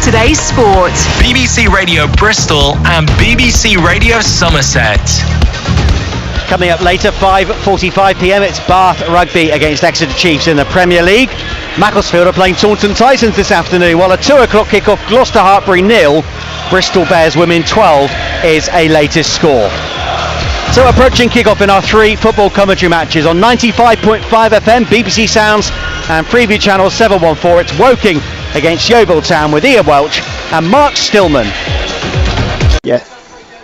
Today's Sport. BBC Radio Bristol and BBC Radio Somerset. Coming up later, 5:45pm, it's Bath Rugby against Exeter Chiefs in the Premier League. Macclesfield are playing Taunton Titans this afternoon, while a 2 o'clock kickoff, Gloucester Hartpury 0, Bristol Bears Women 12 is a latest score. So approaching kickoff in our 3 football commentary matches on 95.5 FM, BBC Sounds and Freeview Channel 714. It's Woking against Yeovil Town with Ian Welch and Mark Stillman. Yeah.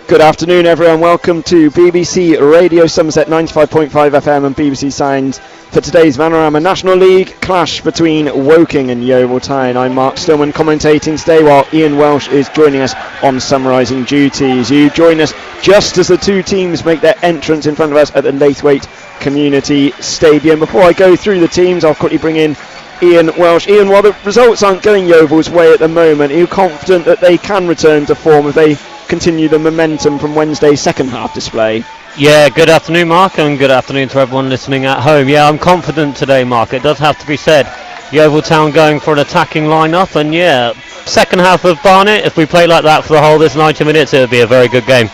Good afternoon, everyone. Welcome to BBC Radio Somerset 95.5 FM and BBC Sounds for today's Vanarama National League clash between Woking and Yeovil Town. I'm Mark Stillman commentating today, while Ian Welsh is joining us on summarising duties. You join us just as the two teams make their entrance in front of us at the Laithwaite Community Stadium. Before I go through the teams, I'll quickly bring in Ian Welsh. Ian, while the results aren't going Yeovil's way at the moment, are you confident that they can return to form if they continue the momentum from Wednesday's second half display? Yeah, good afternoon, Mark, and good afternoon to everyone listening at home. Yeah, I'm confident today, Mark. It does have to be said. Yeovil Town going for an attacking lineup, and yeah, second half of Barnet, if we play like that for the whole this 90 minutes, it'll be a very good game.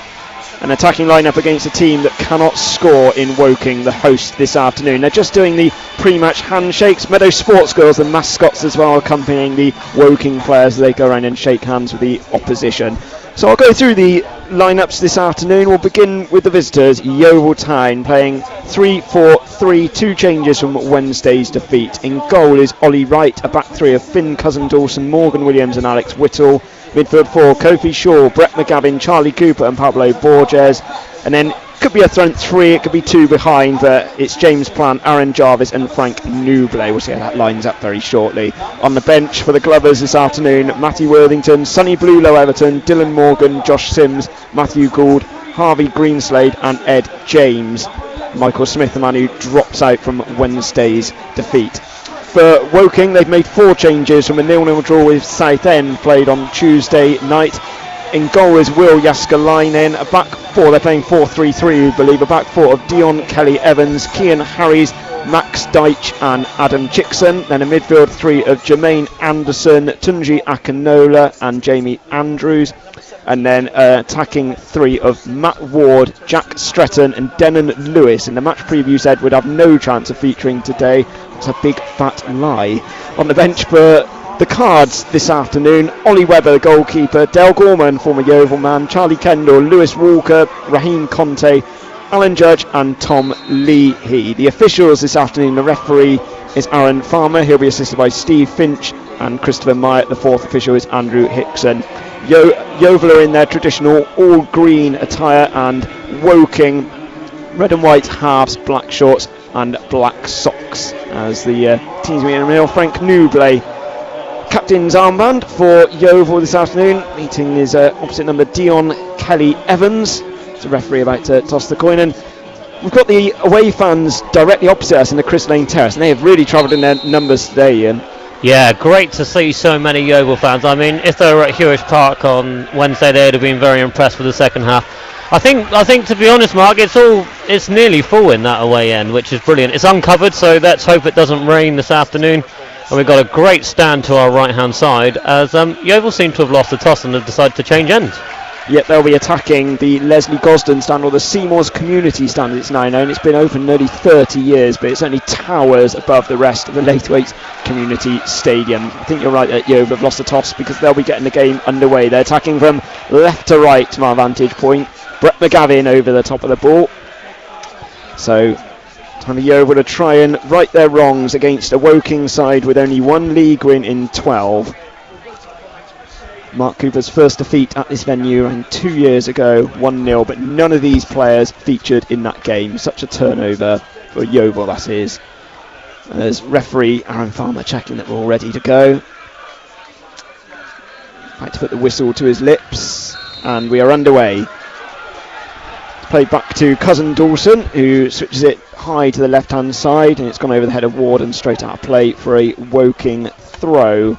An attacking lineup against a team that cannot score in Woking, the host this afternoon. They're just doing the pre-match handshakes. Meadow Sports Girls, the mascots as well, accompanying the Woking players as they go around and shake hands with the opposition. So I'll go through the lineups this afternoon. We'll begin with the visitors, Yeovil Town, playing 3-4-3, 2 changes from Wednesday's defeat. In goal is Ollie Wright, a back 3 of Finn Cousin-Dawson, Morgan Williams and Alex Whittle. Midfield 4, Kofi Shaw, Brett McGavin, Charlie Cooper and Pablo Borges. And then could be a front 3, it could be 2 behind, but it's James Plant, Aaron Jarvis and Frank Nouble. We'll see how that lines up very shortly. On the bench for the Glovers this afternoon, Matthew Worthington, Sonny Bluelow Everton, Dylan Morgan, Josh Sims, Matthew Gould, Harvey Greenslade and Ed James. Michael Smith, the man who drops out from Wednesday's defeat. For Woking, they've made 4 changes from a 0-0 draw with Southend, played on Tuesday night. In goal is Will Jaskalainen, a back 4, they're playing 4-3-3, we believe, a back 4 of Dion Kelly-Evans, Cian Harries, Max Deitch and Adam Chickson. Then a midfield 3 of Jermaine Anderson, Tunji Akinola and Jamie Andrews. And then attacking 3 of Matt Ward, Jack Stretton and Denon Lewis. In the match preview said would have no chance of featuring today. It's a big fat lie. On the bench for the Cards this afternoon, Ollie Webber, the goalkeeper, Del Gorman, former Yeovil man, Charlie Kendall, Lewis Walker, Raheem Conte, Alan Judge and Tom Leahy. The officials this afternoon, the referee is Aaron Farmer, he'll be assisted by Steve Finch and Christopher Myatt. The 4th official is Andrew Hickson. Yeovil are in their traditional all green attire, and Woking red and white halves, black shorts and black socks as the teams meet in the middle. Frank Nouble, captain's armband for Yeovil this afternoon, meeting his opposite number Dion Kelly-Evans. It's a referee about to toss the coin, and we've got the away fans directly opposite us in the Chris Lane Terrace, and they have really travelled in their numbers today, Ian. Yeah, great to see so many Yeovil fans. I mean, if they were at Hewish Park on Wednesday, they'd have been very impressed with the second half. I think to be honest, Mark, it's nearly full in that away end, which is brilliant. It's uncovered, so let's hope it doesn't rain this afternoon. And we've got a great stand to our right hand side, as Yeovil seem to have lost the toss and have decided to change ends. Yet they'll be attacking the Leslie Gosden stand, or the Seymour's Community stand it's now known. It's been open nearly 30 years, but it's only towers above the rest of the Laithwaite Community Stadium. I think you're right that Yeovil have lost the toss because they'll be getting the game underway. They're attacking from left to right from our vantage point. Brett McGavin over the top of the ball. So time for Yeovil to try and right their wrongs against a Woking side with only 1 league win in 12. Mark Cooper's first defeat at this venue around 2 years ago, 1-0, but none of these players featured in that game. Such a turnover for Yeovil, that is. There's referee Aaron Farmer checking that we're all ready to go. Like to put the whistle to his lips, and we are underway. Played back to Cousin Dawson, who switches it high to the left-hand side, and it's gone over the head of Ward and straight out of play for a Woking throw.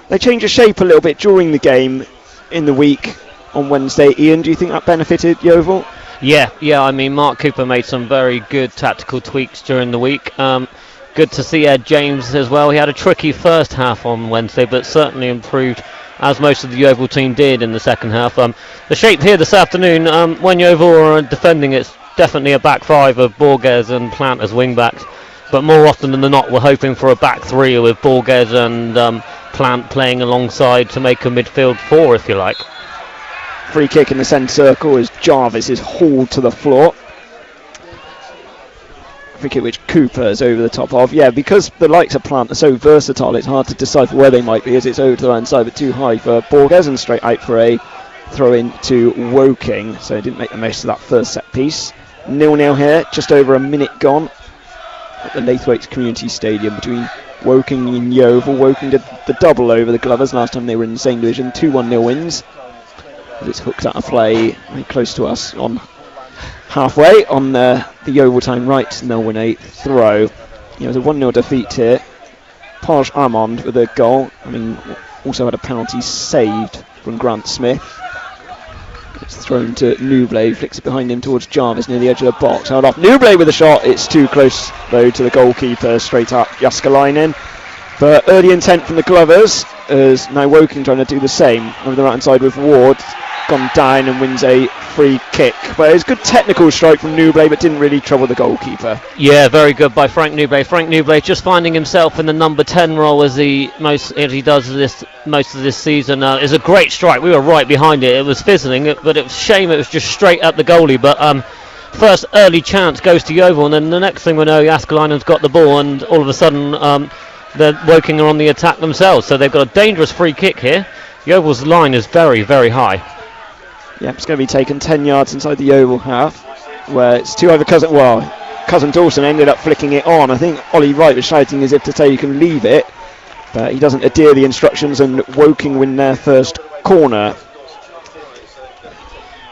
They changed the shape a little bit during the game in the week on Wednesday. Ian, do you think that benefited Yeovil? Yeah. I mean, Mark Cooper made some very good tactical tweaks during the week. Good to see Ed James as well. He had a tricky first half on Wednesday, but certainly improved as most of the Yeovil team did in the second half. The shape here this afternoon, when Yeovil are defending, it's definitely a back five of Borges and Plant as wing backs, but more often than not we're hoping for a back three with Borges and Plant playing alongside to make a midfield four, if you like. Free kick in the centre circle as Jarvis is hauled to the floor. Free kick which Cooper is over the top of. Yeah, because the likes of Plant are so versatile, it's hard to decipher where they might be, as it's over to the right side but too high for Borges, and straight out for a throw in to Woking. So he didn't make the most of that first set piece. 0-0 here, just over a minute gone at the Laithwaites Community Stadium between Woking and Yeovil. Woking did the double over the Glovers last time they were in the same division. 2-1-0 wins. It's hooked out of play very close to us on halfway on the Yeovil Town right, and they'll win a throw. It was a 1-0 defeat here. Paj Armand with a goal. Also had a penalty saved from Grant Smith. It's thrown to Nublet, flicks it behind him towards Jarvis near the edge of the box. Held off Nublet with a shot. It's too close though to the goalkeeper, straight up Jaskalainen. But early intent from the Glovers, as now Woking trying to do the same over the right hand side with Ward. Gone down and wins a free kick. But it was a good technical strike from Nublet, but didn't really trouble the goalkeeper. Yeah, very good by Frank Nublet. Frank Nublet just finding himself in the number 10 role as he does most of this season. Is a great strike. We were right behind it. It was fizzling, but it was a shame it was just straight at the goalie. But first early chance goes to Yeovil, and then the next thing we know, Jaskalainen's got the ball, and all of a sudden the Woking are on the attack themselves. So they've got a dangerous free kick here. Yeovil's line is very, very high. Yep, it's going to be taken 10 yards inside the Yeovil half, where it's too over Cousin Dawson ended up flicking it on. I think Ollie Wright was shouting as if to say you can leave it, but he doesn't adhere the instructions, and Woking win their first corner.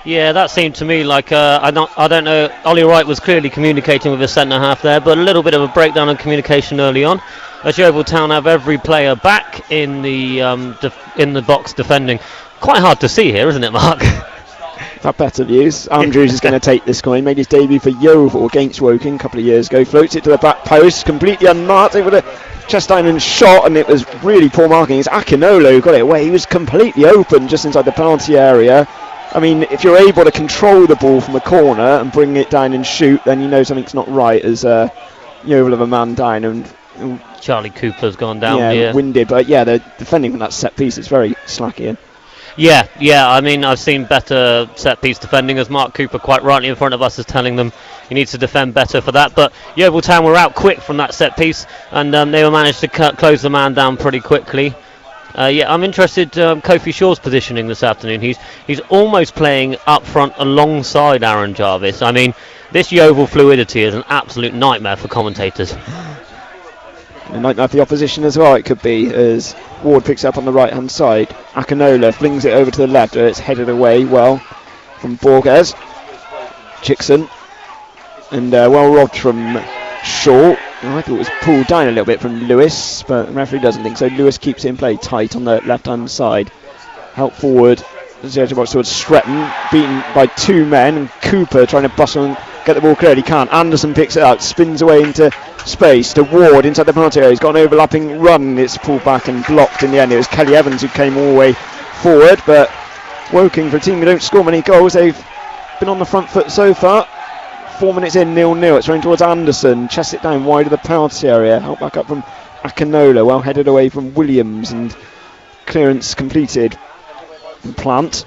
Yeah, that seemed to me like, I don't know, Ollie Wright was clearly communicating with his centre half there, but a little bit of a breakdown of communication early on, as Yeovil Town have every player back in the box defending. Quite hard to see here, isn't it, Mark? Have better views. Andrews is going to take this coin. Made his debut for Yeovil against Woking a couple of years ago. Floats it to the back post, completely unmarked. Able to chest down and shot, and it was really poor marking. It's Akinolo who got it away. He was completely open just inside the penalty area. If you're able to control the ball from a corner and bring it down and shoot, then you know something's not right, as Yeovil have a man down, and Charlie Cooper's gone down. Yeah, winded, but yeah, they're defending from that set piece. It's very slacky. Yeah, I've seen better set-piece defending, as Mark Cooper quite rightly in front of us is telling them he needs to defend better for that. But Yeovil Town were out quick from that set-piece, and they were managed to close the man down pretty quickly. I'm interested Kofi Shaw's positioning this afternoon. He's almost playing up front alongside Aaron Jarvis. This Yeovil fluidity is an absolute nightmare for commentators. A nightmare for the opposition as well, it could be, as Ward picks it up on the right hand side. Akinola flings it over to the left, where it's headed away well from Borges. Chickson, and well robbed from Shaw. I thought it was pulled down a little bit from Lewis, but the referee doesn't think so. Lewis keeps it in play tight on the left hand side. Help forward as the edge of the box towards Stretton, beaten by two men, and Cooper trying to bustle and get the ball cleared. He can't. Anderson picks it up, spins away into space to Ward inside the penalty area. He's got an overlapping run. It's pulled back and blocked in the end. It was Kelly Evans who came all the way forward, but Woking, for a team who don't score many goals, they've been on the front foot so far. 4 minutes in, 0-0. It's running towards Anderson, chests it down wide of the penalty area. Help back up from Akinola, well headed away from Williams, and clearance completed from Plant.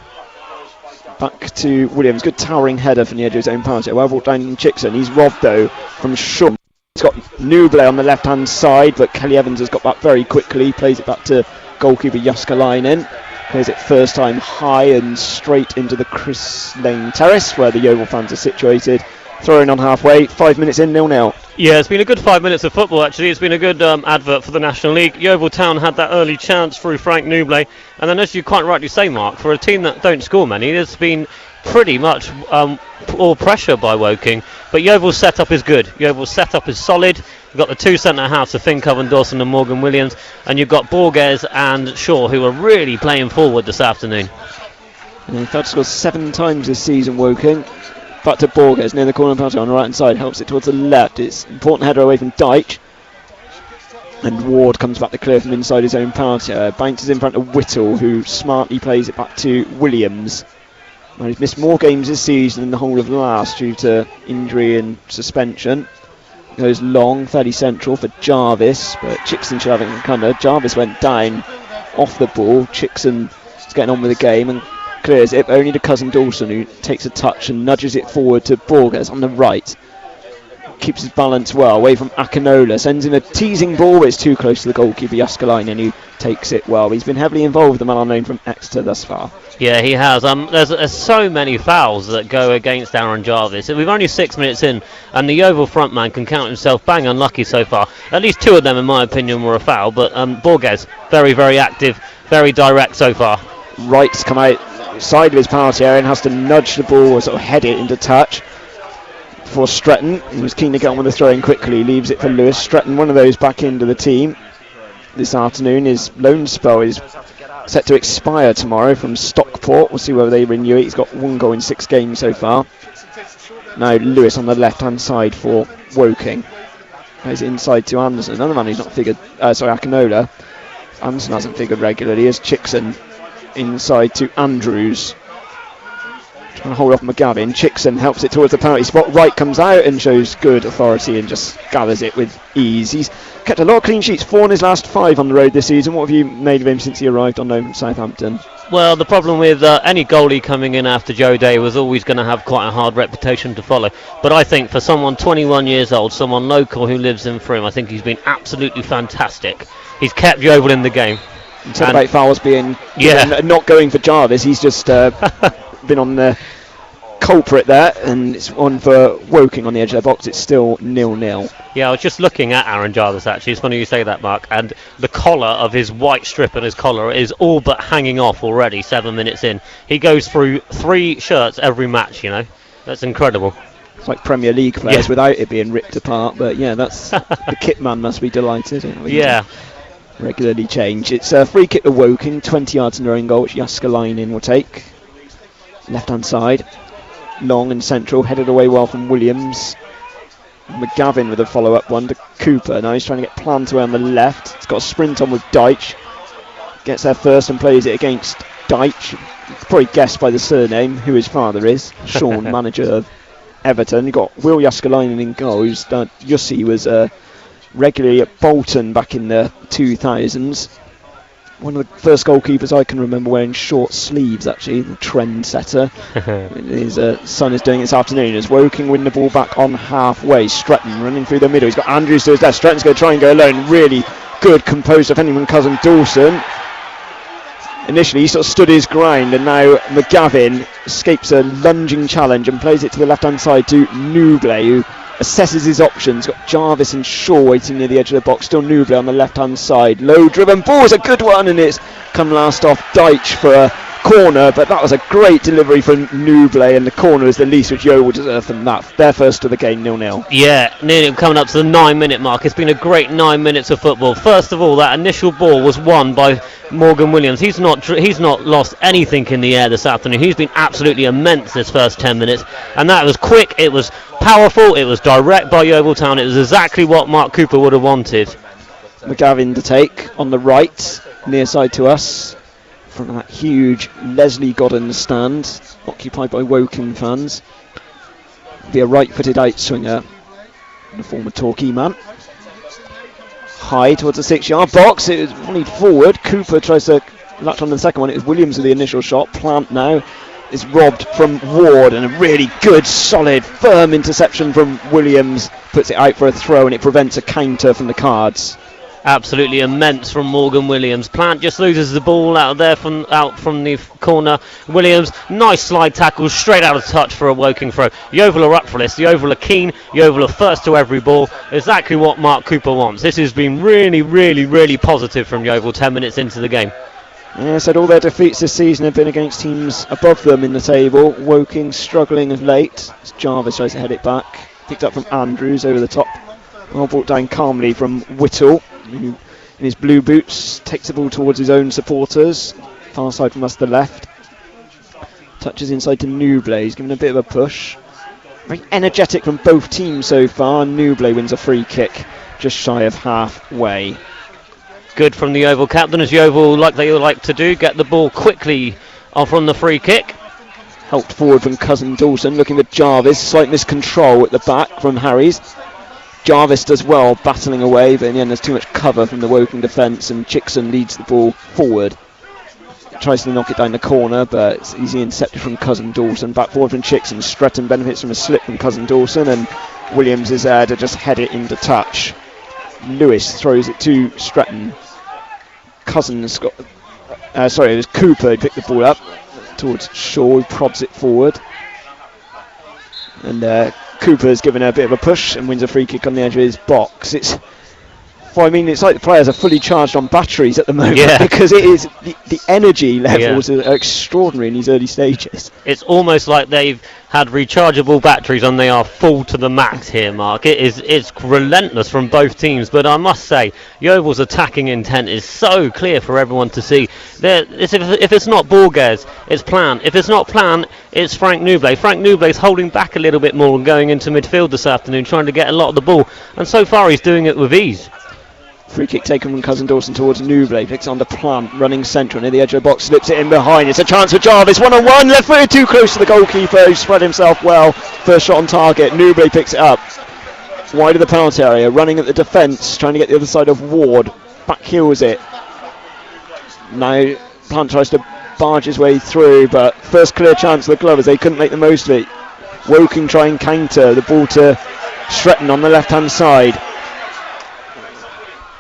Back to Williams, good towering header from the edge of his own penalty. Well brought down in Chickson. He's robbed though from Shaw. He's got Nublet on the left hand side, but Kelly Evans has got back very quickly. Plays it back to goalkeeper Jaskalainen. Plays it first time high and straight into the Chris Lane Terrace, where the Yeovil fans are situated. Throwing on halfway, 5 minutes in, 0-0. Yeah, it's been a good 5 minutes of football actually. It's been a good advert for the National League. Yeovil Town had that early chance through Frank Nublet, and then as you quite rightly say, Mark, for a team that don't score many, there's been pretty much all pressure by Woking, but Yeovil's setup is good. Yeovil's setup is solid. You've got the two centre halves of Finn Coven-Dawson and Morgan Williams, and you've got Borges and Shaw, who are really playing forward this afternoon. And they've had to score 7 times this season, Woking. Back to Borges near the corner penalty on the right hand side, helps it towards the left. It's important header away from Deitch. And Ward comes back to clear from inside his own penalty area. Bounces in front of Whittle, who smartly plays it back to Williams. Well, he's missed more games this season than the whole of last due to injury and suspension. Goes long, fairly central for Jarvis, but Chickson should have it in cover. Jarvis went down off the ball. Chickson is getting on with the game and clears it, but only to Cousin Dawson, who takes a touch and nudges it forward to Borges on the right. Keeps his balance well, away from Akinola, sends him a teasing ball, but it's too close to the goalkeeper Jaskalainen, who takes it well. He's been heavily involved, the man unknown from Exeter thus far. Yeah, he has. There's so many fouls that go against Aaron Jarvis. We've only 6 minutes in, and the Yeovil frontman can count himself bang unlucky so far. At least 2 of them, in my opinion, were a foul, but Borges, very, very active, very direct so far. Wright's come out side of his penalty area and has to nudge the ball or sort of head it into touch. For Stretton, he was keen to get on with the throw-in quickly, leaves it for Lewis. Stretton, one of those back into the team this afternoon. His loan spell is set to expire tomorrow from Stockport. We'll see whether they renew it. He's got 1 goal in 6 games so far. Now Lewis on the left-hand side for Woking. Plays it inside to Anderson. Another man who's not figured, Akinola. Anderson hasn't figured regularly. As Chickson inside to Andrews. Trying to hold off McGavin. Chickson helps it towards the penalty spot. Wright comes out and shows good authority and just gathers it with ease. He's kept a lot of clean sheets, 4 in his last 5 on the road this season. What have you made of him since he arrived on loan from Southampton? Well, the problem with any goalie coming in after Joe Day was always going to have quite a hard reputation to follow. But I think for someone 21 years old, someone local who lives in Frome, I think he's been absolutely fantastic. He's kept Yeovil in the game. You said about fouls being not going for Jarvis. He's just been on the culprit there, and it's on for Woking on the edge of the box. It's still 0-0. Yeah, I was just looking at Aaron Jarvis actually. It's funny you say that, Mark. And the collar of his white strip and his collar is all but hanging off already 7 minutes in. He goes through 3 shirts every match, you know. That's incredible. It's like Premier League players without it being ripped apart, but yeah, that's the kit man must be delighted. Yeah. Regularly change. It's a free kick to Woking, 20 yards in their own goal, which Jaskalainen will take. Left hand side. Long and central, headed away well from Williams. McGavin with a follow-up one to Cooper. Now he's trying to get Plant away on the left. He's got a sprint on with Deitch. Gets there first and plays it against Deitch. Probably guessed by the surname who his father is. Sean, manager of Everton. You've got Will Jaskalainen in goal. Jussi was regularly at Bolton back in the 2000s. One of the first goalkeepers I can remember wearing short sleeves, actually, the trend setter. His son is doing it this afternoon as Woking win the ball back on halfway. Stretton running through the middle. He's got Andrews to his left. Stretton's going to try and go alone. Really good composed defending from Cousin Dawson. Initially, he sort of stood his ground, and now McGavin escapes a lunging challenge and plays it to the left-hand side to Nuble, who assesses his options. Got Jarvis and Shaw waiting near the edge of the box. Still Nuble on the left-hand side. Low driven ball is a good one, and it's come last off Deitch for a corner, but that was a great delivery from Nuble, and the corner is the least which Yeovil deserve from that. Their first of the game, 0-0. Yeah, nearly coming up to the 9-minute mark. It's been a great 9 minutes of football. First of all, that initial ball was won by Morgan Williams. He's not lost anything in the air this afternoon. He's been absolutely immense this first 10 minutes, and that was quick, it was powerful, it was direct by Yeovil Town. It was exactly what Mark Cooper would have wanted. McGavin to take on the right, near side to us. In front of that huge Leslie Godden stand, occupied by Woking fans. Be a right-footed outswinger, the former Torquay man. High towards the 6-yard box, it was volleyed forward. Cooper tries to latch on to the second one. It was Williams with the initial shot. Plant now is robbed from Ward, and a really good, solid, firm interception from Williams puts it out for a throw, and it prevents a counter from the Cards. Absolutely immense from Morgan Williams. Plant just loses the ball out from the corner. Williams, nice slide tackle, straight out of touch for a Woking throw. Yeovil are up for this. Yeovil are keen. Yeovil are first to every ball. Exactly what Mark Cooper wants. This has been really, really, really positive from Yeovil 10 minutes into the game. Yeah, I said all their defeats this season have been against teams above them in the table. Woking struggling of late. As Jarvis tries to head it back. Picked up from Andrews over the top. Well brought down calmly from Whittle, who in his blue boots takes the ball towards his own supporters. Far side from us to the left. Touches inside to Nuble. He's given a bit of a push. Very energetic from both teams so far. Nuble wins a free kick just shy of halfway. Good from the Yeovil captain, as Yeovil, like they like to do, get the ball quickly off on the free kick. Helped forward from Cousin Dawson, looking for Jarvis. Slight miscontrol at the back from Harries. Jarvis does well, battling away, but in the end there's too much cover from the Woking defence, and Chickson leads the ball forward. Tries to knock it down the corner, but it's easy intercepted from Cousin Dawson. Back forward from Chickson. Stretton benefits from a slip from Cousin Dawson, and Williams is there to just head it into touch. Lewis throws it to Stretton. Cousins got... it was Cooper who picked the ball up towards Shaw, who prods it forward. And Cooper's given a bit of a push and wins a free kick on the edge of his box. It's like the players are fully charged on batteries at the moment, because it is the energy levels are extraordinary in these early stages. It's almost like they've had rechargeable batteries and they are full to the max here, Mark. It's relentless from both teams, but I must say Yeovil's attacking intent is so clear for everyone to see. If it's not Borges, it's Plan. If it's not Plan, it's Frank Newblay. Frank Newblay's holding back a little bit more and going into midfield this afternoon, trying to get a lot of the ball, and so far he's doing it with ease. Free kick taken from Cousin Dawson towards Newblay. Flicks on to Plant, running central near the edge of the box, slips it in behind. It's a chance for Jarvis. 1-on-1, left footed too close to the goalkeeper, who spread himself well. First shot on target. Newblay picks it up. Wide of the penalty area, running at the defence, trying to get the other side of Ward. Back heels it. Now Plant tries to barge his way through, but first clear chance for the Glovers. They couldn't make the most of it. Woking try and counter. The ball to Stretton on the left-hand side.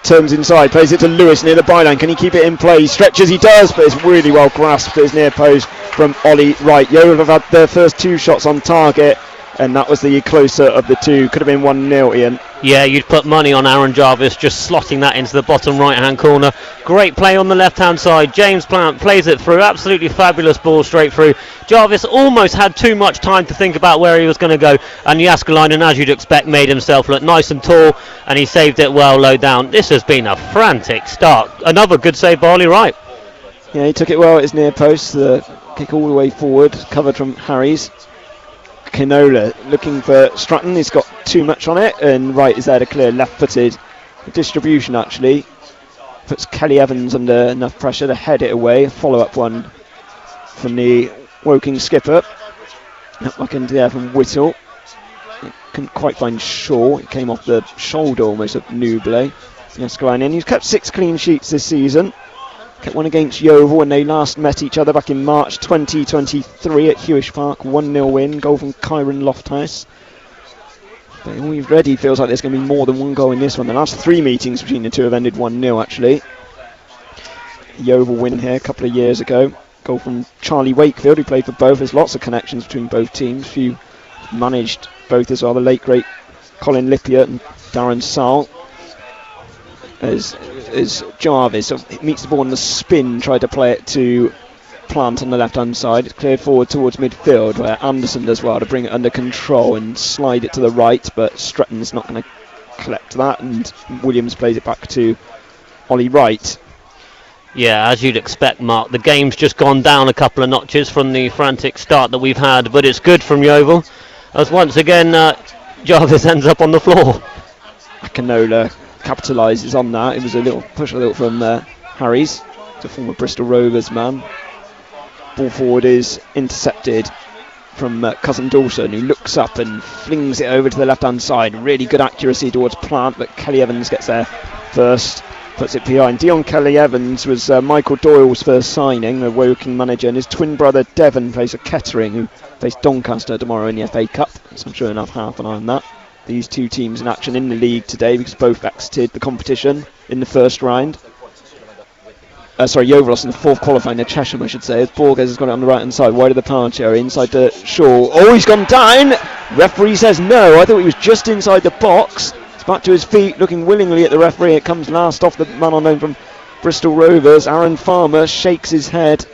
Turns inside, plays it to Lewis near the byline. Can he keep it in play? He stretches, he does, but it's really well grasped at his near post from Ollie Wright. Yeovil have had their first two shots on target, and that was the closer of the two. Could have been 1-0, Ian. Yeah, you'd put money on Aaron Jarvis just slotting that into the bottom right-hand corner. Great play on the left-hand side. James Plant plays it through. Absolutely fabulous ball straight through. Jarvis almost had too much time to think about where he was going to go. And Jääskeläinen, as you'd expect, made himself look nice and tall. And he saved it well low down. This has been a frantic start. Another good save by Ollie Wright. Yeah, he took it well at his near post. The kick all the way forward. Covered from Harries. Kinola looking for Stratton. He's got too much on it, and Wright is there to clear left-footed. The distribution actually puts Kelly Evans under enough pressure to head it away. A follow-up one from the Woking skipper. Back into there from Whittle. Couldn't quite find Shaw. It came off the shoulder almost of Newblay. Jääskeläinen. He's kept 6 clean sheets this season. Kept one against Yeovil when they last met each other back in March 2023 at Hewish Park. 1-0 win, goal from Kyron Lofthouse. But already feels like there's going to be more than one goal in this one. The last 3 meetings between the two have ended 1-0 actually. Yeovil win here a couple of years ago. Goal from Charlie Wakefield, who played for both. There's lots of connections between both teams. Few managed both as well. The late great Colin Lippier and Darren Saul. As Jarvis meets the ball on the spin, tried to play it to Plant on the left-hand side. It's cleared forward towards midfield, where Anderson does well to bring it under control and slide it to the right, but Stretton's not going to collect that, and Williams plays it back to Ollie Wright. Yeah, as you'd expect, Mark, the game's just gone down a couple of notches from the frantic start that we've had, but it's good from Yeovil, as once again Jarvis ends up on the floor. Akinola capitalises on that. It was a little from Harries, the former Bristol Rovers man. Ball forward is intercepted from Cousin Dawson, who looks up and flings it over to the left hand side. Really good accuracy towards Plant, but Kelly Evans gets there first, puts it behind. Dion Kelly Evans was Michael Doyle's first signing, the Woking manager, and his twin brother Devon plays for Kettering, who face Doncaster tomorrow in the FA Cup, so I'm sure enough half an eye on that. These two teams in action in the league today because both exited the competition in the first round. Yeovil lost in the fourth qualifying at Chesham, I should say, as Borges has got it on the right hand side, wide of the penalty area, inside to Shaw. Oh, he's gone down! Referee says no. I thought he was just inside the box. He's back to his feet, looking willingly at the referee. It comes last off the man on loan from Bristol Rovers. Aaron Farmer shakes his head,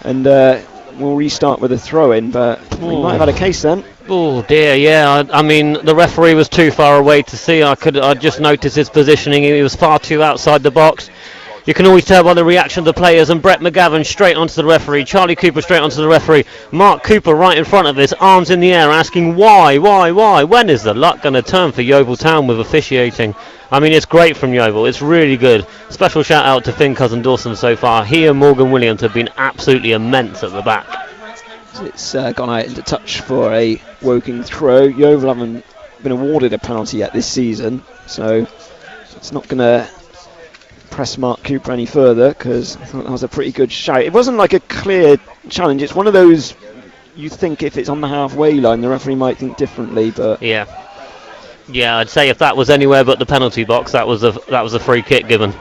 and we'll restart with a throw-in, but we might have had a case then. Oh dear, yeah. I mean, the referee was too far away to see. I just noticed his positioning. He was far too outside the box. You can always tell by the reaction of the players. And Brett McGavin straight onto the referee. Charlie Cooper straight onto the referee. Mark Cooper right in front of us, arms in the air, asking why? When is the luck going to turn for Yeovil Town with officiating? I mean, it's great from Yeovil. It's really good. Special shout out to Finn Cousin Dawson so far. He and Morgan Williams have been absolutely immense at the back. It's gone out into touch for a Woking throw. Yeovil haven't been awarded a penalty yet this season, so it's not going to press Mark Cooper any further, because I thought that was a pretty good shout. It wasn't like a clear challenge. It's one of those, you think if it's on the halfway line, the referee might think differently, but yeah, I'd say if that was anywhere but the penalty box, that was a free kick given.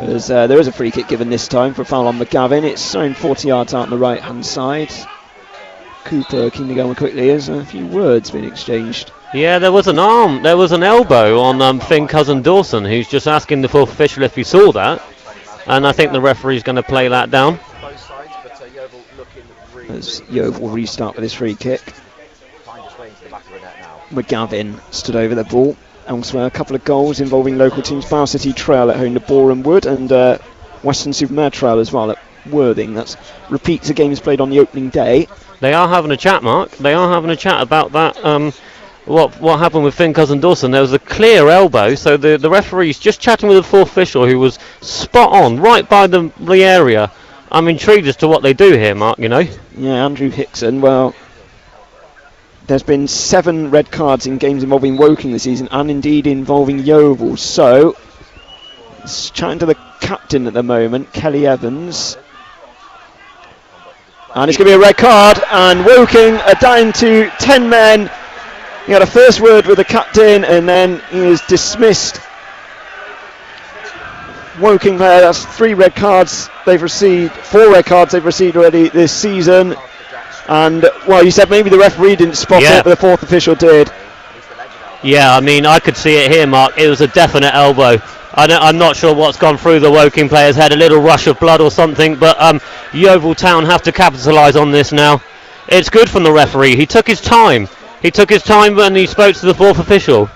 there is a free kick given this time for a foul on McGavin. It's around 40 yards out on the right hand side. Cooper keen to go on quickly. There's a few words being exchanged. Yeah, there was an elbow on Finn Cousin Dawson, who's just asking the fourth official if he saw that, and I think the referee's going to play that down. As Yeovil restart with his free kick. McGavin stood over the ball. Elsewhere, a couple of goals involving local teams. Bow City Trail at home to Boreham Wood, and Western Supermare Trail as well at Worthing. That's repeats of games played on the opening day. They are having a chat, Mark. They are having a chat about that. What happened with Finn Cousin Dawson? There was a clear elbow, so the referee's just chatting with the fourth official, who was spot on, right by the area. I'm intrigued as to what they do here, Mark, you know. Yeah, Andrew Hickson, well, there's been 7 red cards in games involving Woking this season, and indeed involving Yeovil. So, he's chatting to the captain at the moment, Kelly Evans. And it's going to be a red card, and Woking are down to 10 men. He had a first word with the captain, and then he is dismissed. Woking player, that's 3 red cards they've received, 4 red cards they've received already this season. And, well, you said maybe the referee didn't spot it, but the fourth official did. Yeah, I mean, I could see it here, Mark. It was a definite elbow. I'm not sure what's gone through the Woking players' head, a little rush of blood or something, but Yeovil Town have to capitalise on this now. It's good from the referee. He took his time. He took his time when he spoke to the fourth official.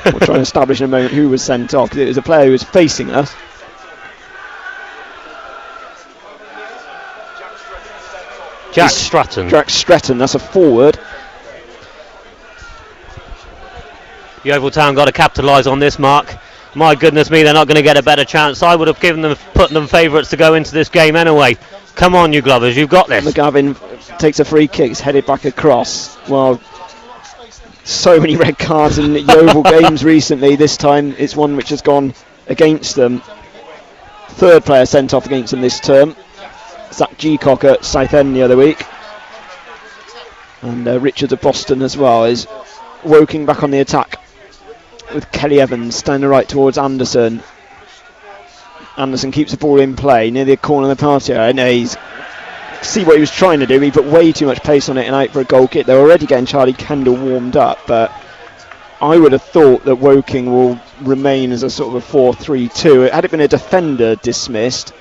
We'll try and establish in a moment who was sent off, because it was a player who was facing us. Jack Stratton. Jack Stratton, that's a forward. Yeovil Town got to capitalise on this, Mark. My goodness me, they're not going to get a better chance. I would have put them favourites to go into this game anyway. Come on, you Glovers, you've got this. McGavin takes a free kick, it's headed back across. Well, so many red cards in Yeovil games recently. This time it's one which has gone against them. 3rd player sent off against them this term. Zach Geacock at Southend the other week. And Richards of Boston as well is Woking back on the attack with Kelly Evans standing right towards Anderson. Anderson keeps the ball in play near the corner of the penalty area. And he's see what he was trying to do. He put way too much pace on it and out for a goal kick. They're already getting Charlie Kendall warmed up, but I would have thought that Woking will remain as a sort of a 4-3-2. Had it been a defender dismissed,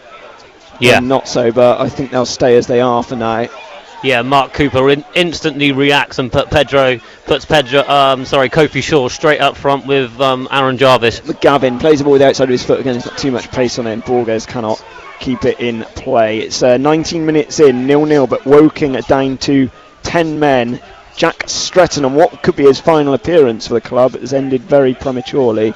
not so, but I think they'll stay as they are for now. Yeah, Mark Cooper instantly reacts and puts Kofi Shaw straight up front with Aaron Jarvis. McGavin plays the ball with the outside of his foot again. He's got too much pace on it, and Borges cannot keep it in play. It's 19 minutes in, 0-0, but Woking are down to 10 men. Jack Stratton, on what could be his final appearance for the club, has ended very prematurely.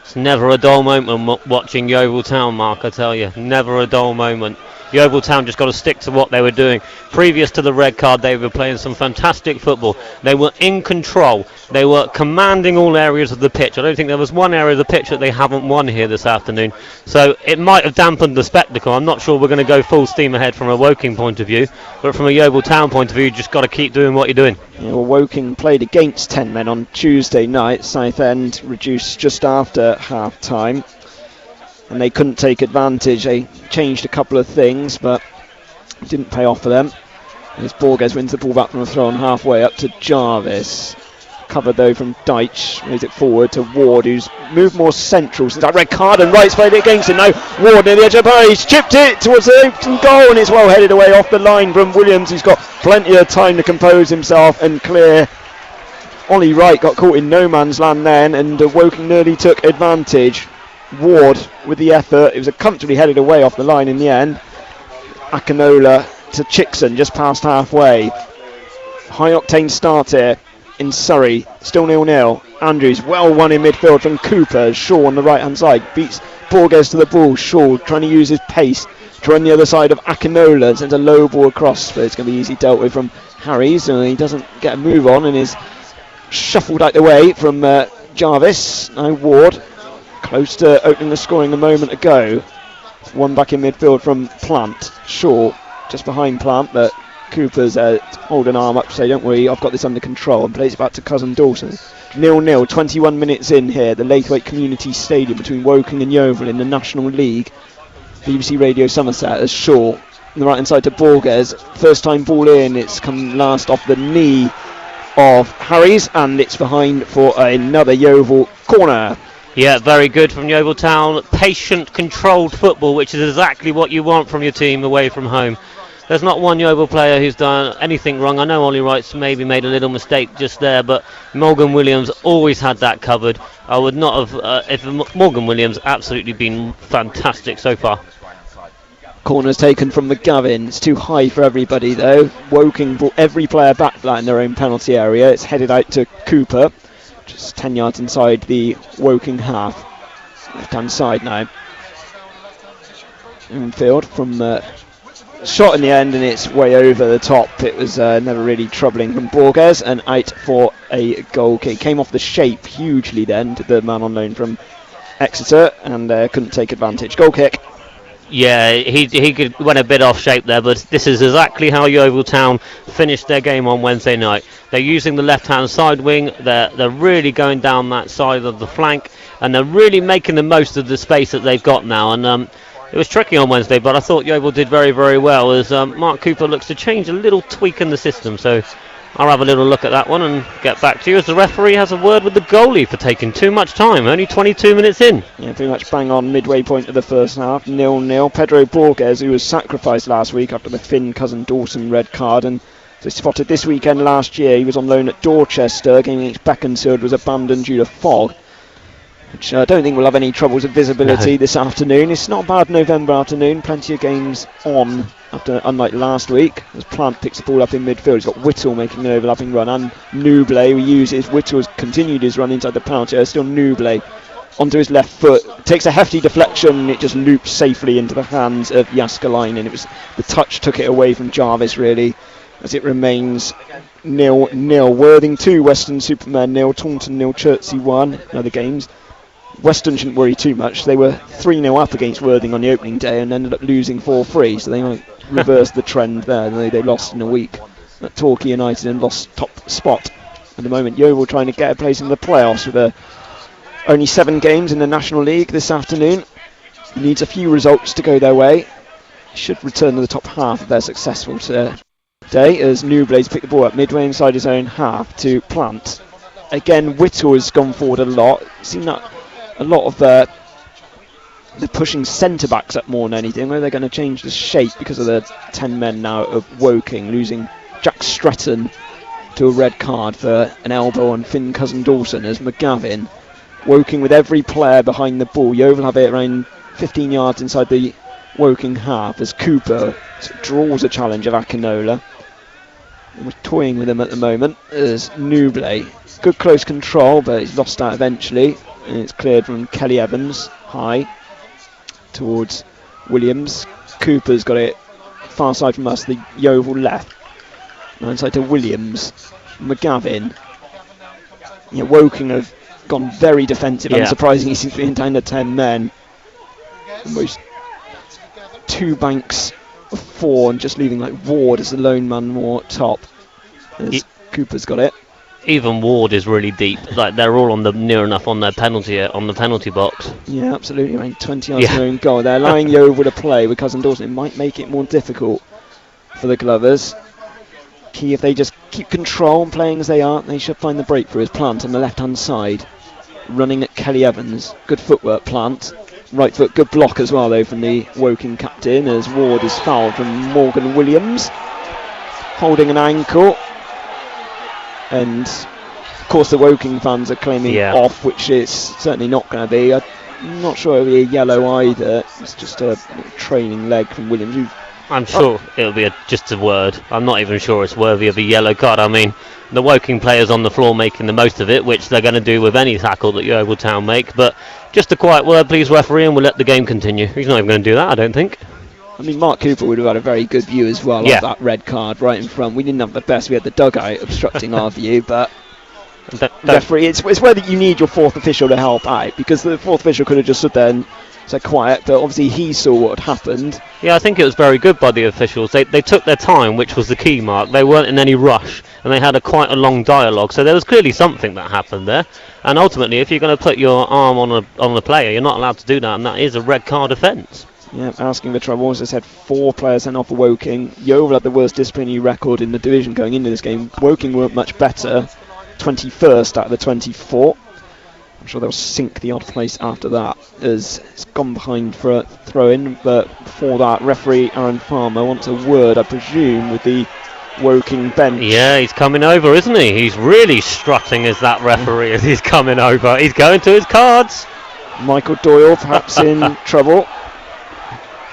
It's never a dull moment watching Yeovil Town, Mark, I tell you. Never a dull moment. Yeovil Town just got to stick to what they were doing. Previous to the red card, they were playing some fantastic football. They were in control. They were commanding all areas of the pitch. I don't think there was one area of the pitch that they haven't won here this afternoon. So it might have dampened the spectacle. I'm not sure we're going to go full steam ahead from a Woking point of view, but from a Yeovil Town point of view, you just got to keep doing what you're doing. Yeah, well, Woking played against 10 men on Tuesday night. Southend reduced just after half time, and they couldn't take advantage. They changed a couple of things, but it didn't pay off for them. As Borges wins the ball back from a throw on halfway up to Jarvis. Covered though from Deitch, moves it forward to Ward, who's moved more central since that red card, and Wright's played it against him. Now Ward near the edge of the bar, he's chipped it towards the open goal, and it's well headed away off the line from Williams, who's got plenty of time to compose himself and clear. Ollie Wright got caught in no man's land then, and Woking nearly took advantage. Ward with the effort, it was a comfortably headed away off the line in the end. Akinola to Chickson just past halfway. High octane start here in Surrey. Still 0-0. Andrews well won in midfield from Cooper. Shaw on the right hand side beats Borges to the ball. Shaw trying to use his pace to run the other side of Akinola. Sends a low ball across, but it's going to be easily dealt with from Harries. And he doesn't get a move on and is shuffled out the way from Jarvis. Now Ward close to opening the scoring a moment ago. One back in midfield from Plant. Shaw just behind Plant, but Cooper's hold an arm up to say, don't worry, I've got this under control, and plays it back to Cousin Dawson. 0-0, 21 minutes in here at the Laithwaite Community Stadium between Woking and Yeovil in the National League. BBC Radio Somerset as Shaw on the right hand side to Borges. First time ball in, it's come last off the knee of Harries, and it's behind for another Yeovil corner. Yeah, very good from Yeovil Town. Patient, controlled football, which is exactly what you want from your team away from home. There's not one Yeovil player who's done anything wrong. I know Ollie Wright's maybe made a little mistake just there, but Morgan Williams always had that covered. I would not have, if Morgan Williams absolutely been fantastic so far. Corner's taken from McGavin. It's too high for everybody though. Woking brought every player back flat in their own penalty area. It's headed out to Cooper, just 10 yards inside the Woking half. Left hand side now. Infield from shot in the end, and it's way over the top. It was never really troubling from Borges, and out for a goal kick. Came off the shape hugely then to the man on loan from Exeter, and couldn't take advantage. Goal kick. Yeah, he went a bit off shape there, but this is exactly how Yeovil Town finished their game on Wednesday night. They're using the left-hand side wing. They're really going down that side of the flank, and they're really making the most of the space that they've got now. And it was tricky on Wednesday, but I thought Yeovil did very, very well as Mark Cooper looks to change a little tweak in the system. So I'll have a little look at that one and get back to you as the referee has a word with the goalie for taking too much time. Only 22 minutes in. Yeah, pretty much bang on midway point of the first half. 0-0. Pedro Borges, who was sacrificed last week after the Finn Cousin Dawson red card, and so spotted this weekend last year. He was on loan at Dorchester. Game against Beaconsfield was abandoned due to fog, which I don't think we'll have any troubles with visibility this afternoon. It's not a bad November afternoon, plenty of games on, unlike last week, as Plant picks the ball up in midfield. He's got Whittle making an overlapping run, and Nublé, who uses, Whittle's continued his run inside the penalty area, still Nublé onto his left foot, takes a hefty deflection, and it just loops safely into the hands of Jaskalainen. It was the touch took it away from Jarvis really, as it remains 0-0. Worthing 2, Western Superman 0, Taunton 0, Chertsey 1. In other games, Western shouldn't worry too much. They were 3-0 up against Worthing on the opening day and ended up losing 4-3, so they might reverse the trend there. They lost in a week at Torquay United and lost top spot. At the moment, Yeovil trying to get a place in the playoffs with only 7 games in the National League this afternoon. Needs a few results to go their way. Should return to the top half if they're successful today, as Newblade's picked the ball up midway inside his own half to Plant. Again, Whittle has gone forward a lot. Seen that a lot of the pushing centre-backs up more than anything, where they're going to change the shape because of the 10 men now of Woking, losing Jack Stretton to a red card for an elbow on Finn Cousin Dawson as McGavin. Woking with every player behind the ball. Yeovil have it around 15 yards inside the Woking half as Cooper draws a challenge of Akinola. We're toying with him at the moment as Nublé. Good close control, but he's lost out eventually, and it's cleared from Kelly Evans high towards Williams. Cooper's got it far side from us, the Yeovil left. Now inside to Williams. McGavin. Yeah, Woking have gone very defensive, unsurprisingly, since being down to 10 men. Almost 2 banks of 4 and just leaving like Ward as the lone man more top. As Cooper's got it. Even Ward is really deep. Like they're all near enough on their penalty box. Yeah, absolutely. Around 20 yards from their own goal. They're allowing Yeovil to play with Cousin Dawson. It might make it more difficult for the Glovers. Key, if they just keep control and playing as they are, they should find the breakthrough as Plant on the left hand side, running at Kelly Evans. Good footwork, Plant. Right foot, good block as well though from the Woking captain as Ward is fouled from Morgan Williams, holding an ankle. And of course the Woking fans are claiming off, which it's certainly not going to be. I'm not sure it'll be a yellow either. It's just a trailing leg from Williams, who I'm sure it'll be just a word. I'm not even sure it's worthy of a yellow card. I mean, the Woking players on the floor making the most of it, which they're going to do with any tackle that Yeovil Town make. But just a quiet word, please, referee, and we'll let the game continue. He's not even going to do that, I don't think. I mean, Mark Cooper would have had a very good view as well of that red card right in front. We didn't have the best. We had the dugout obstructing our view, but referee, it's whether you need your fourth official to help out, because the fourth official could have just stood there and said quiet, but obviously he saw what had happened. Yeah, I think it was very good by the officials. They took their time, which was the key, Mark. They weren't in any rush, and they had quite a long dialogue, so there was clearly something that happened there. And ultimately, if you're going to put your arm on a player, you're not allowed to do that, and that is a red card offence. Yeah, asking the trouble. As I said, 4 players sent off for Woking. Yeovil had the worst disciplinary record in the division going into this game. Woking weren't much better, 21st out of the 24. I'm sure they'll sink the odd place after that, as it's gone behind for a throw-in. But before that, referee Aaron Farmer wants a word, I presume, with the Woking bench. Yeah, he's coming over, isn't he? He's really strutting as that referee as he's coming over. He's going to his cards. Michael Doyle perhaps in trouble.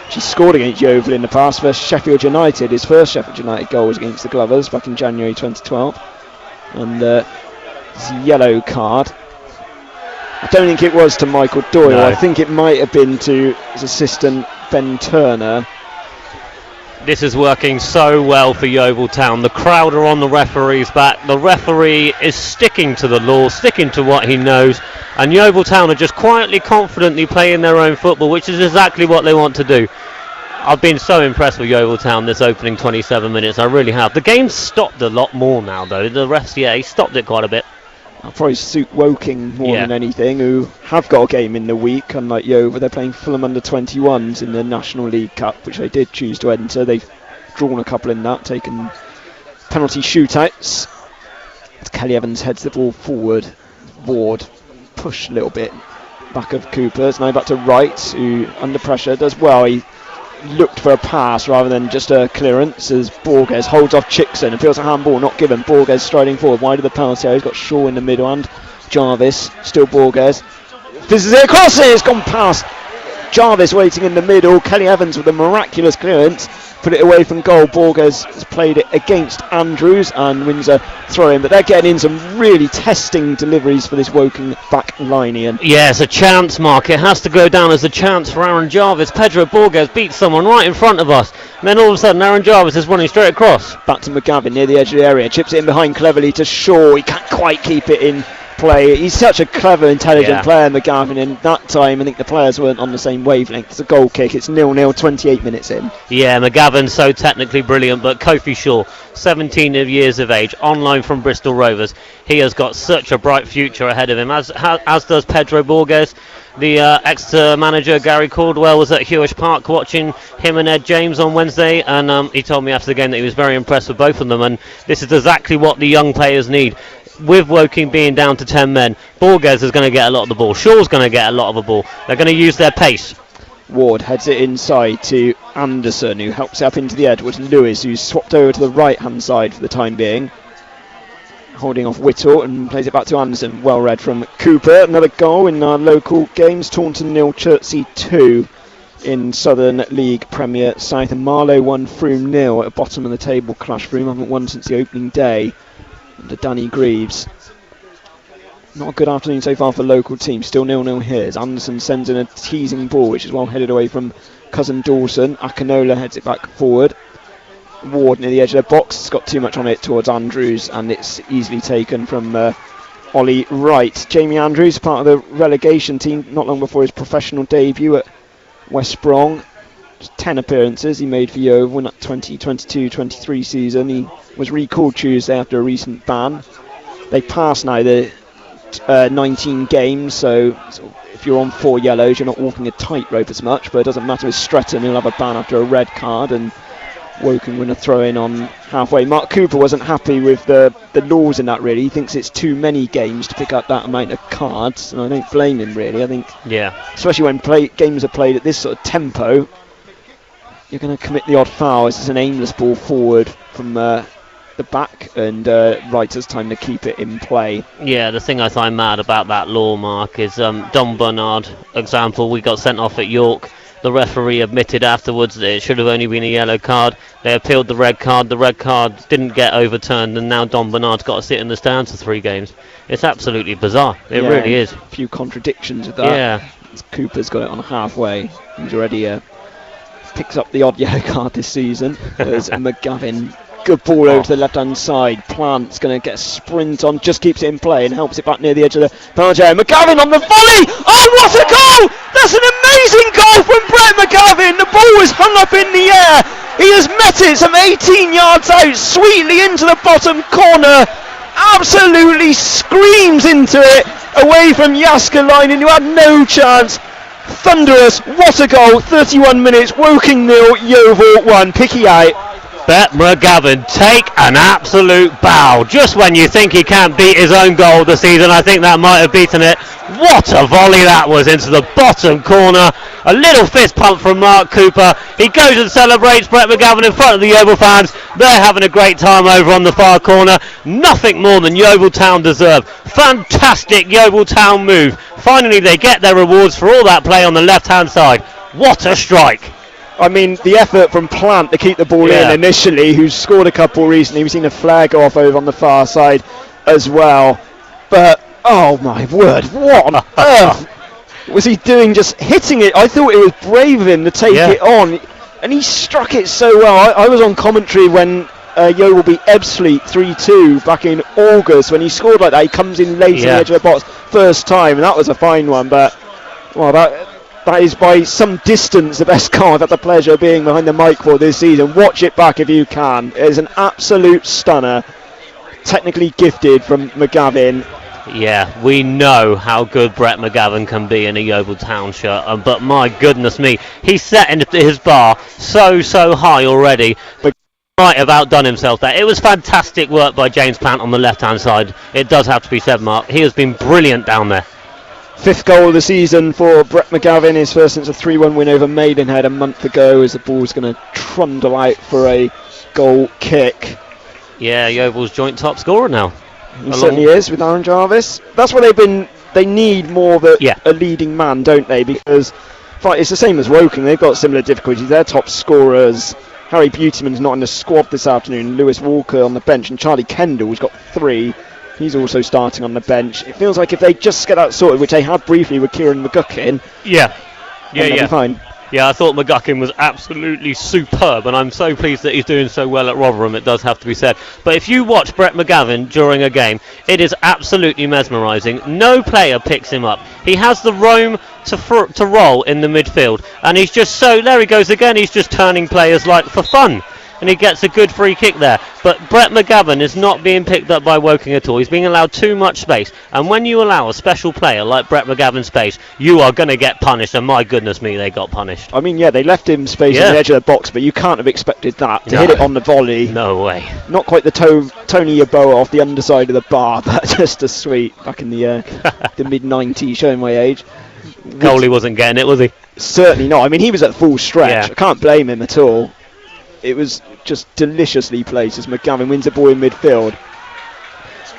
She scored against Yeovil in the past versus Sheffield United. His first Sheffield United goal was against the Glovers back in January 2012. And it's a yellow card. I don't think it was to Michael Doyle. No. I think it might have been to his assistant Ben Turner. This is working so well for Yeovil Town. The crowd are on the referee's back. The referee is sticking to the law, sticking to what he knows. And Yeovil Town are just quietly, confidently playing their own football, which is exactly what they want to do. I've been so impressed with Yeovil Town this opening 27 minutes. I really have. The game's stopped a lot more now, though. The refs, he stopped it quite a bit. I'll probably suit Woking more than anything, who have got a game in the week, unlike Yeovil. They're playing Fulham under-21s in the National League Cup, which they did choose to enter. They've drawn a couple in that, taken penalty shootouts. Kelly Evans heads the ball forward. Ward pushed a little bit back of Cooper. It's now back to Wright, who under pressure does well. He looked for a pass rather than just a clearance, as Borges holds off Chickson. It feels a handball not given. Borges striding forward wide of the penalty area. He's got Shaw in the middle and Jarvis, still Borges. This is it across it, it's gone past Jarvis waiting in the middle. Kelly Evans with a miraculous clearance, put it away from goal. Borges has played it against Andrews and wins a throw-in, but they're getting in some really testing deliveries for this Woking back line, Ian. Yeah, it's a chance, Mark. It has to go down as a chance for Aaron Jarvis. Pedro Borges beats someone right in front of us, and then all of a sudden Aaron Jarvis is running straight across. Back to McGavin near the edge of the area, chips it in behind cleverly to Shaw. He can't quite keep it in play. He's such a clever, intelligent player, McGavin, and that time I think the players weren't on the same wavelength. It's a goal kick. It's 0-0, 28 minutes in. Yeah, McGavin's so technically brilliant, but Kofi Shaw, 17 years of age, on loan from Bristol Rovers. He has got such a bright future ahead of him, as does Pedro Borges. The Exeter manager Gary Caldwell was at Hewish Park watching him and Ed James on Wednesday, and he told me after the game that he was very impressed with both of them, and this is exactly what the young players need. With Woking being down to 10 men, Borges is going to get a lot of the ball. Shaw's going to get a lot of the ball. They're going to use their pace. Ward heads it inside to Anderson, who helps it up into the Edward. Lewis, who's swapped over to the right-hand side for the time being, holding off Whittle, and plays it back to Anderson. Well read from Cooper. Another goal in our local games. Taunton 0, Chertsey 2 in Southern League Premier South. And Marlow 1, Frome 0 at the bottom of the table clash. Frome haven't won since the opening day under Danny Greaves. Not a good afternoon so far for local teams. Still 0-0 here as Anderson sends in a teasing ball, which is well headed away from cousin Dawson. Akinola heads it back forward. Ward near the edge of the box. It's got too much on it towards Andrews, and it's easily taken from Ollie Wright. Jamie Andrews, part of the relegation team, not long before his professional debut at West Brom. 10 appearances he made for Yeovil in that 2022-23 season. He was recalled Tuesday after a recent ban. They passed now the 19 games, so if you're on 4 yellows, you're not walking a tightrope as much, but it doesn't matter with Stretton. He'll have a ban after a red card, and Woking win a throw-in on halfway. Mark Cooper wasn't happy with the laws in that, really. He thinks it's too many games to pick up that amount of cards, and I don't blame him, really. I think, especially when games are played at this sort of tempo, you're going to commit the odd foul. This is an aimless ball forward from the back, and Wright has time to keep it in play. Yeah, the thing I find mad about that law, Mark, is Don Bernard, example, we got sent off at York. The referee admitted afterwards that it should have only been a yellow card. They appealed the red card. The red card didn't get overturned, and now Don Bernard's got to sit in the stands for 3 games. It's absolutely bizarre. It really is. A few contradictions with that. Yeah. Cooper's got it on halfway. He's already picks up the odd yellow card this season. There's McGavin. Good ball over to the left-hand side. Plant's going to get a sprint on, just keeps it in play and helps it back near the edge of the penalty area. McGavin on the volley! Oh, what a goal! That's an amazing goal from Brett McGavin! The ball was hung up in the air. He has met it some 18 yards out, sweetly into the bottom corner. Absolutely screams into it, away from Jaskalainen, who had no chance. Thunderous, what a goal. 31 minutes, Woking 0, Yeovil 1. Picky out. Brett McGavin take an absolute bow. Just when you think he can't beat his own goal this season, I think that might have beaten it. What a volley that was into the bottom corner. A little fist pump from Mark Cooper. He goes and celebrates Brett McGavin in front of the Yeovil fans. They're having a great time over on the far corner. Nothing more than Yeovil Town deserve. Fantastic Yeovil Town move. Finally they get their rewards for all that play on the left hand side. What a strike. I mean, the effort from Plant to keep the ball in initially, who's scored a couple recently. We've seen a flare go off over on the far side as well. But, oh my word, what on earth was he doing, just hitting it? I thought it was brave of him to take it on. And he struck it so well. I was on commentary when Yeovil beat Ebbsfleet 3-2 back in August. When he scored like that, he comes in late on the edge of the box first time. And that was a fine one. But, well, that is by some distance the best goal I've had the pleasure of being behind the mic for this season. Watch it back if you can. It is an absolute stunner. Technically gifted from McGavin. Yeah, we know how good Brett McGavin can be in a Yeovil Town shirt, but my goodness me, he's setting his bar so high already. But might have outdone himself there. It was fantastic work by James Plant on the left-hand side. It does have to be said, Mark. He has been brilliant down there. 5th goal of the season for Brett McGavin, his first since a 3-1 win over Maidenhead a month ago, as the ball's going to trundle out for a goal kick. Yeah, Yeovil's joint top scorer now. He certainly is with Aaron Jarvis. That's what they need more of a leading man, don't they? Because it's the same as Woking, they've got similar difficulties. Their top scorers, Harry Beautyman's not in the squad this afternoon, Lewis Walker on the bench, and Charlie Kendall's got 3. He's also starting on the bench. It feels like if they just get that sorted, which they had briefly with Kieran McGuckin, they'll be fine. Yeah, I thought McGuckin was absolutely superb, and I'm so pleased that he's doing so well at Rotherham, it does have to be said. But if you watch Brett McGavin during a game, it is absolutely mesmerising. No player picks him up. He has the roam to roll in the midfield, and he's just there he goes again, he's just turning players like for fun. And he gets a good free kick there. But Brett McGavin is not being picked up by Woking at all. He's being allowed too much space. And when you allow a special player like Brett McGavin space, you are going to get punished. And my goodness me, they got punished. I mean, they left him space on the edge of the box, but you can't have expected that. To hit it on the volley. No way. Not quite the Tony Yeboah off the underside of the bar, but just a sweet back in the mid-90s, showing my age. Goalie wasn't getting it, was he? Certainly not. I mean, he was at full stretch. I can't blame him at all. It was just deliciously placed as McGavin wins the ball in midfield.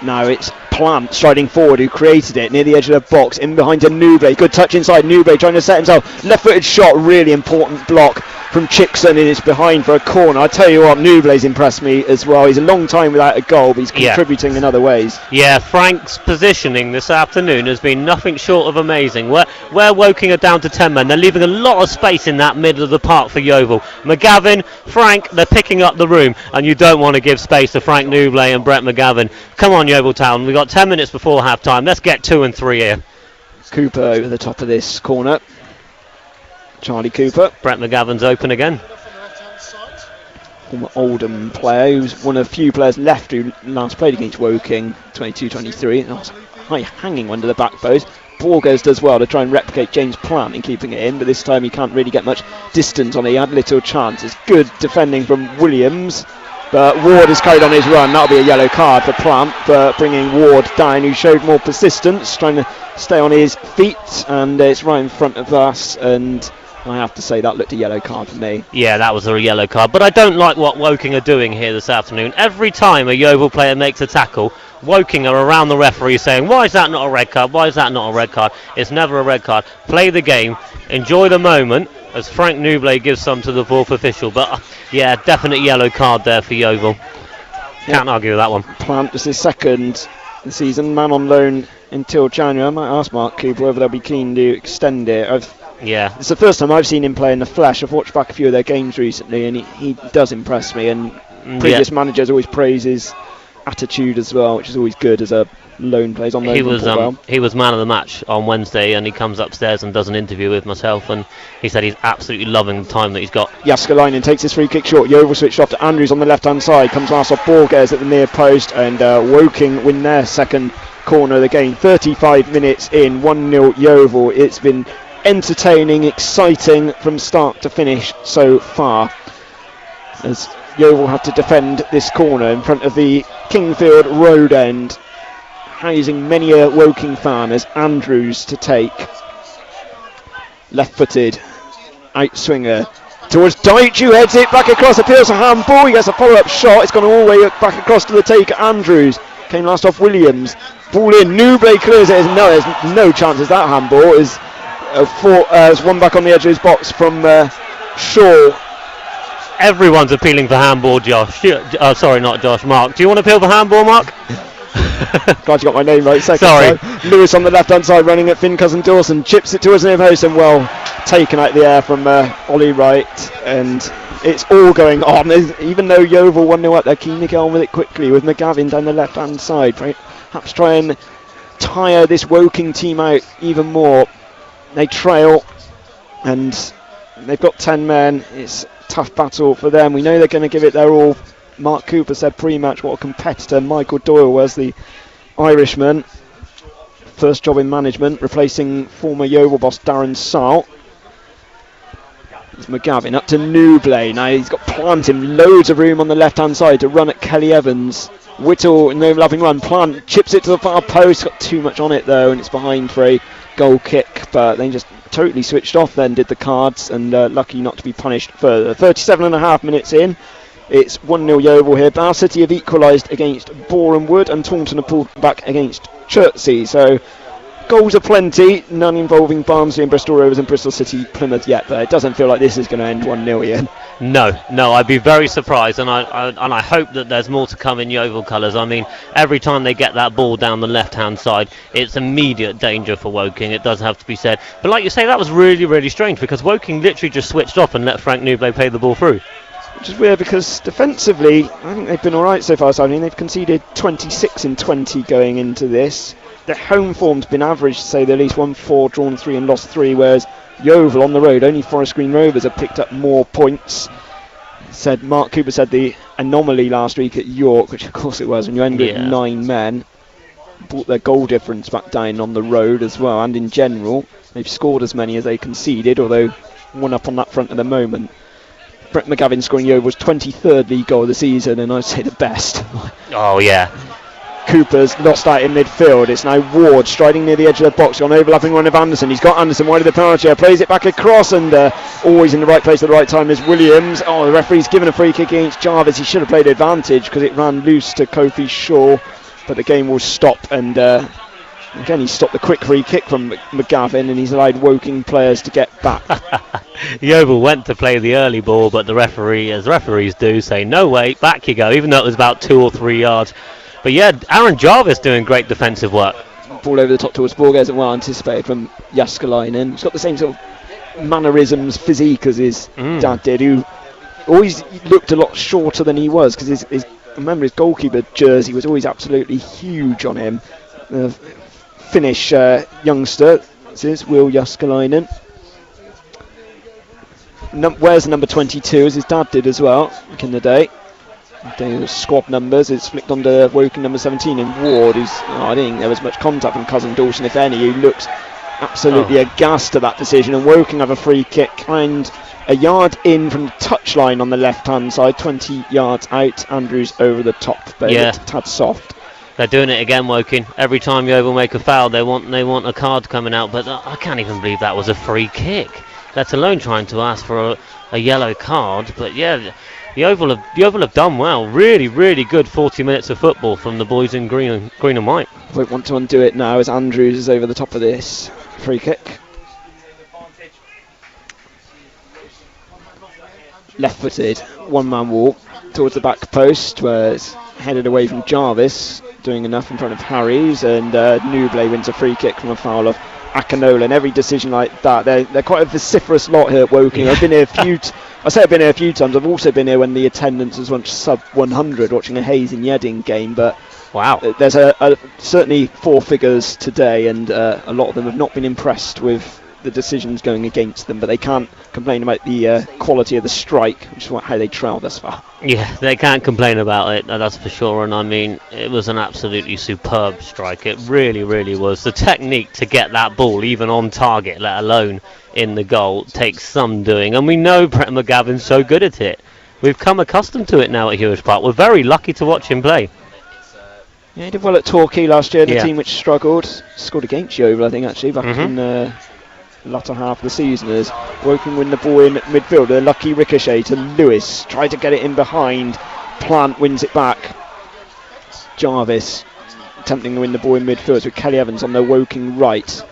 Now it's Plant striding forward, who created it near the edge of the box, in behind to Newblade. Good touch inside Newblade, trying to set himself. Left-footed shot, really important block from Chickson, and it's behind for a corner. I tell you what, Newblade's impressed me as well. He's a long time without a goal, but he's contributing in other ways. Yeah, Frank's positioning this afternoon has been nothing short of amazing. Where Woking are down to 10 men, they're leaving a lot of space in that middle of the park for Yeovil. McGavin, Frank, they're picking up the room, and you don't want to give space to Frank Newblade and Brett McGavin. Come on, Yeovil Town, we've got 10 minutes before half time. Let's get 2 and 3 here. Cooper over the top of this corner. Charlie Cooper. Brett McGavin's open again. Former Oldham player, who's one of the few players left who last played against Woking, 22-23. That was a high hanging one to the back post. Borges does well to try and replicate James Plant in keeping it in, but this time he can't really get much distance on it. He had little chance. It's good defending from Williams. But Ward has carried on his run. That'll be a yellow card for Plant for bringing Ward down, who showed more persistence, trying to stay on his feet, and it's right in front of us, and I have to say that looked a yellow card for me. Yeah, that was a yellow card, but I don't like what Woking are doing here this afternoon. Every time a Yeovil player makes a tackle, Woking are around the referee saying, why is that not a red card? Why is that not a red card? It's never a red card. Play the game, enjoy the moment, as Frank Newbley gives some to the fourth official. But yeah, definite yellow card there for Yeovil. Can't argue with that one. Plant is his second season, man on loan until January. I might ask Mark Cooper whether they'll be keen to extend it. Yeah, it's the first time I've seen him play in the flesh. I've watched back a few of their games recently, and he does impress me. And previous managers always praise his attitude as well, which is always good as a loan plays on loan. He was man of the match on Wednesday, and he comes upstairs and does an interview with myself, and he said he's absolutely loving the time that he's got. Jaskalainen takes his free kick short. Yeovil switched off to Andrews on the left hand side, comes last off Borges at the near post, and Woking win their second corner of the game. 35 minutes in, 1-0 Yeovil. It's been entertaining, exciting from start to finish so far, as Yeovil have to defend this corner in front of the Kingfield Road end, housing many a Woking fan, as Andrews to take. Left-footed outswinger towards Deitch, who heads it back across, appeals to handball. He gets a follow-up shot. It's gone all the way back across to the taker. Andrews came last off Williams. Ball in. Newbley clears it. There's no chances that handball is one back on the edge of his box from Shaw. Everyone's appealing for handball, Josh. Sorry, not Josh. Mark, do you want to appeal for handball, Mark? Glad you got my name right. Second Sorry. time. Lewis on the left-hand side running at Finn Cousin-Dawson. Chips it towards near post and well taken out the air from Ollie Wright. And it's all going on. Even though Yeovil 1-0 up, they're keen to get on with it quickly with McGavin down the left-hand side. Perhaps try and tire this Woking team out even more. They trail and they've got 10 men. It's a tough battle for them. We know they're going to give it their all. Mark Cooper said pre-match what a competitor Michael Doyle was, the Irishman. First job in management, replacing former Yeovil boss Darren Salt. It's McGavin up to Newbley. Now he's got Plant in loads of room on the left-hand side to run at Kelly Evans. Whittle in the overlapping run. Plant chips it to the far post. Got too much on it though, and it's behind for a goal kick. But they just totally switched off then, did the Cards, and lucky not to be punished further. 37.5 minutes in. It's 1-0 Yeovil here. Bar City have equalised against Boreham Wood, and Taunton have pulled back against Chertsey. So goals are plenty, none involving Barnsley and Bristol Rovers and Bristol City Plymouth yet, but it doesn't feel like this is going to end 1-0 yet. No, I'd be very surprised, and I hope that there's more to come in Yeovil colours. I mean, every time they get that ball down the left-hand side, it's immediate danger for Woking. It does have to be said. But like you say, that was really, really strange, because Woking literally just switched off and let Frank Newbley play the ball through. Which is weird, because defensively, I think they've been alright so far. So I mean, they've conceded 26 in 20 going into this. Their home form's been average, to say the least. 1-4, drawn 3 and lost 3, whereas Yeovil on the road, only Forest Green Rovers have picked up more points. Mark Cooper said the anomaly last week at York, which of course it was, when you ended with 9 men, brought their goal difference back down on the road as well, and in general they've scored as many as they conceded, although one up on that front at the moment. Brett McGavin scoring Yeovil's 23rd league goal of the season, and I'd say the best. Oh yeah. Cooper's lost out in midfield. It's now Ward striding near the edge of the box, on overlapping one of Anderson. He's got Anderson wide of the penalty area, plays it back across, and always in the right place at the right time is Williams. Oh, the referee's given a free kick against Jarvis. He should have played advantage because it ran loose to Kofi Shaw, but the game will stop, and again he stopped the quick free kick from McGavin, and he's allowed Woking players to get back. Yeovil went to play the early ball, but the referee, as referees do, say no way, back you go, even though it was about 2 or 3 yards. But yeah, Aaron Jarvis doing great defensive work. Ball over the top towards Borges, and well anticipated from Jaskalainen. He's got the same sort of mannerisms, physique as his dad did, who always looked a lot shorter than he was, because his remember his goalkeeper jersey was always absolutely huge on him. Finnish youngster, this is Will Jaskalainen. Wears number 22, as his dad did as well back in the day. The squad numbers, it's flicked onto Woking number 17 in Ward, who's, I didn't think there was much contact from Cousin Dawson, if any, who looks absolutely aghast at that decision. And Woking have a free kick and a yard in from the touchline on the left hand side, 20 yards out. Andrews over the top, but it's a tad soft. They're doing it again, Woking. Every time Yeovil make a foul, they want a card coming out, but I can't even believe that was a free kick, let alone trying to ask for a yellow card. But yeah, Yeovil have done well. Really, really good 40 minutes of football from the boys in green and white. Won't want to undo it now as Andrews is over the top of this free kick. left-footed one-man walk towards the back post, where it's headed away from Jarvis, doing enough in front of Harries, and Nublé wins a free kick from a foul of Akinola. And every decision like that, they're quite a vociferous lot here at Woking. I've been here I've been here a few times. I've also been here when the attendance was once sub 100, watching a Hayes and Yedding game. But wow, there's certainly four figures today, and a lot of them have not been impressed with the decisions going against them, but they can't complain about the quality of the strike, which is how they trail thus far. Yeah, they can't complain about it, that's for sure. And I mean, it was an absolutely superb strike. It really, really was. The technique to get that ball even on target, let alone in the goal, takes some doing. And we know Brett McGavin's so good at it. We've come accustomed to it now at Hewish Park. We're very lucky to watch him play. Yeah, he did well at Torquay last year, the team which struggled. Scored against Yeovil, I think, actually, back in latter half of the season, as Woking win the ball in midfield. A lucky ricochet to Lewis, tried to get it in behind. Plant wins it back. Jarvis attempting to win the ball in midfield with Kelly Evans on the Woking right.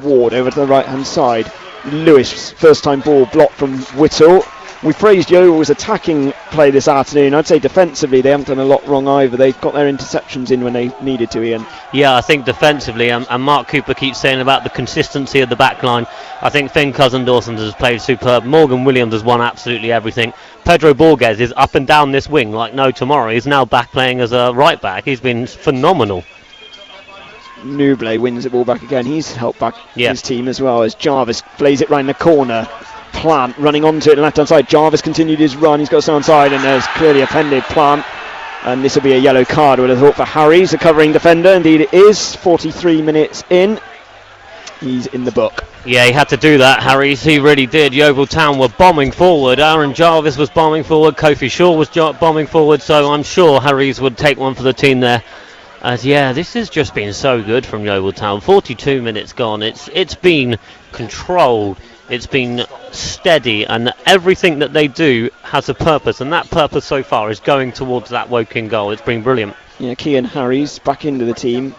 Ward over to the right hand side. Lewis, first time ball blocked from Whittle. We praised Yeovil's attacking play this afternoon. I'd say defensively they haven't done a lot wrong either. They've got their interceptions in when they needed to, Ian. Yeah, I think defensively, and Mark Cooper keeps saying about the consistency of the back line. I think Finn Cousin-Dawson has played superb. Morgan Williams has won absolutely everything. Pedro Borges is up and down this wing like no tomorrow. He's now back playing as a right back. He's been phenomenal. Nublé wins the ball back again. He's helped back his team as well, as Jarvis plays it round the corner. Plant running onto it on the left hand side. Jarvis continued his run. He's got to onside, and there's clearly offended Plant. And this will be a yellow card, I would have thought, for Harries, the covering defender. Indeed it is. 43 minutes in. He's in the book. Yeah, he had to do that, Harries. He really did. Yeovil Town were bombing forward. Aaron Jarvis was bombing forward. Kofi Shaw was bombing forward. So I'm sure Harries would take one for the team there. As this has just been so good from Yeovil Town. 42 minutes gone. It's been controlled. It's been steady, and everything that they do has a purpose, and that purpose so far is going towards that Woking goal. It's been brilliant. Yeah, Kean Harries back into the team.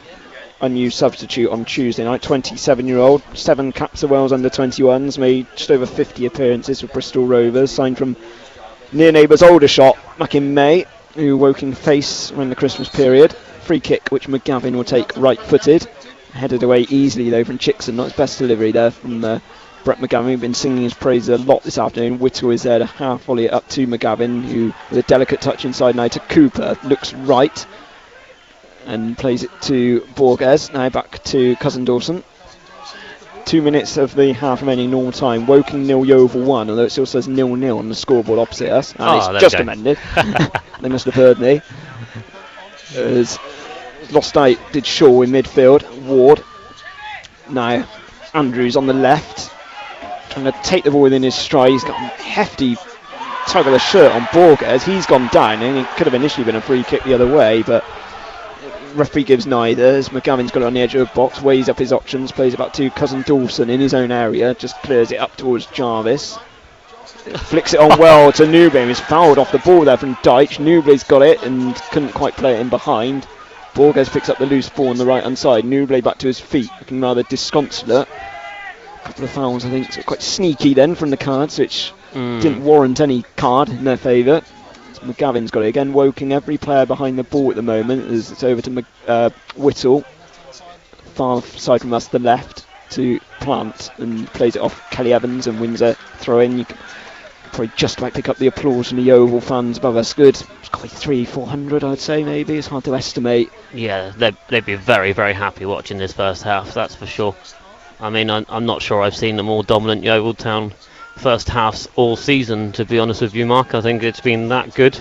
Unused substitute on Tuesday night. 27-year-old, 7 caps of Wales under-21s, made just over 50 appearances for Bristol Rovers. Signed from near neighbours Aldershot back in May, who Woking face around the Christmas period. Free kick, which McGavin will take right-footed. Headed away easily though from Chickson. Not his best delivery there from Brett McGavin. We've been singing his praise a lot this afternoon. Whittle is there to half volley it up to McGavin, who with a delicate touch inside now to Cooper. Looks right and plays it to Borges. Now back to Cousin-Dawson. 2 minutes of the half remaining normal time. Woking 0, Yeovil 1, although it still says 0-0 on the scoreboard opposite us. And it's just amended. They must have heard me. As lost out did Shaw in midfield. Ward. Now Andrews on the left, trying to take the ball within his stride. He's got a hefty tug of the shirt on Borges. He's gone down, and it could have initially been a free kick the other way, but referee gives neither, as McGavin's got it on the edge of the box, weighs up his options, plays it back to Cousin-Dawson in his own area, just clears it up towards Jarvis. Flicks it on well to Nublé. He's fouled off the ball there from Deitch. Nublé's got it and couldn't quite play it in behind. Borges picks up the loose ball on the right hand side. Nublé back to his feet, looking rather disconsolate. A couple of fouls, I think, so quite sneaky then from the Cards, which didn't warrant any card in their favour. So McGavin's got it again. Woking every player behind the ball at the moment, as it's over to Whittle, far side from us, the left, to Plant, and plays it off Kelly Evans and wins a throw in. You can probably just about pick up the applause from the Yeovil fans above us. Good. It's got to be 300-400, I'd say, maybe. It's hard to estimate. Yeah, they'd be very, very happy watching this first half, that's for sure. I mean, I'm not sure I've seen the more dominant Yeovil Town first halves all season, to be honest with you, Mark. I think it's been that good.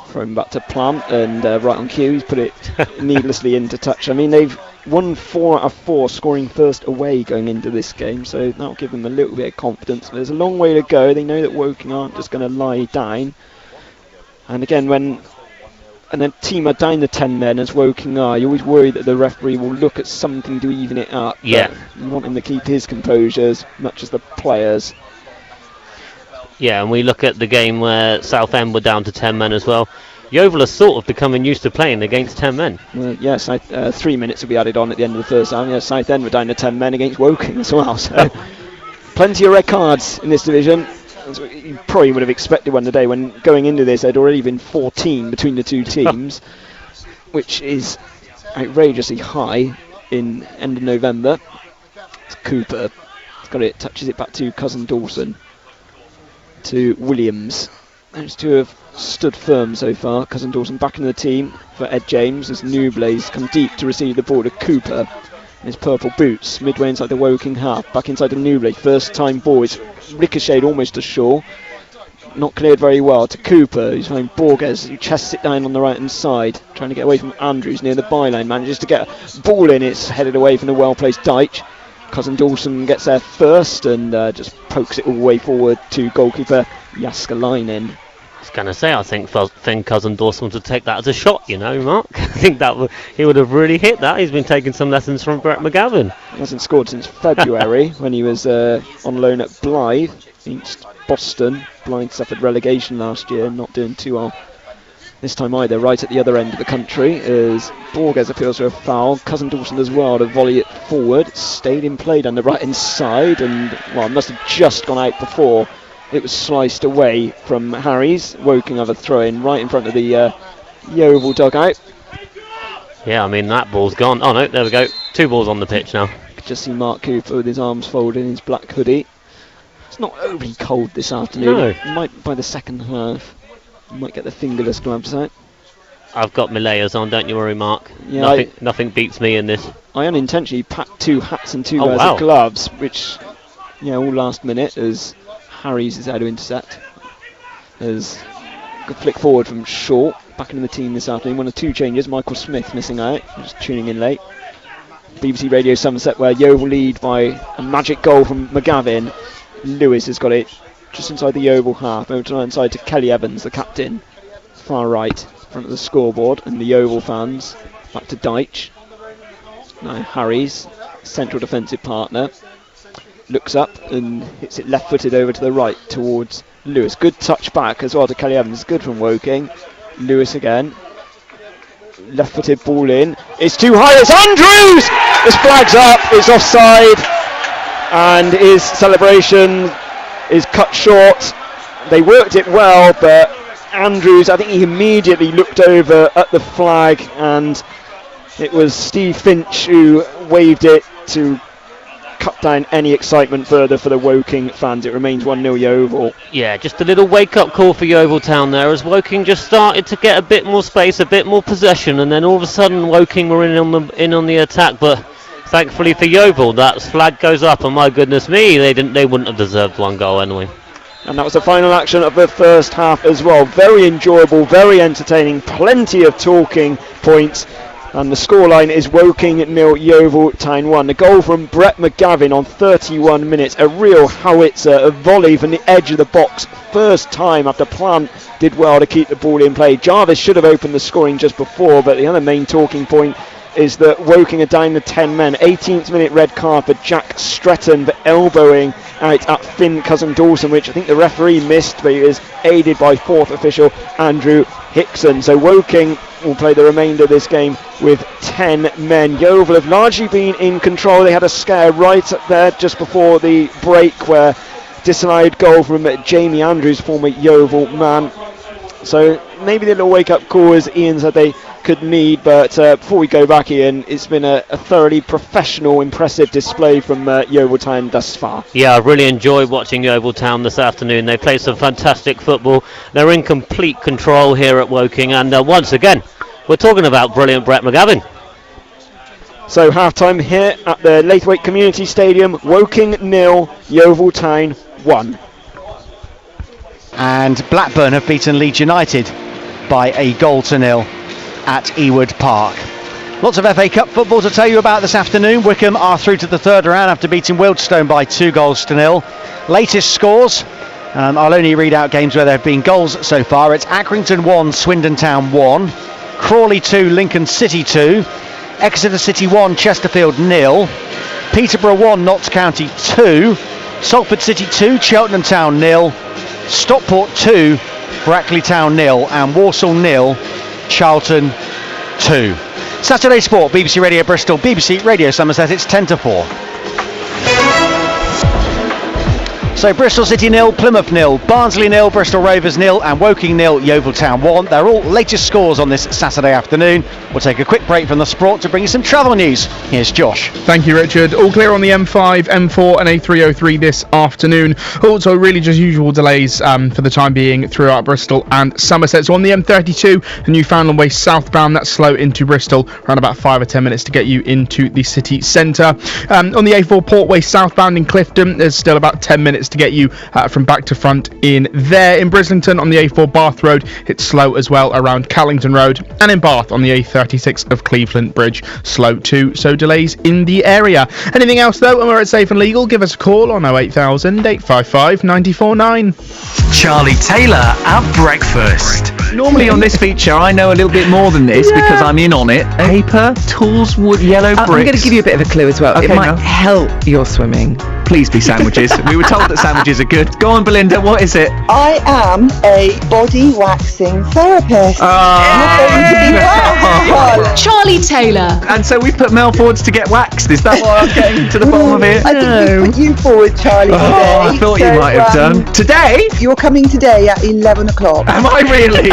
Thrown back to Plant, and right on cue, he's put it needlessly into touch. I mean, they've won 4 out of 4, scoring first away going into this game, so that'll give them a little bit of confidence. There's a long way to go. They know that Woking aren't just going to lie down. And again, when a team are down the 10 men as Woking are, you always worry that the referee will look at something to even it up. Yeah. You want him to keep his composure as much as the players. Yeah, and we look at the game where Southend were down to 10 men as well. Yeovil are sort of becoming used to playing against 10 men. Yes, 3 minutes will be added on at the end of the first half. Yeah, Southend were down to 10 men against Woking as well. So plenty of red cards in this division. You probably would have expected one today, when going into this there'd already been 14 between the two teams, which is outrageously high in end of November. It's Cooper. He's got it, touches it back to Cousin Dawson. To Williams. Those two have stood firm so far. Cousin Dawson back in the team for Ed James as Newblaze come deep to receive the ball to Cooper. In his purple boots, midway inside the Woking half, back inside the Newblaze. First time ball, it's ricocheted almost to Shaw. Not cleared very well to Cooper, who's found Borges, who chests it down on the right hand side, trying to get away from Andrews near the byline. Manages to get a ball in, it's headed away from the well placed Deitch. Cousin Dawson gets there first and just pokes it all the way forward to goalkeeper Jaskalainen. I was going to say, I think Cousin Dawson would take that as a shot, Mark. I think he would have really hit that. He's been taking some lessons from Brett McGavin. He hasn't scored since February when he was on loan at Blythe against Boston. Blythe suffered relegation last year, not doing too well this time either. Right at the other end of the country as Borges appeals for a foul. Cousin Dawson as well to volley it forward. Stayed in play down the right hand side and it must have just gone out before it was sliced away from Harries. Woking have a throw in right in front of the Yeovil dugout. Yeah, I mean that ball's gone. Oh no, there we go. 2 balls on the pitch now. Could just see Mark Cooper with his arms folded in his black hoodie. It's not overly cold this afternoon. No. Might by the second half. Might get the fingerless gloves out. I've got my layers on, don't you worry, Mark. Yeah, nothing beats me in this. I unintentionally packed 2 hats and 2 pairs of gloves, which, all last minute as Harries is out to intercept. There's a flick forward from Shaw, back into the team this afternoon. 1 of 2 changes. Michael Smith missing out, just tuning in late. BBC Radio Somerset, where Yeovil lead by a magic goal from McGavin. Lewis has got it just inside the Yeovil half, over to the inside to Kelly Evans, the captain, far right, in front of the scoreboard, and the Yeovil fans back to Deitch. Now Harries, central defensive partner, looks up and hits it left-footed over to the right towards Lewis. Good touch back as well to Kelly Evans, good from Woking. Lewis again, left-footed ball in. It's too high. It's Andrews. His flag's up. It's offside, and his celebration is cut short. They worked it well, but Andrews, I think he immediately looked over at the flag, and it was Steve Finch who waved it to cut down any excitement further for the Woking fans. It remains 1-0 Yeovil. Yeah, just a little wake-up call for Yeovil Town there, as Woking just started to get a bit more space, a bit more possession, and then all of a sudden Woking were in on the attack, but thankfully for Yeovil, that flag goes up, and my goodness me, they wouldn't have deserved 1 goal anyway. And that was the final action of the first half as well. Very enjoyable, very entertaining, plenty of talking points. And the scoreline is Woking 0, Yeovil Town 1. The goal from Brett McGavin on 31 minutes. A real howitzer, a volley from the edge of the box. First time after Plant did well to keep the ball in play. Jarvis should have opened the scoring just before, but the other main talking point is that Woking are down to 10 men. 18th minute red card for Jack Stretton for elbowing out at Finn Cousin Dawson, which I think the referee missed, but he was aided by 4th official Andrew Hickson. So Woking will play the remainder of this game with 10 men. Yeovil have largely been in control. They had a scare right up there just before the break where disallowed goal from Jamie Andrews, former Yeovil man. So maybe the little wake-up call, as Ian said they could need, but before we go back, Ian, it's been a thoroughly professional, impressive display from Yeovil Town thus far. Yeah, I really enjoyed watching Yeovil Town this afternoon. They play some fantastic football. They're in complete control here at Woking, and once again, we're talking about brilliant Brett McGavin. So half-time here at the Laithwaite Community Stadium. Woking 0, Yeovil Town 1. And Blackburn have beaten Leeds United by 1-0 at Ewood Park. Lots of FA Cup football to tell you about this afternoon. Wickham are through to the 3rd round after beating Wealdstone by 2-0. Latest scores, I'll only read out games where there have been goals so far. It's Accrington 1, Swindon Town 1, Crawley 2, Lincoln City 2, Exeter City 1, Chesterfield 0, Peterborough 1, Notts County 2, Salford City 2, Cheltenham Town 0, Stockport 2, Brackley Town 0, and Walsall 0, Charlton 2. Saturday Sport, BBC Radio Bristol, BBC Radio Somerset, it's 10 to 4. So Bristol City 0, Plymouth 0, Barnsley 0, Bristol Rovers 0 and Woking 0, Yeovil Town 1. They're all latest scores on this Saturday afternoon. We'll take a quick break from the sport to bring you some travel news. Here's Josh. Thank you, Richard. All clear on the M5, M4 and A303 this afternoon. Also really just usual delays for the time being throughout Bristol and Somerset. So on the M32, the Newfoundland Way southbound, that's slow into Bristol, around about 5 or 10 minutes to get you into the city centre. On the A4 Portway southbound in Clifton, there's still about 10 minutes to get you from back to front in there. In Brislington on the A4 Bath Road, it's slow as well around Callington Road, and in Bath on the A36 of Cleveland Bridge, slow too, so delays in the area. Anything else though, and we're at Safe and Legal, give us a call on 08000 855 949. Charlie Taylor at breakfast. Normally on this feature I know a little bit more than this because I'm in on it. Paper, tools, wood, yellow bricks. I'm going to give you a bit of a clue as well. Okay, it might help your swimming. Please be sandwiches. We were told that sandwiches are good. Go on, Belinda, what is it? I am a body waxing therapist. You're going to be waxed, Charlie Taylor. And so we put Mel forwards to get waxed. Is that what I'm getting to the bottom of it? I think we put you forward, Charlie, today. I thought you might have done. Today? You're coming today at 11 o'clock. Am I really?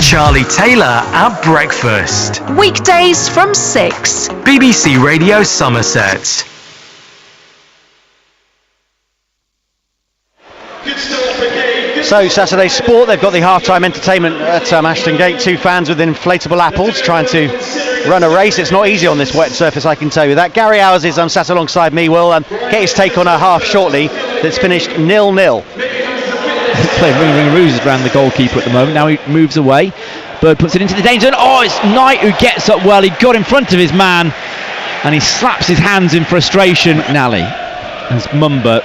Charlie Taylor at breakfast. Weekdays from 6. BBC Radio Somerset. So Saturday sport, they've got the half-time entertainment at Ashton Gate. Two fans with inflatable apples trying to run a race. It's not easy on this wet surface, I can tell you that. Gary Hours is sat alongside me. We'll get his take on a half shortly that's finished 0-0. Playing ring-roos around the goalkeeper at the moment. Now he moves away. Bird puts it into the danger zone. Oh, it's Knight who gets up well. He got in front of his man and he slaps his hands in frustration. Nally as Mumba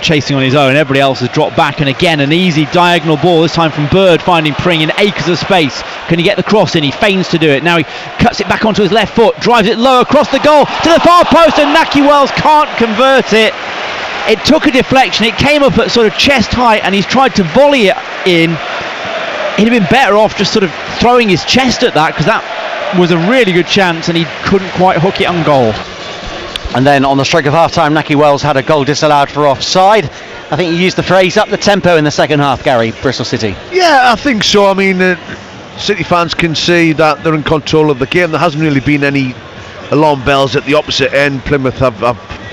chasing on his own. Everybody else has dropped back, and again an easy diagonal ball, this time from Bird, finding Pring in acres of space. Can he get the cross in? He feigns to do it. Now he cuts it back onto his left foot, drives it low across the goal to the far post, and Naki Wells can't convert it. It took a deflection, it came up at sort of chest height, and he's tried to volley it in. He'd have been better off just sort of throwing his chest at that, because that was a really good chance and he couldn't quite hook it on goal. And then on the stroke of half-time, Naki Wells had a goal disallowed for offside. I think you used the phrase up the tempo in the second half, Gary, Bristol City. Yeah, I think so. I mean, City fans can see that they're in control of the game. There hasn't really been any alarm bells at the opposite end. Plymouth have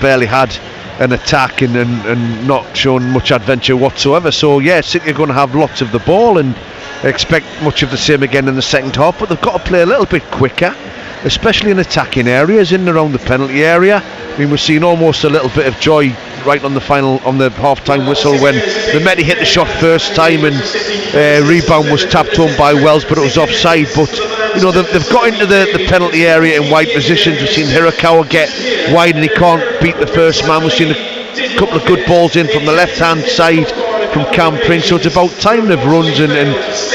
barely had an attack and not shown much adventure whatsoever. So, yeah, City are going to have lots of the ball and expect much of the same again in the second half. But they've got to play a little bit quicker, especially in attacking areas, in and around the penalty area. I mean, we're seeing almost a little bit of joy right on the half-time whistle when Mehmeti hit the shot first time and rebound was tapped home by Wells, but it was offside. But you know, they've got into the penalty area in wide positions. We've seen Hirakawa get wide and he can't beat the first man. We've seen a couple of good balls in from the left-hand side from Cam Prince, so it's about time they've runs and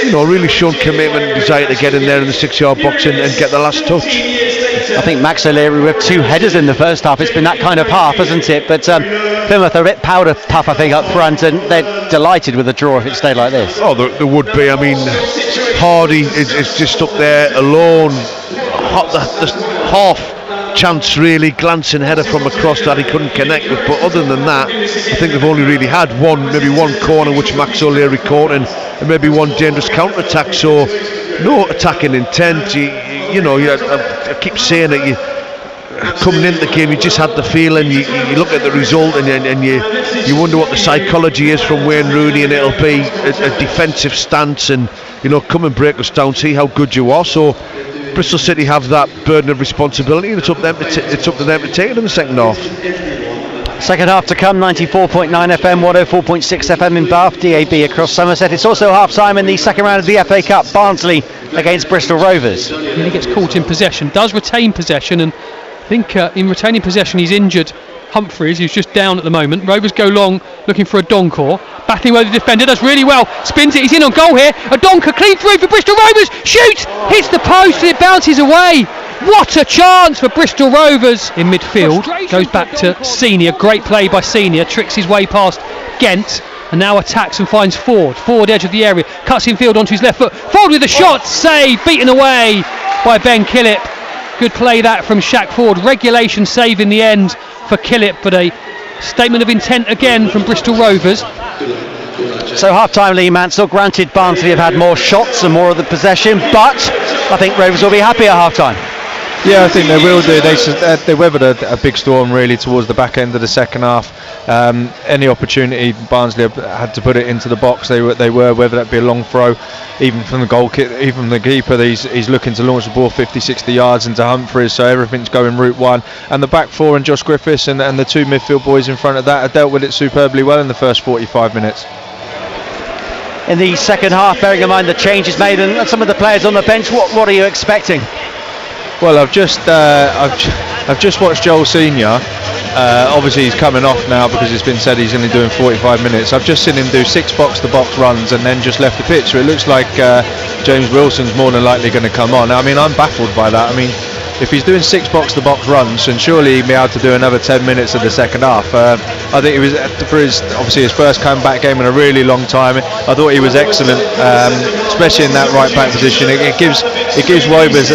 you know, really shown commitment and desire to get in there in the 6-yard box and get the last touch. I think Max O'Leary with 2 headers in the first half. It's been that kind of half, hasn't it? But Plymouth are a bit powder puff, I think, up front, and they're delighted with the draw if it stayed like this. Oh, there would be. I mean, Hardy is just up there alone. The half chance really, glancing header from across that he couldn't connect with, but other than that I think they've only really had maybe one corner which Max O'Leary caught and maybe one dangerous counter-attack, so no attacking intent. You know, I keep saying that you coming into the game you just had the feeling, you look at the result and you wonder what the psychology is from Wayne Rooney, and it'll be a defensive stance and, you know, come and break us down, see how good you are. So Bristol City have that burden of responsibility, and it's up to them to take it in the second half. Second half to come, 94.9 FM, 104.6 FM in Bath, DAB across Somerset. It's also half-time in the second round of the FA Cup, Barnsley against Bristol Rovers. And he gets caught in possession, does retain possession, and I think in retaining possession he's injured Humphreys, who's just down at the moment. Rovers go long, looking for a Donkor. Battling with the defender, does really well. Spins it, he's in on goal here. A Donker, clean through for Bristol Rovers. Shoots! Hits the post and it bounces away. What a chance for Bristol Rovers in midfield. Goes back to Senior. Great play by Senior. Tricks his way past Gent. And now attacks and finds Ford. Forward edge of the area. Cuts infield onto his left foot. Ford with a shot. Save. Beaten away by Ben Killip. Good play that from Shaq Ford. Regulation save in the end for Killip, but a Statement of intent again from Bristol Rovers. So half-time, Lee Mansell. Granted, Barnsley have had more shots and more of the possession, but I think Rovers will be happy at half-time. Yeah, I think they will do. They weathered a big storm really towards the back end of the second half. Any opportunity Barnsley had to put it into the box, they were, whether that be a long throw, even from the goal kick, even from the keeper. He's looking to launch the ball 50-60 yards into Humphreys, so everything's going route one. And the back four and Josh Griffiths and the two midfield boys in front of that have dealt with it superbly well in the first 45 minutes. In the second half, bearing in mind the changes made and some of the players on the bench, what are you expecting? Well, I've just watched Joel Senior. Obviously he's coming off now because it's been said he's only doing 45 minutes. I've just seen him do 6 box-to-box runs and then just left the pitch. So it looks like James Wilson's more than likely going to come on. I mean, I'm baffled by that. I mean, if he's doing 6 box-to-box runs, then surely he'd be able to do another 10 minutes of the second half. I think it was for his first comeback game in a really long time. I thought he was excellent, especially in that right back position. It gives Rovers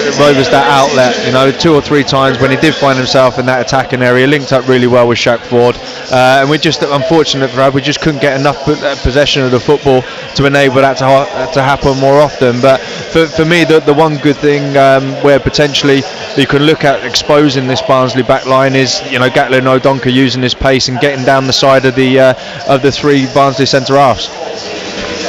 that outlet. 2 or 3 times when he did find himself in that attacking area, linked up really well with Shaq Ford, and we just, unfortunate for us, we just couldn't get enough possession of the football to enable that to happen more often. But for me, the one good thing where potentially you can look at exposing this Barnsley back line is Gatlin O'Donkor using his pace and getting down the side of the 3 Barnsley centre halves.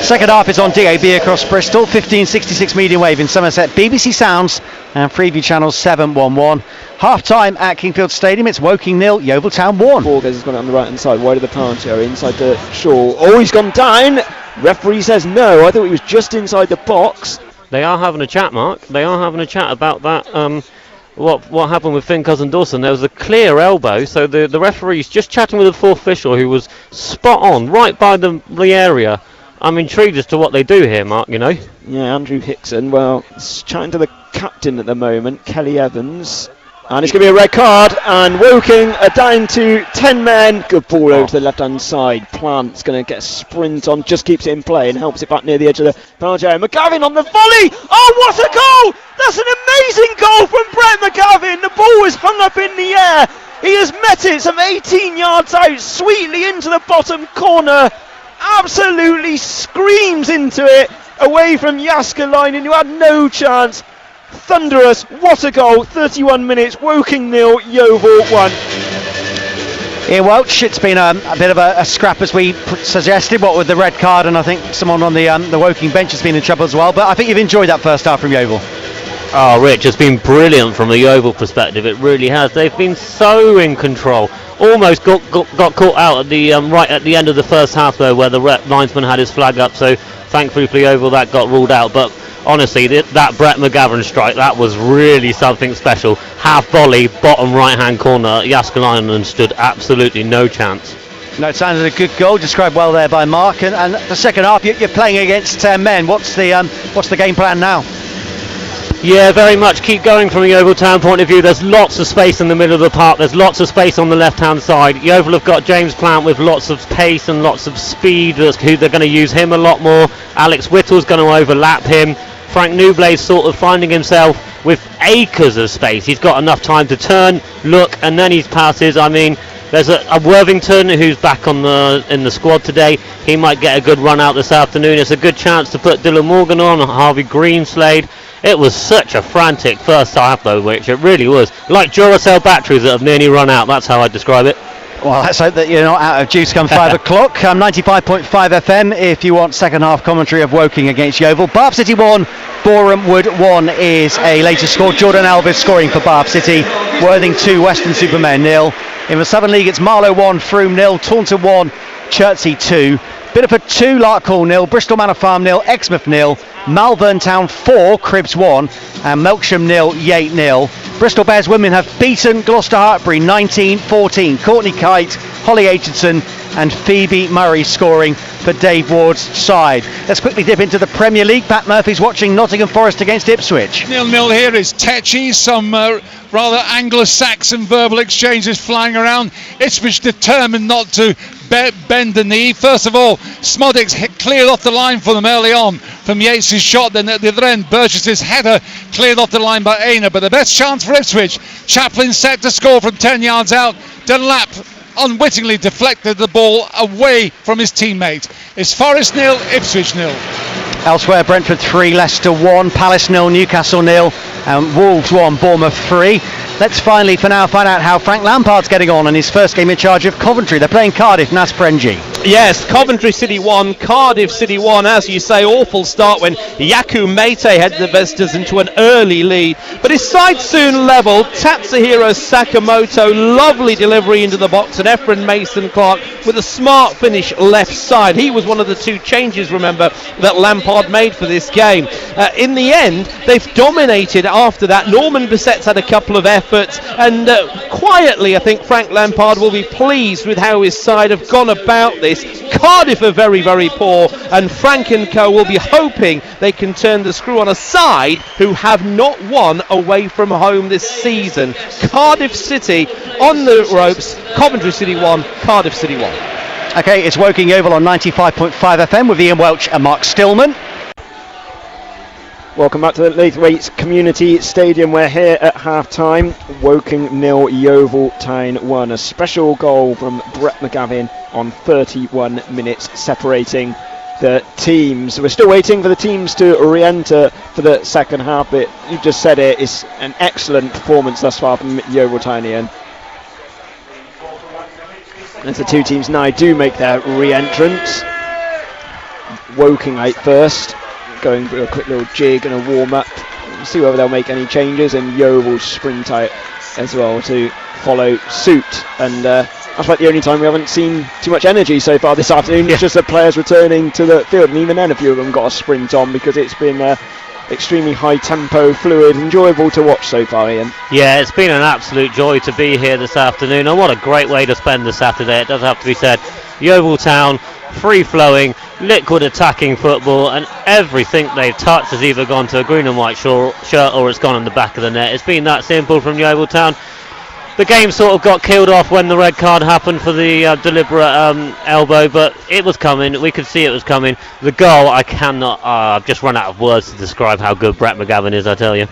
Second half is on DAB across Bristol, 1566 medium wave in Somerset, BBC Sounds and Freeview Channel 711. Half time at Kingfield Stadium, it's Woking 0, Yeovil Town 1. Borges has got it on the right hand side, wide of the penalty area, inside the Shaw. Oh, he's gone down! Referee says no, I thought he was just inside the box. They are having a chat, Mark. They are having a chat about that. What happened with Finn Cousin-Dawson? There was a clear elbow, so the referee's just chatting with the fourth official, who was spot on, right by the area. I'm intrigued as to what they do here, Mark, Yeah, Andrew Hickson, he's chatting to the captain at the moment, Kelly Evans. And it's going to be a red card, and Woking are down to 10 men. Good ball over to the left-hand side. Plant's going to get a sprint on, just keeps it in play and helps it back near the edge of the penalty area. McGavin on the volley! Oh, what a goal! That's an amazing goal from Brett McGavin. The ball was hung up in the air. He has met it some 18 yards out, sweetly into the bottom corner. Absolutely screams into it, away from Jaskalainen, who had no chance. Thunderous, what a goal. 31 minutes, Woking 0, Yeovil 1. Here, Welch, it's been a bit of a scrap as we suggested, what with the red card, and I think someone on the Woking bench has been in trouble as well, but I think you've enjoyed that first half from Yeovil. Oh, Rich, it's been brilliant from the Yeovil perspective, it really has. They've been so in control. Almost got caught out at the right at the end of the first half though, where the linesman had his flag up, so thankfully for Yeovil that got ruled out. But honestly, that Brett McGavin strike, that was really something special. Half volley, bottom right hand corner, Jaskalainen stood absolutely no chance. No, it sounded a good goal, described well there by Mark. And the second half, you're playing against 10 men. What's the game plan now? Yeah, very much keep going from a Yeovil Town point of view. There's lots of space in the middle of the park. There's lots of space on the left-hand side. Yeovil have got James Plant with lots of pace and lots of speed. They're going to use him a lot more. Alex Whittle's going to overlap him. Frank Newblay's sort of finding himself with acres of space. He's got enough time to turn, look, and then he passes. I mean, there's a Worthington who's back in the squad today. He might get a good run out this afternoon. It's a good chance to put Dylan Morgan on, Harvey Greenslade. It was such a frantic first half though, which it really was. Like Duracell batteries that have nearly run out, that's how I describe it. Well, let's hope that you're not out of juice come 5 o'clock. 95.5 FM if you want second half commentary of Woking against Yeovil. Bath City 1, Boreham Wood 1 is a latest score. Jordan Elvis scoring for Bath City. Worthing 2, Western Supermen 0. In the Southern League it's Marlow 1, Frome 0, Taunton 1, Chertsey 2. Bideford 2, Larkhall 0, Bristol Manor Farm 0, Exmouth 0, Malvern Town 4, Cribbs 1, and Melksham 0, Yate 0. Bristol Bears women have beaten Gloucester Hartbury 19-14. Courtney Kite, Holly Aitchison and Phoebe Murray scoring for Dave Ward's side. Let's quickly dip into the Premier League. Pat Murphy's watching Nottingham Forest against Ipswich. 0-0 here is Tetchy. Some rather Anglo-Saxon verbal exchanges flying around. Ipswich determined not to bend the knee. First of all, Smodix cleared off the line for them early on from Yates' shot. Then at the other end, Burgess's header cleared off the line by Aina. But the best chance for Ipswich, Chaplin set to score from 10 yards out. Dunlap unwittingly deflected the ball away from his teammate. It's Forest 0, Ipswich 0. Elsewhere, Brentford 3, Leicester 1, Palace 0, Newcastle 0, and Wolves 1, Bournemouth 3. Let's finally, for now, find out how Frank Lampard's getting on in his first game in charge of Coventry. They're playing Cardiff, Nas Prenji. Yes, Coventry City 1, Cardiff City 1. As you say, awful start when Yaku Mete headed the visitors into an early lead. But his side soon levelled. Tatsuhiro Sakamoto, lovely delivery into the box, and Efren Mason-Clark with a smart finish left side. He was one of the two changes, remember, that Lampard made for this game. In the end, they've dominated after that. Norman Bissett's had a couple of efforts, and quietly, I think Frank Lampard will be pleased with how his side have gone about this. Cardiff are very, very poor, and Frank & Co will be hoping they can turn the screw on a side who have not won away from home this season. Cardiff City on the ropes, Coventry City 1, Cardiff City 1. Okay, it's Woking Yeovil on 95.5 FM with Ian Welch and Mark Stillman. Welcome back to the Laithwaites Community Stadium. We're here at half-time. Woking 0, Yeovil Town 1. A special goal from Brett McGavin on 31 minutes separating the teams. We're still waiting for the teams to re-enter for the second half, but you just said it, it's an excellent performance thus far from Yeovil Town, Ian. As the two teams now do make their re-entrance. Woking out first, going for a quick little jig and a warm-up. We'll see whether they'll make any changes, and Yeovil sprint out as well to follow suit. And that's like the only time we haven't seen too much energy so far this afternoon. It's just the players returning to the field, and even then a few of them got a sprint on because it's been extremely high tempo, fluid, enjoyable to watch so far, Ian. Yeah, it's been an absolute joy to be here this afternoon, and what a great way to spend the Saturday, it does have to be said. Yeovil Town, free-flowing, liquid attacking football, and everything they've touched has either gone to a green and white shirt or it's gone in the back of the net. It's been that simple from Yeovil Town. The game sort of got killed off when the red card happened for the deliberate elbow, but it was coming. We could see it was coming. The goal, I cannot. I've just run out of words to describe how good Brett McGavin is, I tell you.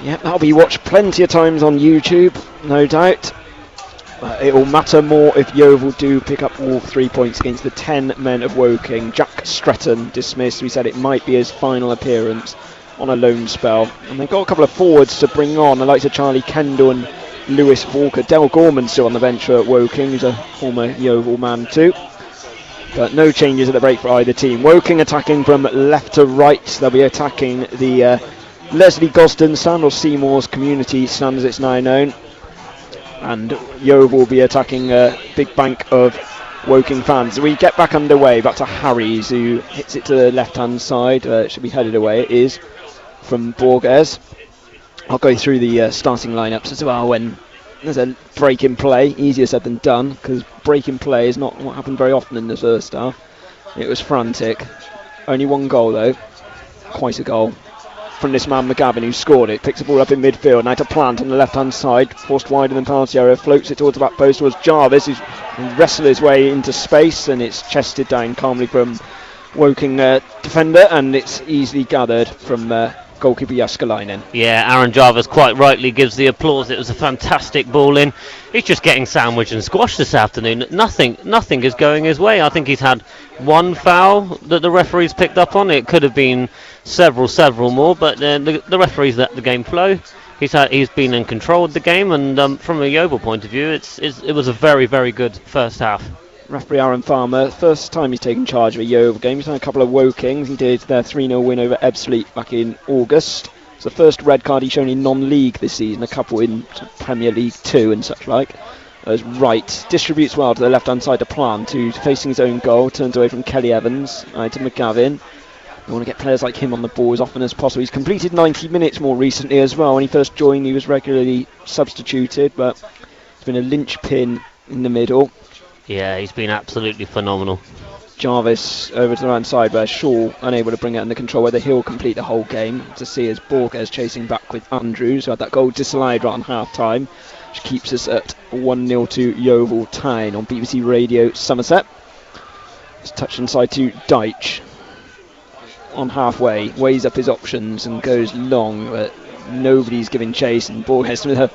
Yeah, that'll be watched plenty of times on YouTube, no doubt. It will matter more if Yeovil do pick up all 3 points against the 10 men of Woking. Jack Stretton dismissed. We said it might be his final appearance on a loan spell. And they've got a couple of forwards to bring on, the likes of Charlie Kendall and Lewis Walker. Del Gorman still on the bench for Woking, who's a former Yeovil man too. But no changes at the break for either team. Woking attacking from left to right. They'll be attacking the Leslie Gosden stand, or Seymour's Community stand as it's now known. And Yeovil will be attacking a big bank of Woking fans. We get back underway, back to Harries, who hits it to the left-hand side. It should be headed away. It is from Borges. I'll go through the starting lineups as well when there's a break in play. Easier said than done, because break in play is not what happened very often in the first half. It was frantic. Only one goal though. Quite a goal from this man McGavin, who scored it. Picks the ball up in midfield, now to Plant on the left hand side, forced wider than penalty area, floats it towards the back post towards Jarvis, who's wrestled his way into space, and it's chested down calmly from Woking defender, and it's easily gathered from goalkeeper Jaskalainen. Yeah, Aaron Jarvis quite rightly gives the applause. It was a fantastic ball in. He's just getting sandwiched and squashed this afternoon. Nothing is going his way. I think he's had one foul that the referees picked up on. It could have been several more, but the referees let the game flow. He's been in control of the game, and from a Yeovil point of view, it was a very, very good first half. Referee Aaron Farmer, first time he's taken charge of a Yeovil game. He's done a couple of Wokings. He did their 3-0 win over Ebbsfleet back in August. It's the first red card he's shown in non-league this season, a couple in Premier League 2 and such like. As Wright distributes well to the left-hand side to Plant, who's facing his own goal, turns away from Kelly Evans, to McGavin. We want to get players like him on the ball as often as possible. He's completed 90 minutes more recently as well. When he first joined, he was regularly substituted, but it's been a linchpin in the middle. Yeah, he's been absolutely phenomenal. Jarvis over to the right side where Shaw unable to bring it under control, whether he'll complete the whole game. To see as Borges chasing back with Andrews, who had that goal disallowed right on half-time, which keeps us at 1-0 to Yeovil Town on BBC Radio Somerset. It's touched inside to Deitch. On halfway, weighs up his options and goes long, but nobody's giving chase, and Borges with a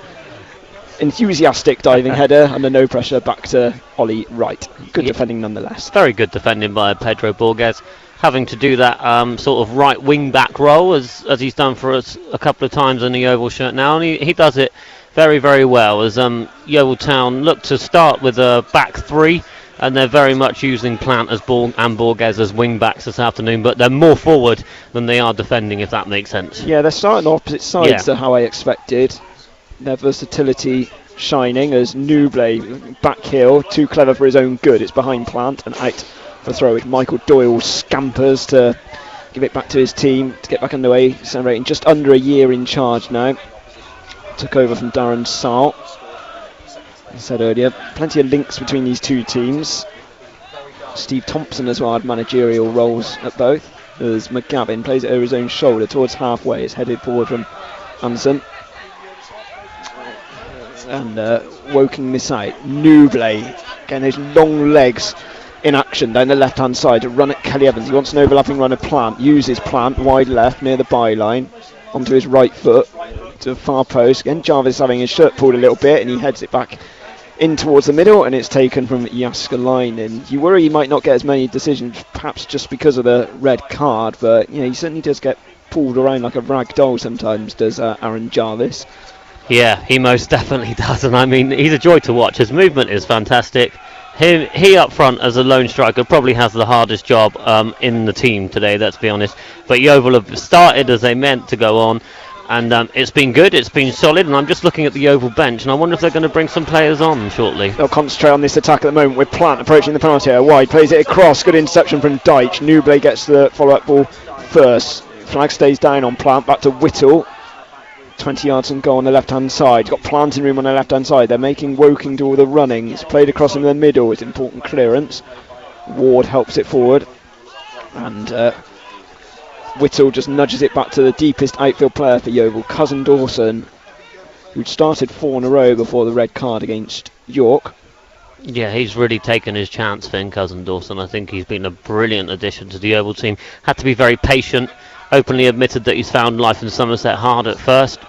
enthusiastic diving header under no pressure back to Ollie Wright. Good defending nonetheless. Very good defending by Pedro Borges, having to do that sort of right wing back role as he's done for us a couple of times in the Yeovil shirt now, and he does it very, very well as Yeovil Town look to start with a back three, and they're very much using Plant as and Borges as wing backs this afternoon, but they're more forward than they are defending, if that makes sense. Yeah, they're starting opposite sides to how I expected. Their versatility shining as Nublé back heel, too clever for his own good. It's behind Plant and out for a throw, which Michael Doyle scampers to give it back to his team to get back underway, celebrating just under a year in charge now. Took over from Darren Saal. As I said earlier, plenty of links between these two teams. Steve Thompson as well had managerial roles at both, as McGavin plays it over his own shoulder towards halfway. It's headed forward from Anderson. And Woking this out. Nublé getting those long legs in action down the left hand side to run at Kelly Evans. He wants an overlapping run of Plant, uses Plant wide left near the byline onto his right foot to the far post. Again, Jarvis having his shirt pulled a little bit and he heads it back in towards the middle, and it's taken from Jaskalainen. You worry he might not get as many decisions, perhaps just because of the red card, but he certainly does get pulled around like a rag doll sometimes, does Aaron Jarvis. Yeah, he most definitely does, and I mean, he's a joy to watch. His movement is fantastic. He up front as a lone striker probably has the hardest job in the team today, let's be honest. But Yeovil have started as they meant to go on, and it's been good, it's been solid, and I'm just looking at the Yeovil bench, and I wonder if they're going to bring some players on shortly. They'll concentrate on this attack at the moment with Plant approaching the penalty area. Wide, plays it across, good interception from Deitch. Nublé gets the follow-up ball first. Flag stays down on Plant, back to Whittle. 20 yards and goal on the left-hand side. Got Planting room on the left-hand side. They're making Woking do all the running. It's played across in the middle. It's important clearance. Ward helps it forward. And Whittle just nudges it back to the deepest outfield player for Yeovil, Cousin Dawson, who'd started 4 in a row before the red card against York. Yeah, he's really taken his chance, Finn, Cousin Dawson. I think he's been a brilliant addition to the Yeovil team. Had to be very patient. Openly admitted that he's found life in Somerset hard at first,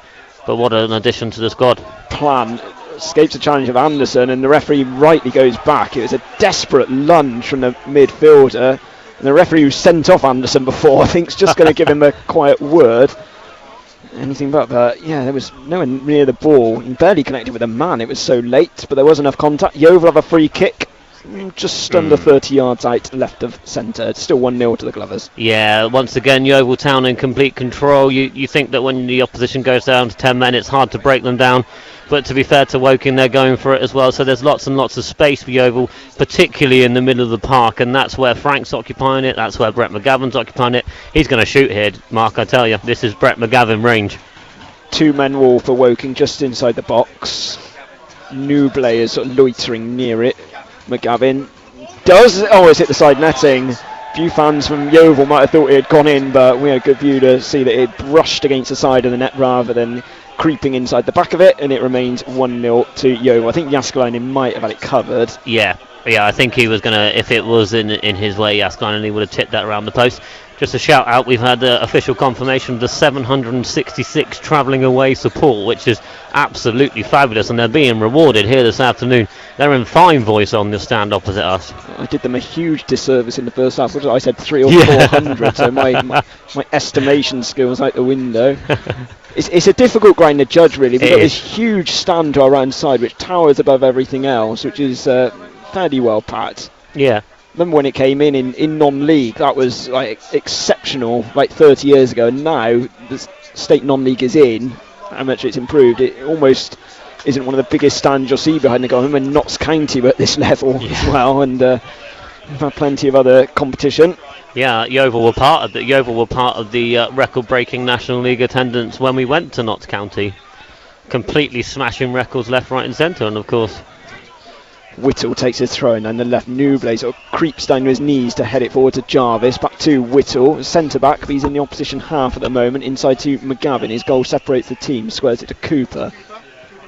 but what an addition to the squad. Plan escapes the challenge of Anderson, and the referee rightly goes back. It was a desperate lunge from the midfielder, and the referee who sent off Anderson before, I think, is just going to give him a quiet word. Anything but yeah, there was no one near the ball. He barely connected with a man. It was so late, but there was enough contact. Yeovil have a free kick. Just under 30 yards out left of centre. It's still 1-0 to the Glovers. Yeah, once again, Yeovil Town in complete control. You think that when the opposition goes down to 10 men, it's hard to break them down. But to be fair to Woking, they're going for it as well. So there's lots and lots of space for Yeovil, particularly in the middle of the park. And that's where Frank's occupying it. That's where Brett McGavin's occupying it. He's going to shoot here, Mark, I tell you. This is Brett McGavin range. 2-man wall for Woking just inside the box. Nublé is sort of loitering near it. McGavin does always hit the side netting. Few fans from Yeovil might have thought it had gone in, but we had a good view to see that it brushed against the side of the net rather than creeping inside the back of it, and it remains 1-0 to Yeovil. I think Jaskalainen might have had it covered. Yeah, I think he was going to, if it was in his way, Jaskalainen, he would have tipped that around the post. Just a shout out, we've had official confirmation of the 766 travelling away support, which is absolutely fabulous, and they're being rewarded here this afternoon. They're in fine voice on the stand opposite us. I did them a huge disservice in the first half. I said 300 or 400, so my estimation skills out the window. It's a difficult ground to judge, really. We've got this huge stand to our right side, which towers above everything else, which is fairly well packed. Yeah. Remember when it came in non-league, that was like exceptional, like 30 years ago, and now the state non-league is in, how much it's improved. It almost isn't one of the biggest stands you'll see behind the goal. I remember Notts County were at this level as well, and we've had plenty of other competition. Yeah, Yeovil were part of the record-breaking National League attendance when we went to Notts County, completely smashing records left, right and centre, and of course Whittle takes his throw, and then the left Nublé sort of creeps down to his knees to head it forward to Jarvis. Back to Whittle, centre back, but he's in the opposition half at the moment. Inside to McGavin. His goal separates the team, squares it to Cooper.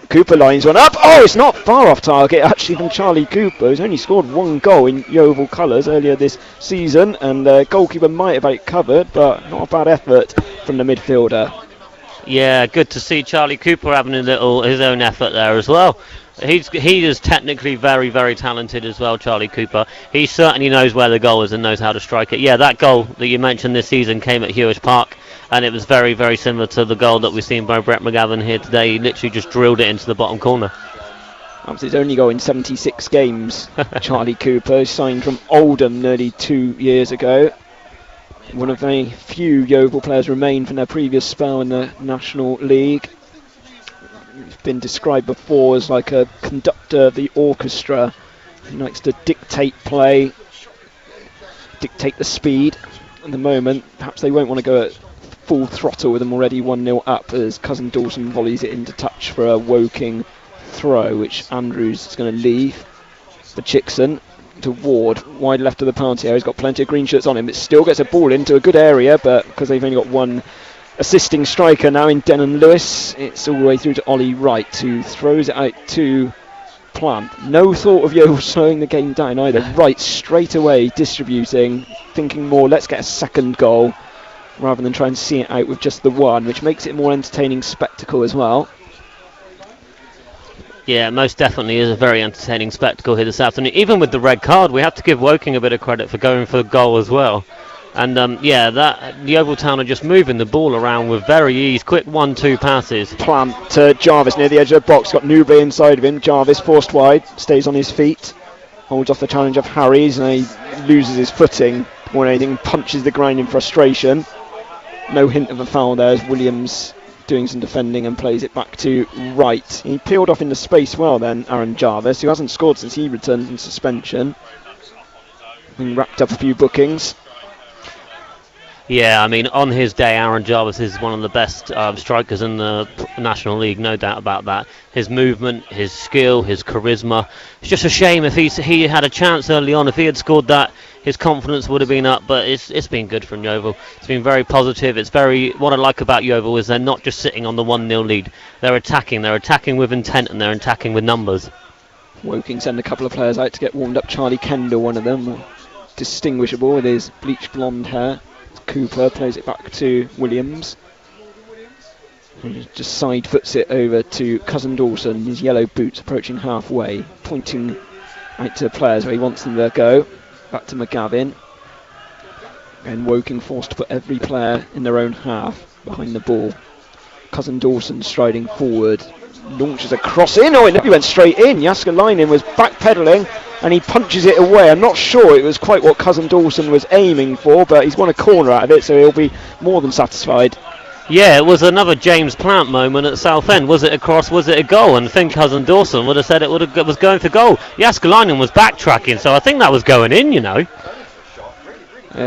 Cooper lines one up. Oh, it's not far off target actually from Charlie Cooper, who's only scored 1 goal in Yeovil colours earlier this season, and the goalkeeper might have had it covered, but not a bad effort from the midfielder. Yeah, good to see Charlie Cooper having his own effort there as well. He is technically very, very talented as well, Charlie Cooper. He certainly knows where the goal is and knows how to strike it. Yeah, that goal that you mentioned this season came at Hewish Park, and it was very, very similar to the goal that we've seen by Brett McGavin here today. He literally just drilled it into the bottom corner. That was his only goal in 76 games. Charlie Cooper signed from Oldham nearly 2 years ago. One of the few Yeovil players remained from their previous spell in the National League. He's been described before as like a conductor of the orchestra. He likes to dictate play, dictate the speed. At the moment, perhaps they won't want to go at full throttle with them already 1-0 up as Cousin Dawson volleys it into touch for a Woking throw, which Andrews is going to leave for Chickson to Ward, wide left of the penalty area. He's got plenty of green shirts on him. It still gets a ball into a good area, but because they've only got one assisting striker now in Denon Lewis, it's all the way through to Ollie Wright, who throws it out to Plant. No thought of Yeovil slowing the game down either. Wright straight away distributing, thinking more, let's get a second goal rather than try and see it out with just the one, which makes it a more entertaining spectacle as well. Yeah, most definitely is a very entertaining spectacle here this afternoon. Even with the red card, we have to give Woking a bit of credit for going for the goal as well. And that Yeovil Town are just moving the ball around with very ease, quick 1-2 passes. Plant to Jarvis near the edge of the box, got Newby inside of him. Jarvis forced wide, stays on his feet, holds off the challenge of Harries, and he loses his footing more than anything, punches the ground in frustration. No hint of a foul there as Williams doing some defending and plays it back to Wright. He peeled off into space well then, Aaron Jarvis, who hasn't scored since he returned from suspension. And racked up a few bookings. Yeah, I mean, on his day, Aaron Jarvis is one of the best strikers in the National League, no doubt about that. His movement, his skill, his charisma. It's just a shame if he had a chance early on. If he had scored that, his confidence would have been up, but it's been good from Yeovil. It's been very positive. What I like about Yeovil is they're not just sitting on the 1-0 lead. They're attacking with intent, and they're attacking with numbers. Woking send a couple of players out to get warmed up. Charlie Kendall, one of them, distinguishable with his bleached blonde hair. Cooper plays it back to Williams. He just side foots it over to Cousin Dawson, his yellow boots approaching halfway, pointing out to the players where he wants them to go. Back to McGavin. And Woking forced to put every player in their own half behind the ball. Cousin Dawson striding forward, launches a cross in. Oh, it nearly went straight in. Jaskalainen was backpedaling and he punches it away. I'm not sure it was quite what Cousin Dawson was aiming for, but he's won a corner out of it, so he'll be more than satisfied. Yeah, it was another James Plant moment at Southend. Was it a cross? Was it a goal? And I think Cousin Dawson would have said it was going for goal. Jaskalainen was backtracking, so I think that was going in, you know.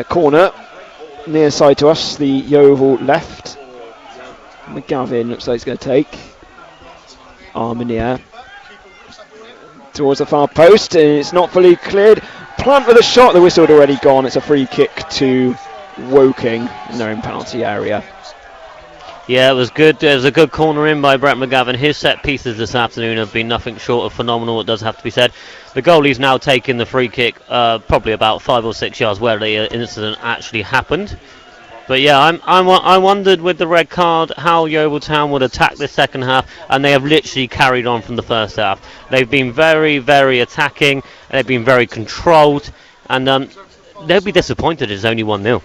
Corner near side to us, the Yeovil left. McGavin looks like he's going to take. Arm in the air towards the far post, and it's not fully cleared. Plant with a shot, the whistle had already gone. It's a free kick to Woking in their own penalty area. Yeah, it was good. It was a good corner in by Brett McGavin. His set pieces this afternoon have been nothing short of phenomenal, it does have to be said. The goalie's now taking the free kick probably about 5 or 6 yards where the incident actually happened. But yeah, I wondered with the red card how Yeovil Town would attack this second half, and they have literally carried on from the first half. They've been very, very attacking, they've been very controlled, and they'll be disappointed it's only 1-0.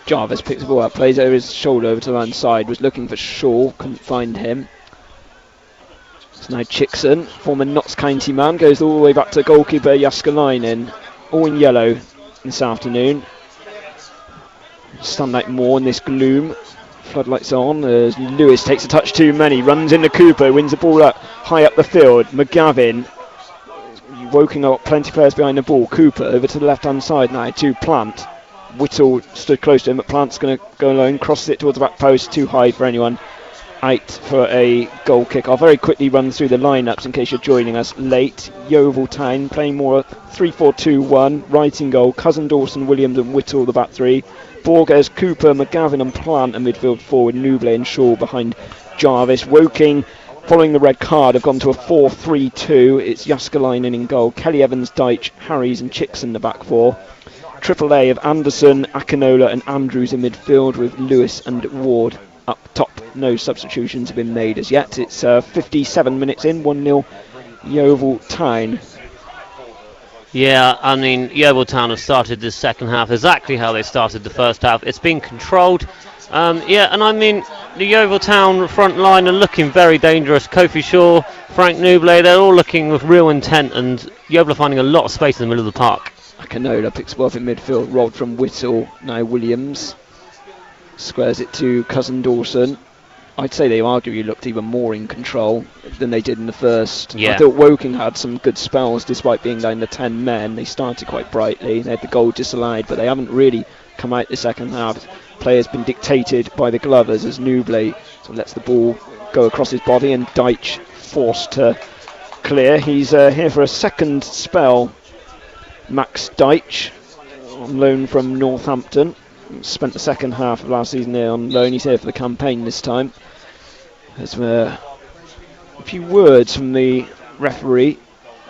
Jarvis picks the ball up, plays over his shoulder over to the land side, was looking for Shaw, couldn't find him. It's now Chickson, former Notts County man, goes all the way back to goalkeeper Jaskalainen, all in yellow this afternoon. Stand out more in this gloom. Floodlights on as Lewis takes a touch too many, runs into Cooper, wins the ball up high up the field. McGavin, Woking up plenty of players behind the ball. Cooper over to the left hand side now to Plant. Whittle stood close to him, but Plant's going to go alone, crosses it towards the back post, too high for anyone. Out for a goal kick. I'll very quickly run through the lineups in case you're joining us late. Yeovil Town playing more 3-4-2-1. Right in goal, Cousin Dawson, Williams and Whittle the back three. Borges, Cooper, McGavin and Plant, and midfield forward Newbley and Shaw behind Jarvis. Woking, following the red card, have gone to a 4-3-2. It's Jaskalainen in goal, Kelly Evans, Deitch, Harries and Chickson the back four. Triple A of Anderson, Akinola and Andrews in midfield with Lewis and Ward up top. no substitutions have been made as yet. It's 57 minutes in, 1-0 Yeovil Town. Yeah, I mean, Yeovil Town have started this second half exactly how they started the first half. It's been controlled. Yeah, and I mean, the Yeovil Town front line are looking very dangerous. Kofi Shaw, Frank Nouble, they're all looking with real intent, and Yeovil are finding a lot of space in the middle of the park. Akinola picks well in midfield, rolled from Whittle, now Williams. Squares it to Cousin Dawson. I'd say they arguably looked even more in control than they did in the first. Yeah. I thought Woking had some good spells despite being down to 10 men. They started quite brightly. They had the goal disallowed, but they haven't really come out the second half. Play has been dictated by the Glovers as Nouble lets the ball go across his body and Deitch forced to clear. He's here for a second spell. Max Deitch on loan from Northampton. Spent the second half of last season there on loan. He's here for the campaign this time. There's a few words from the referee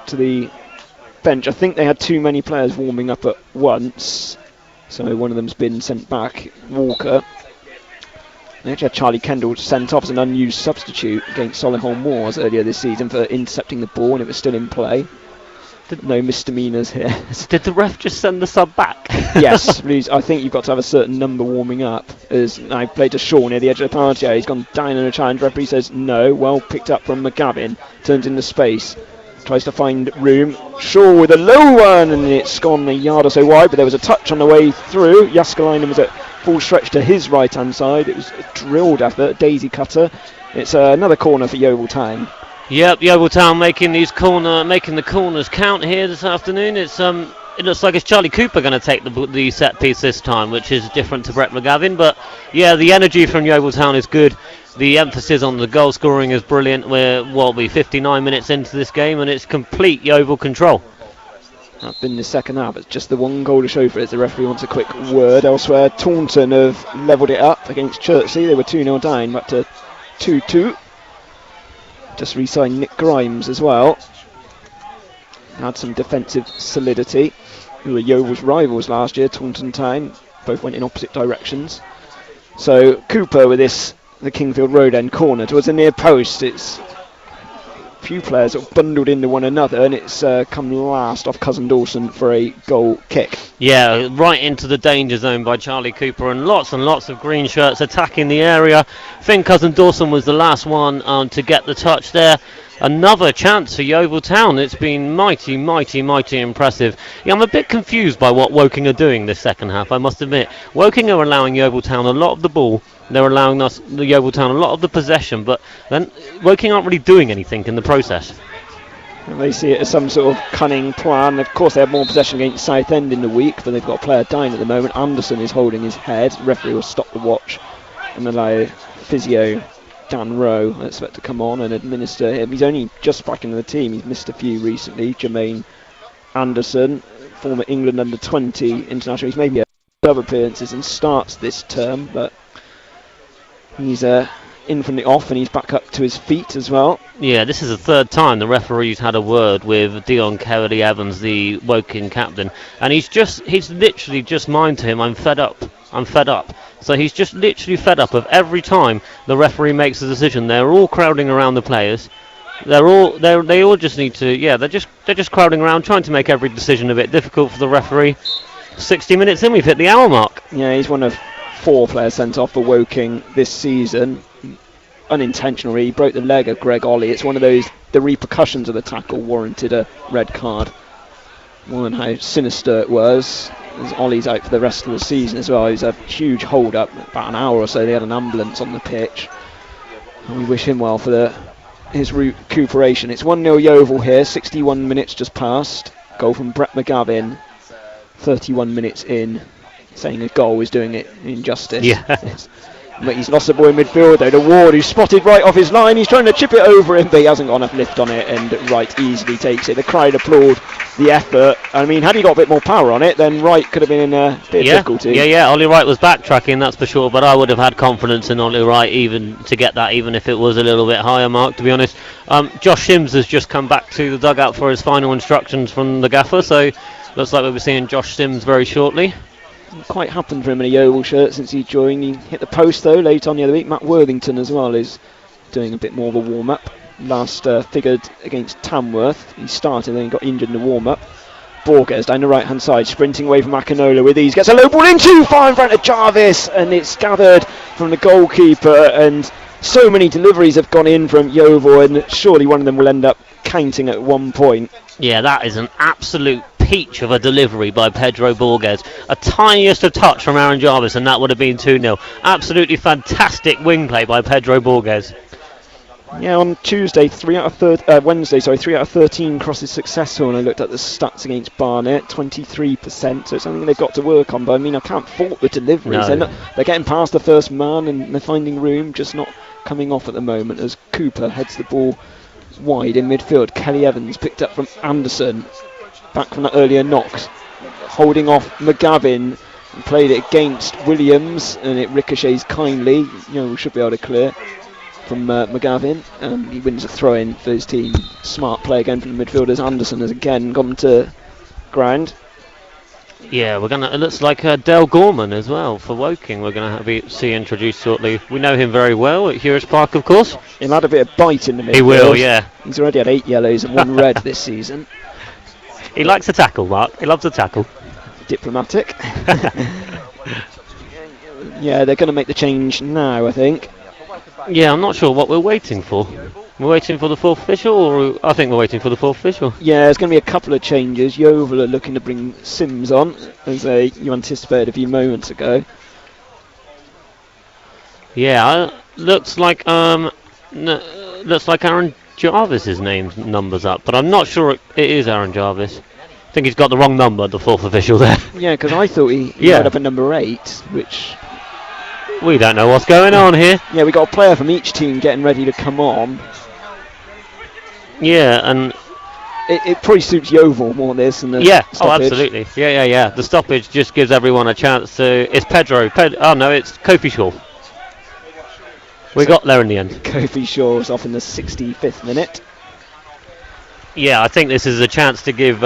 to the bench. I think they had too many players warming up at once, so one of them's been sent back, Walker. They actually had Charlie Kendall sent off as an unused substitute against Solihull Moors earlier this season for intercepting the ball and it was still in play. No misdemeanours here. Did the ref just send the sub back? Yes, please. I think you've got to have a certain number warming up. As I played to Shaw near the edge of the penalty area, he's gone down in a challenge. Referee says no. Well picked up from McGavin. Turns into space. Tries to find room. Shaw with a low one, and it's gone a yard or so wide. But there was a touch on the way through. Jaskalainen was at full stretch to his right hand side. It was a drilled effort, daisy cutter. It's another corner for Yeovil Town. Yep, Yeovil Town making the corners count here this afternoon. It looks like it's Charlie Cooper going to take the set piece this time, which is different to Brett McGavin. But yeah, the energy from Yeovil Town is good. The emphasis on the goal scoring is brilliant. We're 59 minutes into this game, and it's complete Yeovil control. That's been the second half. It's just the one goal to show for it. The referee wants a quick word elsewhere. Taunton have levelled it up against Chertsey. They were 2-0 down, back to 2-2. Just re-signed Nick Grimes as well. Had some defensive solidity. Who were Yeovil's rivals last year, Taunton Town. Both went in opposite directions. So Cooper with this, the Kingfield Road end corner towards the near post. It's a few players sort of bundled into one another, and it's come last off Cousin Dawson for a goal kick. Yeah, right into the danger zone by Charlie Cooper, and lots of green shirts attacking the area. I think Cousin Dawson was the last one to get the touch there. Another chance for Yeovil Town. It's been mighty impressive. Yeah, I'm a bit confused by what Woking are doing this second half, I must admit. Woking are allowing Yeovil Town a lot of the ball. They're allowing the Yeovil Town a lot of the possession, but then Woking aren't really doing anything in the process. And they see it as some sort of cunning plan. Of course, they have more possession against Southend in the week, but they've got a player down at the moment. Anderson is holding his head. The referee will stop the watch and allow physio Dan Rowe, I expect, to come on and administer him. He's only just back into the team. He's missed a few recently. Jermaine Anderson, former England under-20 international. He's maybe a couple of appearances and starts this term, but he's in from the off and he's back up to his feet as well. Yeah, this is the third time the referee's had a word with Dion Cowley-Evans, the Woking captain, and he's literally just mined to him, I'm fed up. So he's just literally fed up of every time the referee makes a decision. They're all crowding around the players. They all just need to, they're just crowding around, trying to make every decision a bit difficult for the referee. 60 minutes in, we've hit the hour mark. Yeah, he's one of 4 players sent off for Woking this season. Unintentionally, he broke the leg of Greg Ollie. It's one of those, the repercussions of the tackle warranted a red card. More than how sinister it was. As Ollie's out for the rest of the season as well. He's a huge hold up. About an hour or so they had an ambulance on the pitch. And we wish him well for his recuperation. It's 1-0 Yeovil here, 61 minutes just passed. Goal from Brett McGavin, 31 minutes in. Saying a goal is doing it injustice. Yeah. But he's lost the ball in midfield though. The Ward, who's spotted right off his line, he's trying to chip it over him, but he hasn't got enough lift on it, and Wright easily takes it. The crowd applaud the effort. I mean, had he got a bit more power on it, then Wright could have been in a bit of difficulty. Yeah, Ollie Wright was backtracking, that's for sure, but I would have had confidence in Ollie Wright even to get that, even if it was a little bit higher mark, to be honest. Josh Sims has just come back to the dugout for his final instructions from the gaffer, so looks like we'll be seeing Josh Sims very shortly. quite happened for him in a Yeovil shirt since he joined. He hit the post though late on the other week. Matt Worthington as well is doing a bit more of a warm-up. Last figured against Tamworth. He started, then he got injured in the warm-up. Borges down the right-hand side, sprinting away from Akinola with ease. Gets a low ball in too far in front of Jarvis, and it's gathered from the goalkeeper. And so many deliveries have gone in from Yeovil, and surely one of them will end up counting at one point. Yeah, that is an absolute peach of a delivery by Pedro Borges. A tiniest of touch from Aaron Jarvis, and that would have been 2-0. Absolutely fantastic wing play by Pedro Borges. Yeah, on Tuesday, Wednesday, 3 out of 13 crosses successful, and I looked at the stats against Barnet, 23%, so it's something they've got to work on, but I mean, I can't fault the deliveries. No. They're getting past the first man, and they're finding room, just not coming off at the moment, as Cooper heads the ball wide in midfield. Kelly Evans picked up from Anderson, back from that earlier knocks, holding off McGavin, and played it against Williams, and it ricochets kindly. We should be able to clear from McGavin. He wins a throw-in for his team. Smart play again from the midfielders. Anderson has again gone to ground. Yeah, it looks like Dale Gorman as well for Woking. We're going to see introduced shortly. We know him very well at Hewish Park, of course. He'll add a bit of bite in the midfield. He will, yeah. He's already had 8 yellows and 1 red this season. He likes to tackle, Mark. He loves to tackle. Diplomatic. Yeah, they're going to make the change now, I think. Yeah, I'm not sure what we're waiting for. We're waiting for the fourth official, or I think we're waiting for the fourth official. Yeah, there's going to be a couple of changes. Yeovil are looking to bring Sims on, as you anticipated a few moments ago. Yeah, looks like Aaron Jarvis's number's up, but I'm not sure it is Aaron Jarvis. I think he's got the wrong number, the fourth official there. Yeah, because I thought he had up at number 8, which... We don't know what's going on here. Yeah, we got a player from each team getting ready to come on. Yeah, and it probably suits Yeovil more this than the stoppage. Oh, absolutely. Yeah. The stoppage just gives everyone a chance to. It's Pedro. It's Kofi Shaw. We got there in the end. Kofi Shaw's off in the 65th minute. Yeah, I think this is a chance to give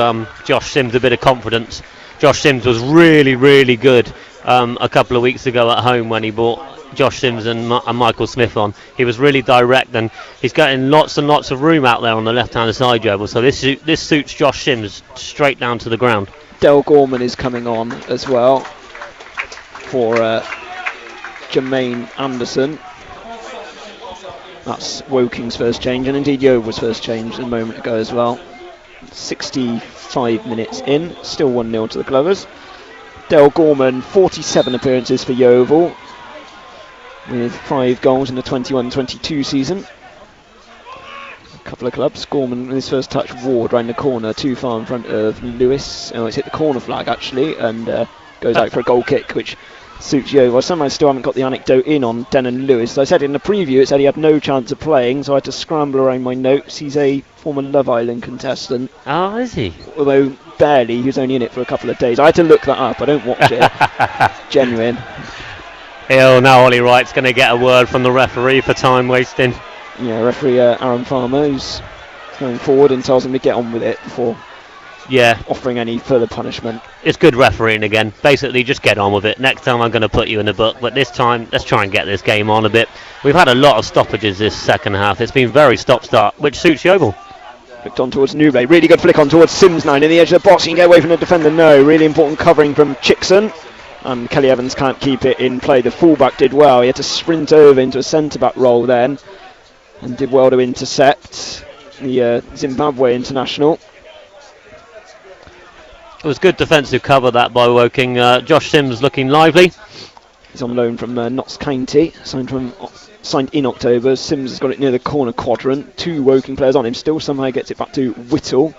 Josh Sims a bit of confidence. Josh Sims was really, really good a couple of weeks ago at home when he brought Josh Sims and Michael Smith on. He was really direct, and he's getting lots and lots of room out there on the left-hand side, Yeovil. So this suits Josh Sims straight down to the ground. Del Gorman is coming on as well for Jermaine Anderson. That's Woking's first change, and indeed Yeovil's first change a moment ago as well. 65 minutes in, still 1-0 to the Glovers. Del Gorman, 47 appearances for Yeovil, with 5 goals in the 21-22 season. A couple of clubs. Gorman with his first touch, Ward round the corner, too far in front of Lewis. It's hit the corner flag actually, and goes out for a goal kick, which suits Yeovil. Somehow I still haven't got the anecdote in on Denon Lewis. As I said in the preview, it said he had no chance of playing, so I had to scramble around my notes. He's a former Love Island contestant. Oh, is he? Although barely, he was only in it for a couple of days. I had to look that up, I don't watch it. Genuine. Now Ollie Wright's going to get a word from the referee for time wasting. Yeah, referee Aaron Farmer, who's going forward and tells him to get on with it before offering any further punishment. It's good refereeing again. Basically, just get on with it. Next time I'm going to put you in the book, but this time, let's try and get this game on a bit. We've had a lot of stoppages this second half. It's been very stop-start, which suits Yeovil. Flicked on towards Newblade. Really good flick on towards Sims now. In the edge of the box, he can get away from the defender. No, really important covering from Chickson. And Kelly Evans can't keep it in play. The fullback did well. He had to sprint over into a centre-back role then, and did well to intercept the Zimbabwe international. It was good defensive cover that by Woking. Josh Sims looking lively. He's on loan from Notts County, signed in October. Sims has got it near the corner quadrant. 2 Woking players on him. Still somehow gets it back to Whittle.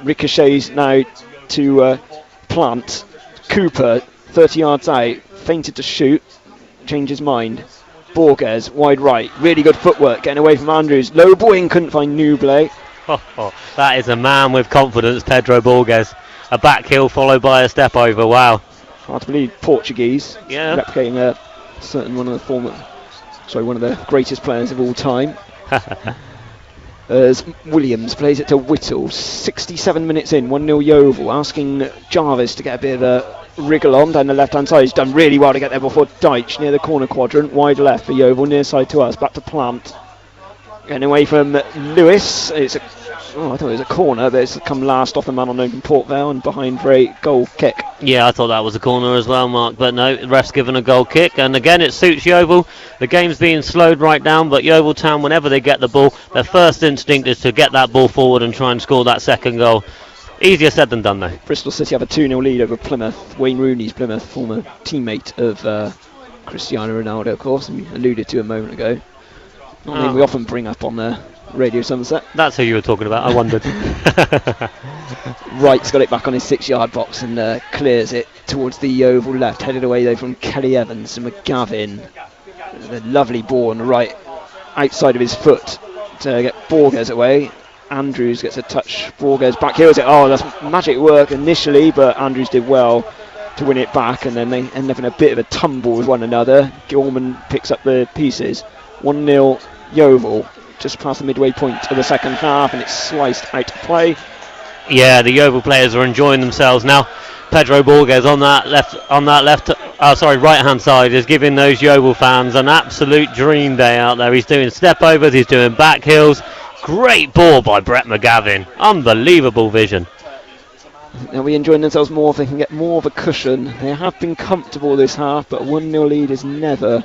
Ricochets now to Plant. Cooper, 30 yards out, feinted to shoot, changed his mind. Borges, wide right, really good footwork, getting away from Andrews. Low boying, couldn't find Newblay. That is a man with confidence, Pedro Borges. A back heel followed by a step over. Wow. Hard to believe, Portuguese. Yeah. Replicating one of the greatest players of all time. As Williams plays it to Whittle, 67 minutes in, 1-0 Yeovil, asking Jarvis to get a bit of wriggle on down the left-hand side. He's done really well to get there before Deitch near the corner quadrant. Wide left for Yeovil, near side to us. Back to Plant. Getting away from Lewis. I thought it was a corner, but it's come last off the man on open Port Vale and behind for a goal kick. Yeah, I thought that was a corner as well, Mark, but no, the ref's given a goal kick, and again it suits Yeovil. The game's being slowed right down, but Yeovil Town, whenever they get the ball, their first instinct is to get that ball forward and try and score that second goal. Easier said than done, though. Bristol City have a 2-0 lead over Plymouth. Wayne Rooney's Plymouth, former teammate of Cristiano Ronaldo, of course, and we alluded to a moment ago. We often bring up on the Radio Somerset. That's who you were talking about, I wondered. Wright's got it back on his 6-yard box and clears it towards the Yeovil left. Headed away though from Kelly Evans and McGavin. A lovely ball on the right outside of his foot to get Borges away. Andrews gets a touch. Borges back here. That's magic work initially, but Andrews did well to win it back, and then they end up in a bit of a tumble with one another. Gilman picks up the pieces. 1-0 Yeovil, just past the midway point of the second half, and it's sliced out to play. Yeah, the Yeovil players are enjoying themselves now. Pedro Borges on that right hand side is giving those Yeovil fans an absolute dream day out there. He's doing step overs, he's doing back heels. Great ball by Brett McGavin. Unbelievable vision. They'll be enjoying themselves more if they can get more of a cushion. They have been comfortable this half, but a 1-0 lead is never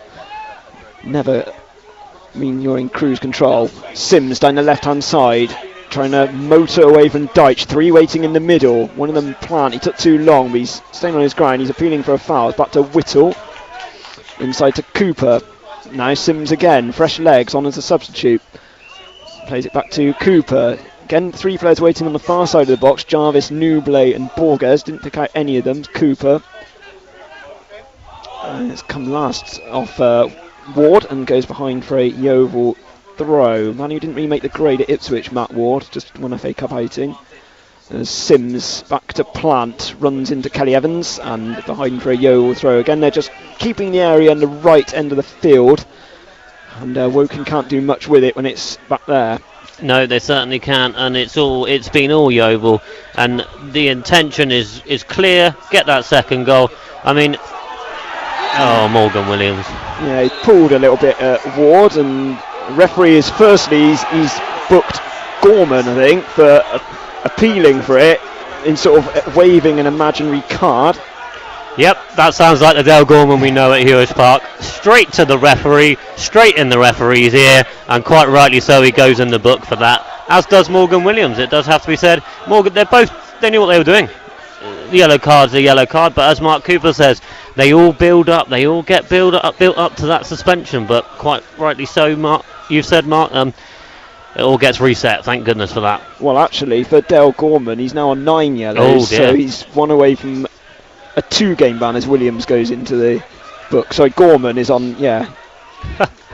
mean you're in cruise control. Sims down the left-hand side, trying to motor away from Deitch. 3 waiting in the middle. One of them Plant. He took too long, but he's staying on his ground. He's appealing for a foul. It's back to Whittle. Inside to Cooper. Now Sims again. Fresh legs on as a substitute. Plays it back to Cooper. Again, 3 players waiting on the far side of the box. Jarvis, Newblay and Borges. Didn't pick out any of them. Cooper. It's come last off Ward and goes behind for a Yeovil throw. Man who didn't really make the grade at Ipswich, Matt Ward, just one FA Cup outing. As Sims back to Plant, runs into Kelly Evans and behind for a Yeovil throw. Again, they're just keeping the area on the right end of the field, and Woking can't do much with it when it's back there. No, they certainly can't, and it's been all Yeovil, and the intention is clear. Get that second goal. I mean, Morgan Williams. Yeah, he pulled a little bit at Ward, and referee is he's booked Gorman, I think, for appealing for it in sort of waving an imaginary card. Yep, that sounds like the Dale Gorman we know at Hewish Park. Straight to the referee, straight in the referee's ear, and quite rightly so, he goes in the book for that, as does Morgan Williams. It does have to be said. Morgan, they knew what they were doing. The yellow card's a yellow card, but as Mark Cooper says, they all build up, they all get built up to that suspension, but quite rightly so, Mark, you've said, Mark, it all gets reset, thank goodness for that. Well, actually, for Dale Gorman, he's now on 9 yellows, so he's one away from a 2-game ban as Williams goes into the book. So Gorman is on,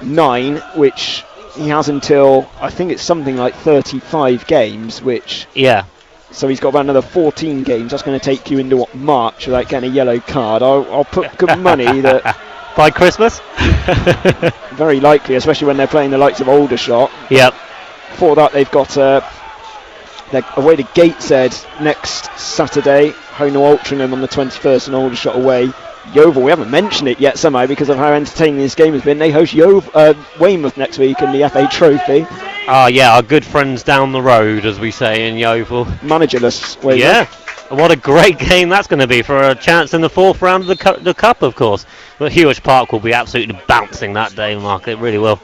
9, which he has until, I think it's something like 35 games, which... Yeah. So he's got about another 14 games. That's going to take you into, March without getting a yellow card. I'll put good money that... By Christmas? Very likely, especially when they're playing the likes of Aldershot. Yep. Before that, they've got... they're away to Gateshead next Saturday. Home to Altrincham on the 21st and Aldershot away. Yeovil, we haven't mentioned it yet somehow because of how entertaining this game has been. They host Weymouth next week in the FA Trophy. Our good friends down the road, as we say in Yeovil. Managerless Weymouth. Yeah, what a great game that's going to be for a chance in the 4th round of the Cup, of course. But Hewish Park will be absolutely bouncing that day, Mark, it really will.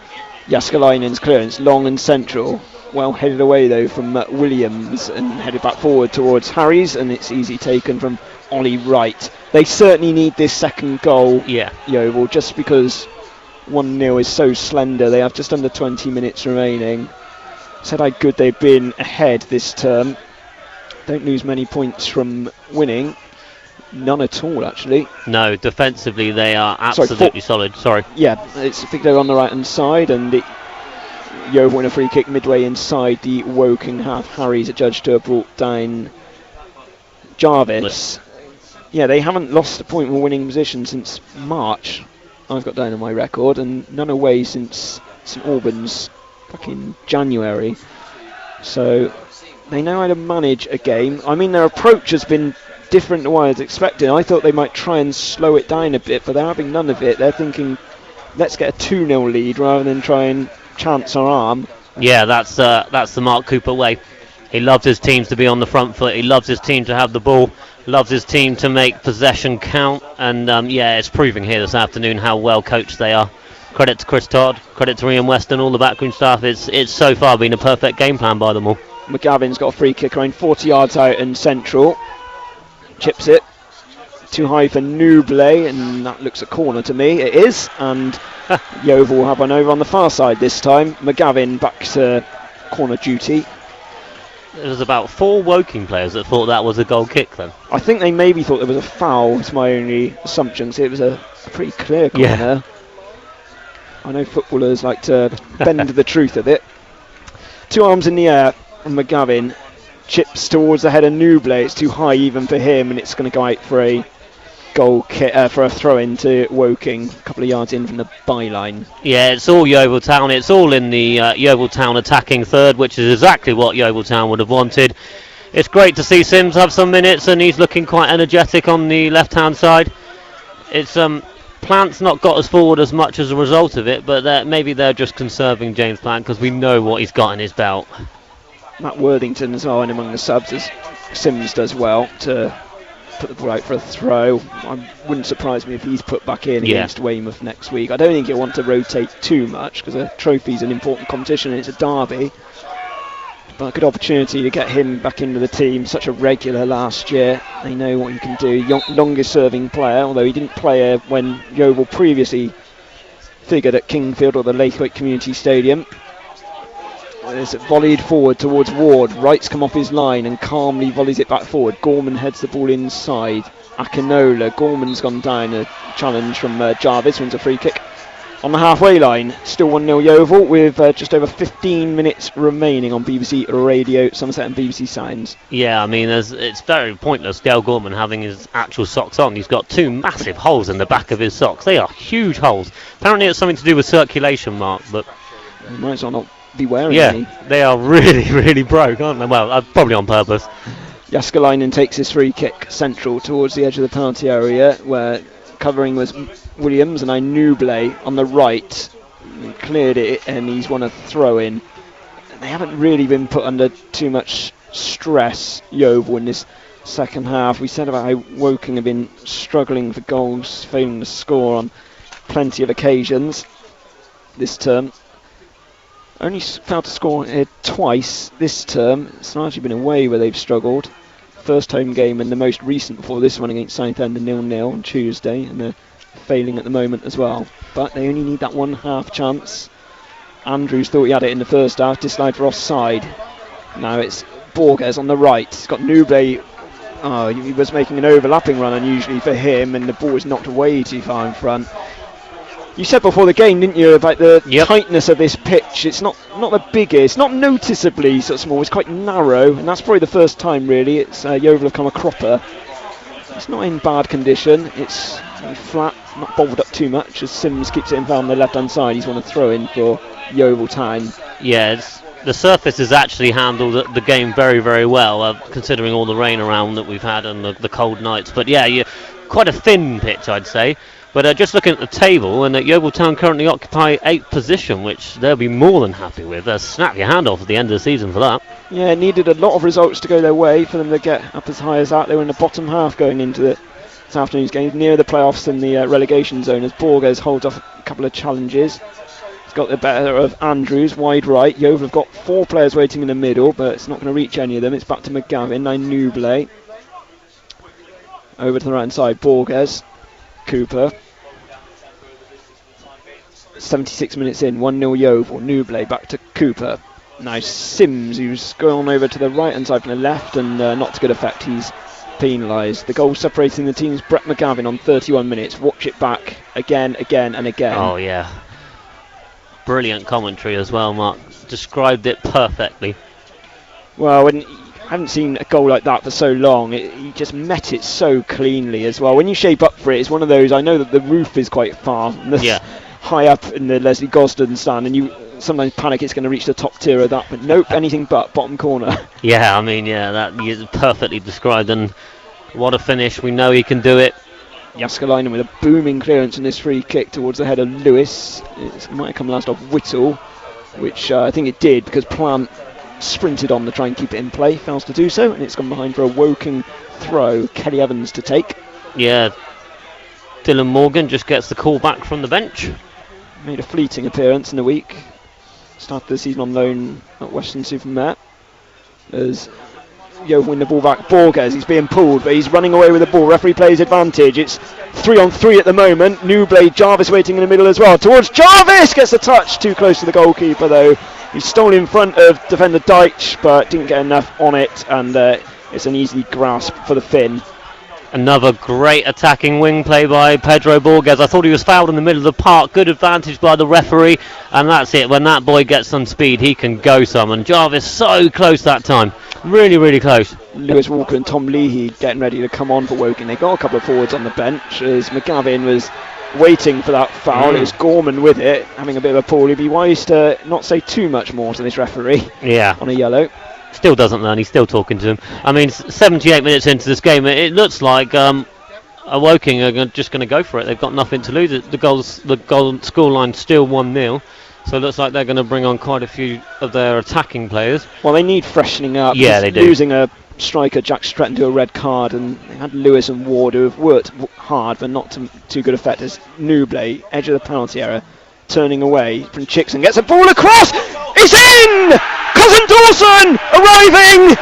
Jaskalainen's clearance, long and central. Well headed away though from Williams and headed back forward towards Harries, and it's easy taken from Ollie Wright. They certainly need this second goal, Yeovil, just because 1-0 is so slender. They have just under 20 minutes remaining. Said how good they've been ahead this term. Don't lose many points from winning. None at all, actually. No, defensively they are absolutely solid. Sorry. Yeah, I think they're on the right hand side, and Yeovil win a free kick midway inside the Woking half. Harry's adjudged to have brought down Jarvis. Yeah, they haven't lost a point in winning position since March. I've got down on my record, and none away since St Albans back in January. So they know how to manage a game. I mean, their approach has been different to what I was expecting. I thought they might try and slow it down a bit, but they're having none of it. They're thinking, let's get a 2-0 lead rather than try and chance our arm. Yeah, that's the Mark Cooper way. He loves his teams to be on the front foot. He loves his team to have the ball. Loves his team to make possession count. And it's proving here this afternoon how well coached they are. Credit to Chris Todd, credit to Ian Weston, all the backroom staff. It's so far been a perfect game plan by them all. McGavin's got a free kick around 40 yards out in central. Chips it. Too high for Nublé, and that looks a corner to me. It is, and Yeovil will have one over on the far side this time. McGavin back to corner duty. There was about 4 Woking players that thought that was a goal kick then. I think they maybe thought there was a foul, it's my only assumption. So it was a pretty clear corner. Yeah. I know footballers like to bend to the truth of it. 2 arms in the air from McGavin. Chips towards the head of Nublé. It's too high even for him, and it's going to go out for a goal kick, for a throw in to Woking, a couple of yards in from the byline. Yeah, it's all Yeovil Town. It's all in the Yeovil Town attacking third, which is exactly what Yeovil Town would have wanted. It's great to see Sims have some minutes, and he's looking quite energetic on the left-hand side. It's Plant's not got us forward as much as a result of it, but maybe they're just conserving James Plant because we know what he's got in his belt. Matt Worthington as well, and among the subs, as Sims does well to put the ball out for a throw. Wouldn't surprise me if he's put back in against Weymouth next week. I don't think he'll want to rotate too much because a trophy's an important competition and it's a derby. But a good opportunity to get him back into the team. Such a regular last year. They know what he can do. Longest serving player, although he didn't play when Yeovil previously figured at Kingfield or the Lakewick Community Stadium. It's volleyed forward towards Ward. Wright's come off his line and calmly volleys it back forward. Gorman heads the ball inside. Akinola. Gorman's gone down. A challenge from Jarvis. Wins a free kick on the halfway line. Still 1-0 Yeovil with just over 15 minutes remaining on BBC Radio Somerset and BBC Sounds. Yeah, I mean, it's very pointless Dale Gorman having his actual socks on. He's got 2 massive holes in the back of his socks. They are huge holes. Apparently it's something to do with circulation, Mark, but he might as well not be wearing any. They are really, really broke, aren't they? Well, probably on purpose. Jaskalainen takes his free kick central towards the edge of the penalty area, where covering was Williams, and Nublé on the right. He cleared it, and he's won a throw in. They haven't really been put under too much stress, Yeovil, in this second half. We said about how Woking have been struggling for goals, failing to score on plenty of occasions this term. Only failed to score twice this term. It's largely been away where they've struggled. First home game and the most recent before this one against Southend, 0-0 on Tuesday, and they're failing at the moment as well. But they only need that 1/2 chance. Andrews thought he had it in the first half, disallowed for offside. Now it's Borges on the right. He's got Nublé. Oh, he was making an overlapping run unusually for him, and the ball was knocked way too far in front. You said before the game, didn't you, about the tightness of this pitch? It's not the biggest, not noticeably sort of small. It's quite narrow, and that's probably the first time really. It's Yeovil have come a cropper. It's not in bad condition. It's flat, not bobbled up too much. As Sims keeps it in on the left-hand side, he's won a throw-in for Yeovil Town. Yeah, the surface has actually handled the game very, very well, considering all the rain around that we've had and the cold nights. But yeah, quite a thin pitch, I'd say. But just looking at the table, and Yeovil Town currently occupy 8th position, which they'll be more than happy with. Snap your hand off at the end of the season for that. Yeah, needed a lot of results to go their way for them to get up as high as that. They were in the bottom half going into this afternoon's game, near the playoffs and the relegation zone, as Borges holds off a couple of challenges. He's got the better of Andrews, wide right. Yeovil have got 4 players waiting in the middle, but it's not going to reach any of them. It's back to McGavin, now Nublé. Over to the right hand side, Borges. Cooper. 76 minutes in, 1-0 Yeovil. Nublé back to Cooper. Now Sims, who's going over to the right hand side from the left, and not to good effect. He's penalised. The goal separating the teams, Brett McGavin on 31 minutes. Watch it back again and again. Oh yeah. Brilliant commentary as well, Mark. Described it perfectly. Well, I haven't seen a goal like that for so long. He just met it so cleanly as well. When you shape up for it, it's one of those. I know that the roof is quite far. Yeah. High up in the Leslie Gosden stand, and you sometimes panic it's going to reach the top tier of that, but nope, anything but bottom corner. Yeah, I mean, that is perfectly described, and What a finish. We know he can do it. Jaskalainen with a booming clearance in this free kick towards the head of Lewis. It might have come last off Whittle, which I think it did because Plant sprinted on to try and keep it in play, fails to do so, and it's gone behind for a Woking throw. Kelly Evans to take. Yeah, Dylan Morgan just gets the call back from the bench. Made a fleeting appearance in the week. Started the season on loan at Weston-super-Mare. As Yeovil win the ball back. Borges, he's being pulled, but he's running away with the ball. Referee plays advantage. It's 3-on-3 at the moment. Newblade, Jarvis waiting in the middle as well. Towards Jarvis! Gets the touch. Too close to the goalkeeper, though. He's stolen in front of defender Deitch, but didn't get enough on it, and it's an easy grasp for the Finn. Another great attacking wing play by Pedro Borges. I thought he was fouled in the middle of the park. Good advantage by the referee, and that's it. When that boy gets some speed, he can go some, and Jarvis so close that time. Really, really close. Lewis Walker and Tom Leahy getting ready to come on for Woking. They've got a couple of forwards on the bench as McGavin was waiting for that foul. It was Gorman with it, having a bit of a pull. He'd be wise to not say too much more to this referee. Yeah. On a yellow. Still doesn't learn. He's still talking to him. I mean, 78 minutes into this game, it looks like Woking are just going to go for it. They've got nothing to lose. The goal scoreline still 1-0. So it looks like they're going to bring on quite a few of their attacking players. Well, they need freshening up. Yeah, they do. Losing a striker, Jack Stretton, to a red card, and they had Lewis and Ward who have worked hard, but not to too good effect. As Newblay, edge of the penalty area, turning away from Chickson, gets a ball across. It's in! Cousin Dawson arriving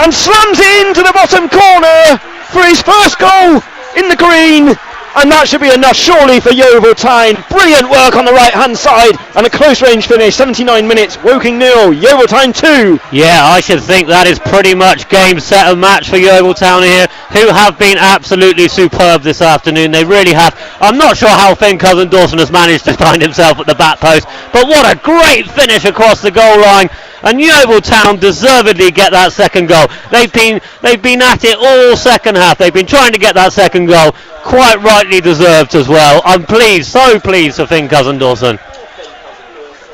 and slams it into the bottom corner for his first goal in the green. And that should be enough, surely, for Yeovil Town. Brilliant work on the right-hand side, and a close-range finish. 79 minutes, Woking 0, Yeovil Town 2. Yeah, I should think that is pretty much game, set, and match for Yeovil Town here, who have been absolutely superb this afternoon. They really have. I'm not sure how Finn Cousin Dawson has managed to find himself at the back post, but what a great finish across the goal line. And Yeovil Town deservedly get that second goal. They've been at it all second half. They've been trying to get that second goal. Quite rightly deserved as well. I'm pleased, so pleased for Finn Cousin Dawson.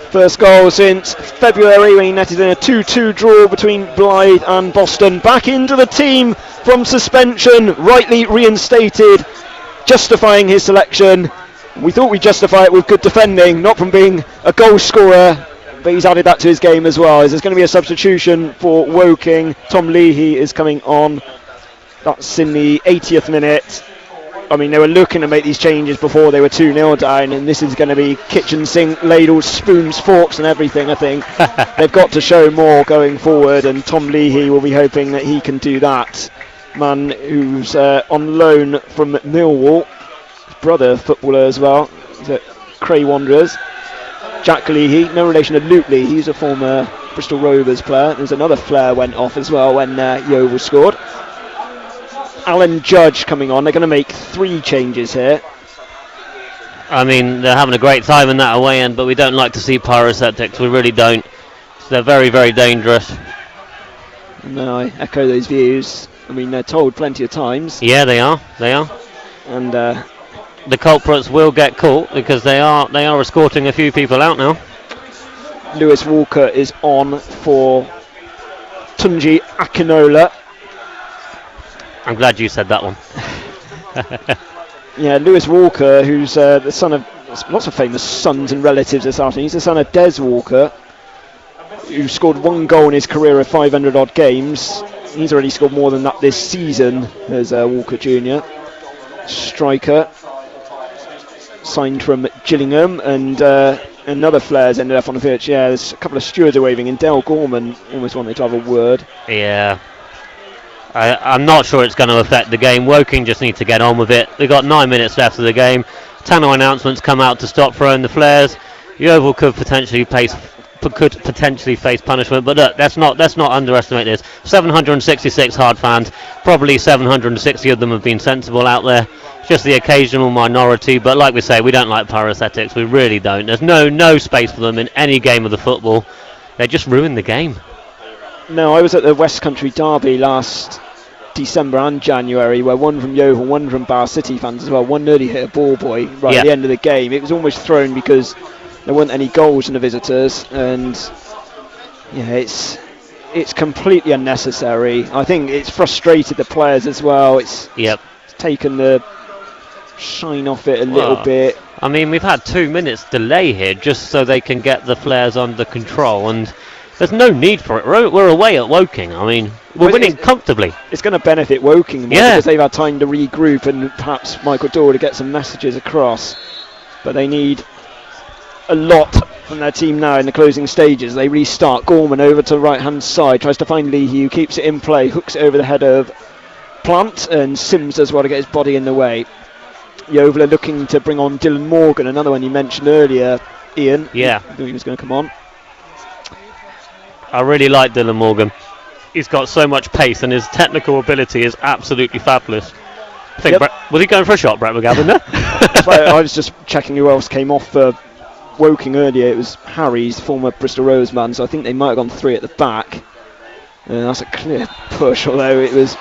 First goal since February when he netted in a 2-2 draw between Blythe and Boston. Back into the team from suspension, rightly reinstated, justifying his selection. We thought we'd justify it with good defending, not from being a goal scorer. But he's added that to his game as well. There's going to be a substitution for Woking. Tom Leahy is coming on. That's in the 80th minute. I mean, they were looking to make these changes before they were 2-0 down, and this is going to be kitchen sink, ladles, spoons, forks and everything, I think. They've got to show more going forward, and Tom Leahy will be hoping that he can do that. Man who's on loan from Millwall. His brother, footballer as well. He's at Cray Wanderers. Jack Leahy, no relation to Luke Leahy, he's a former Bristol Rovers player. There's another flare went off as well when Yeovil scored. Alan Judge coming on. They're going to make 3 changes here. I mean, they're having a great time in that away end, but we don't like to see pyroseptics. We really don't. So they're very, very dangerous. No, I echo those views. I mean, they're told plenty of times. Yeah, they are. They are. And the culprits will get caught because they are escorting a few people out now. Lewis Walker is on for Tunji Akinola. I'm glad you said that one. Yeah, Lewis Walker, who's the son of lots of famous sons and relatives this afternoon. He's the son of Des Walker, who scored 1 goal in his career of 500 odd games. He's already scored more than that this season as Walker Jr. Striker, signed from Gillingham, and another Flares ended up on the pitch. Yeah, there's a couple of stewards are waving, and Del Gorman almost wanted to have a word. Yeah. I'm not sure it's going to affect the game. Woking just need to get on with it. We've got 9 minutes left of the game. Tannoy announcements come out to stop throwing the flares. Yeovil could potentially face punishment, but look, let's not underestimate this. 766 hard fans, probably 760 of them have been sensible out there. Just the occasional minority, but like we say, we don't like pyroseptics. We really don't. There's no space for them in any game of the football. They just ruin the game. No, I was at the West Country Derby last December and January, where one from Yeovil, one from Bar City fans as well, one nearly hit a ball boy right at the end of the game. It was almost thrown because there weren't any goals in the visitors, and yeah, it's completely unnecessary. I think it's frustrated the players as well. It's taken the shine off it a little bit. I mean, we've had 2 minutes delay here just so they can get the flares under control, and there's no need for it. We're away at Woking. I mean, we're winning comfortably. It's going to benefit Woking more because they've had time to regroup and perhaps Michael Doyle to get some messages across. But they need a lot from their team now in the closing stages. They restart. Gorman over to the right-hand side, tries to find Leahy, who keeps it in play, hooks it over the head of Plant, and Sims does well to get his body in the way. Yeovil are looking to bring on Dylan Morgan, another one you mentioned earlier, Ian. Yeah. I knew he was going to come on. I really like Dylan Morgan. He's got so much pace and his technical ability is absolutely fabulous. I think was he going for a shot, Brett McGavin, there? I was just checking who else came off for Woking earlier. It was Harry's, former Bristol Rovers man, so I think they might have gone 3 at the back. That's a clear push, although it was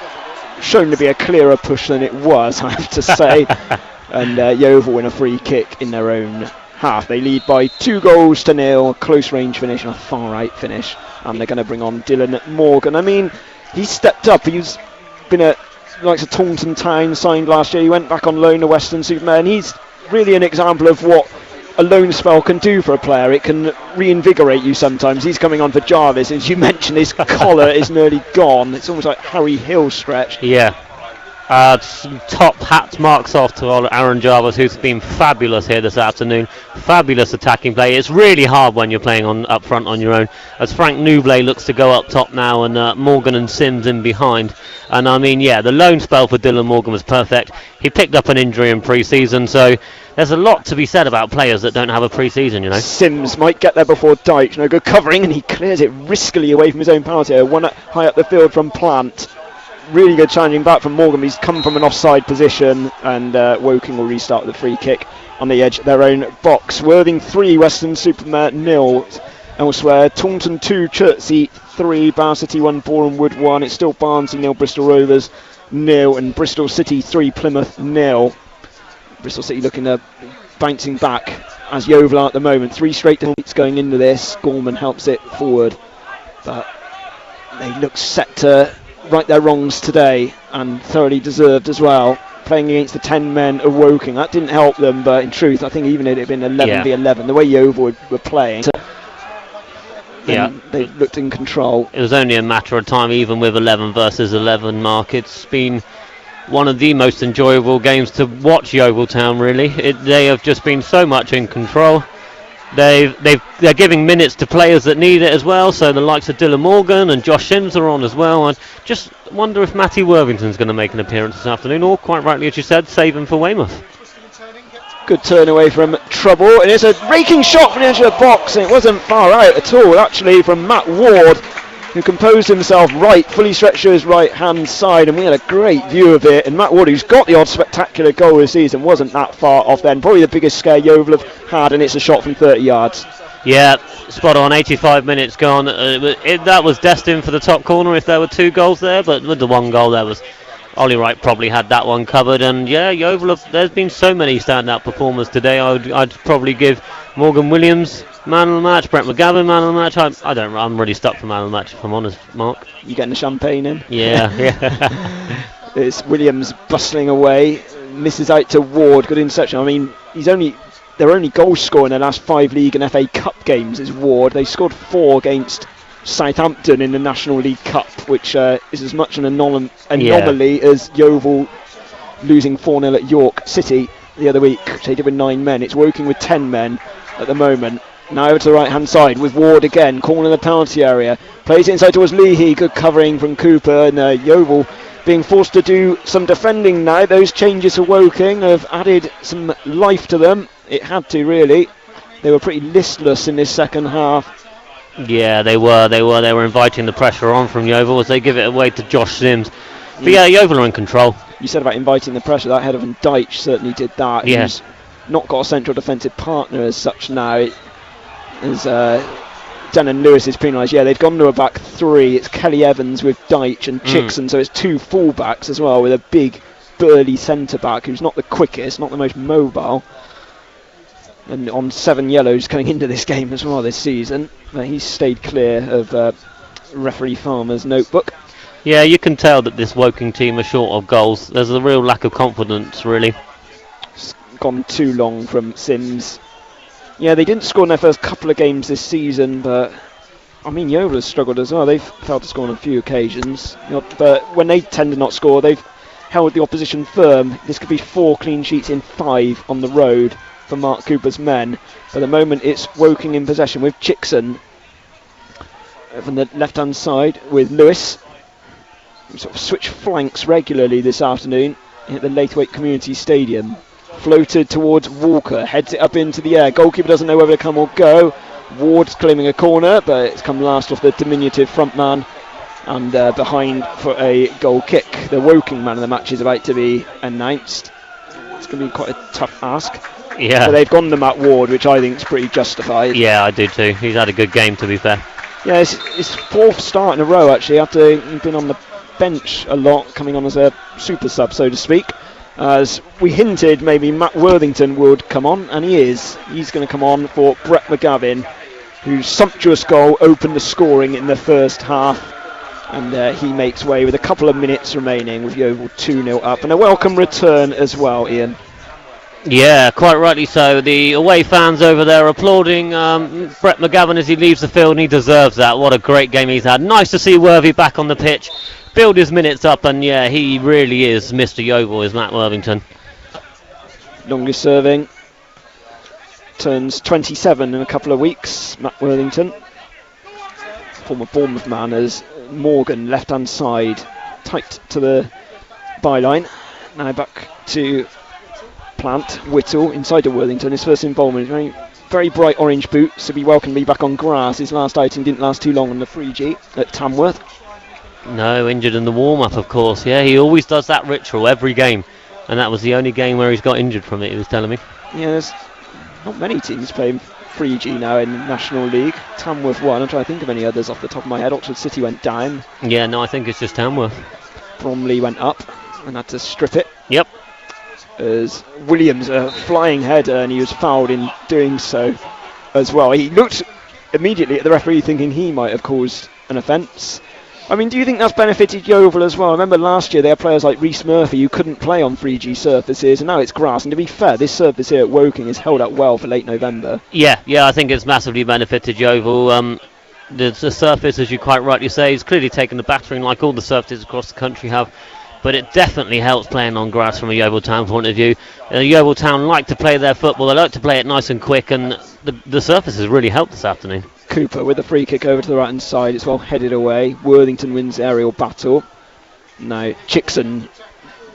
shown to be a clearer push than it was, I have to say. And Yeovil win a free kick in their own half. They lead by 2-0, close range finish and a far right finish. And they're going to bring on Dylan Morgan. I mean, he's stepped up. He's been at likes of Taunton Town, signed last year. He went back on loan to Western-super-Mare, and he's really an example of what a loan spell can do for a player. It can reinvigorate you sometimes. He's coming on for Jarvis. As you mentioned, his collar is nearly gone. It's almost like Harry Hill stretch. Yeah. Some top hat marks off to Aaron Jarvis, who's been fabulous here this afternoon. Fabulous attacking play. It's really hard when you're playing on up front on your own, as Frank Nouble looks to go up top now, and Morgan and Sims in behind. And I mean, the loan spell for Dylan Morgan was perfect. He picked up an injury in pre-season, so there's a lot to be said about players that don't have a pre-season, you know. Sims might get there before Dyche. No good covering, and he clears it riskily away from his own penalty area. One high up the field from Plant. Really good challenging back from Morgan. He's come from an offside position, and Woking will restart with a free kick on the edge of their own box. Worthing 3, Western-super-Mare 0. Elsewhere, Taunton 2, Chertsey 3, Bar City 1, Boreham Wood 1. It's still Barnsley 0, Bristol Rovers 0, and Bristol City 3, Plymouth 0. Bristol City looking to bouncing back as Yeovil are at the moment. 3 straight defeats going into this. Gorman helps it forward, but they look set to right their wrongs today, and thoroughly deserved as well. Playing against the 10 men of Woking, that didn't help them, but in truth I think even if it had been 11v11, the way Yeovil were playing, they looked in control. It was only a matter of time, even with 11 versus 11 mark. It's been one of the most enjoyable games to watch Yeovil Town, really. They have just been so much in control. They're giving minutes to players that need it as well, so the likes of Dylan Morgan and Josh Sims are on as well. I just wonder if Matty Worthington's going to make an appearance this afternoon, or quite rightly, as you said, save him for Weymouth. Good turn away from Trouble, and it's a raking shot from the edge of the box, and it wasn't far out at all, actually, from Matt Ward, who composed himself right, fully stretched to his right hand side, and we had a great view of it. And Matt Ward, who's got the odd spectacular goal this season, wasn't that far off then. Probably the biggest scare Yeovil have had, and it's a shot from 30 yards. Yeah, spot on. 85 minutes gone. That was destined for the top corner if there were 2 goals there, but with the 1 goal there was Ollie Wright probably had that one covered. And Yeovil, there's been so many standout performers today. I'd probably give Morgan Williams man of the match, Brett McGavin man of the match. I'm really stuck for man of the match, if I'm honest, Mark. You getting the champagne in? Yeah. It's Williams bustling away, misses out to Ward. Good interception. I mean, their only goal scorer in their last 5 league and FA Cup games is Ward. They scored 4 against Southampton in the National League Cup, which is as much an anomaly as Yeovil losing 4-0 at York City the other week. They did with 9 men. It's Woking with 10 men at the moment. Now over to the right hand side with Ward again, corner the penalty area. Plays it inside towards Leahy, good covering from Cooper, and Yeovil being forced to do some defending now. Those changes for Woking have added some life to them. It had to, really. They were pretty listless in this second half. Yeah, they were inviting the pressure on from Yeovil as they give it away to Josh Sims. But Yeovil are in control. You said about inviting the pressure. That header from Dyche certainly did that. Yeah. He's not got a central defensive partner as such now. As Denon Lewis is penalised. Yeah, they've gone to a back 3. It's Kelly Evans with Dyche and Chickson, so it's 2 full-backs as well, with a big, burly centre-back who's not the quickest, not the most mobile. And on 7 yellows coming into this game as well this season. He's stayed clear of referee Farmer's notebook. Yeah, you can tell that this Woking team are short of goals. There's a real lack of confidence, really. It's gone too long from Sims. Yeah, they didn't score in their first couple of games this season, but I mean, Yeovil has struggled as well. They've failed to score on a few occasions, but when they tend to not score, they've held the opposition firm. This could be 4 clean sheets in 5 on the road for Mark Cooper's men. For the moment, it's Woking in possession with Chickson from the left-hand side with Lewis. Sort of switch flanks regularly this afternoon at the Laithwaite Community Stadium. Floated towards Walker, heads it up into the air. Goalkeeper doesn't know whether to come or go. Ward's claiming a corner, but it's come last off the diminutive front man and behind for a goal kick. The Woking man of the match is about to be announced. It's going to be quite a tough ask. Yeah. So they've gone to Matt Ward, which I think is pretty justified. Yeah, I do too. He's had a good game, to be fair. Yeah, it's his 4th start in a row, actually, after he's been on the bench a lot, coming on as a super sub, so to speak. As we hinted, maybe Matt Worthington would come on, and he is. He's going to come on for Brett McGavin, whose sumptuous goal opened the scoring in the first half. And he makes way with a couple of minutes remaining with Yeovil 2-0 up. And a welcome return as well, Ian. Yeah, quite rightly so. The away fans over there applauding Brett McGavin as he leaves the field, and he deserves that. What a great game he's had. Nice to see Worthy back on the pitch, build his minutes up, and yeah, he really is Mr. Yeovil, is Matt Worthington. Longest serving. Turns 27 in a couple of weeks, Matt Worthington. Former Bournemouth man as Morgan, left-hand side, tight to the byline. Now back to Plant, Whittle, inside to Worthington. His first involvement, very, very bright orange boots, so be welcome to be back on grass. His last outing didn't last too long on the 3G at Tamworth. No, injured in the warm-up, of course. Yeah, he always does that ritual every game, and that was the only game where he's got injured from it, he was telling me. Yeah, there's not many teams playing 3G now in the National League. Tamworth won. I'm trying to think of any others off the top of my head. Oxford City went down. Yeah, no, I think it's just Tamworth. Bromley went up and had to strip it. Yep. As Williams, a flying header, and he was fouled in doing so as well. He looked immediately at the referee thinking he might have caused an offence. I mean, do you think that's benefited Yeovil as well? I remember last year they had players like Rhys Murphy who couldn't play on 3G surfaces, and now it's grass. And to be fair, this surface here at Woking is held up well for late November. Yeah, I think it's massively benefited Yeovil. The surface, as you quite rightly say, is clearly taken the battering like all the surfaces across the country have. But it definitely helps playing on grass from a Yeovil Town point of view. Yeovil Town like to play their football, they like to play it nice and quick, and the surface has really helped this afternoon. Cooper with a free kick over to the right hand side. It's well headed away. Worthington wins the aerial battle. Now Chickson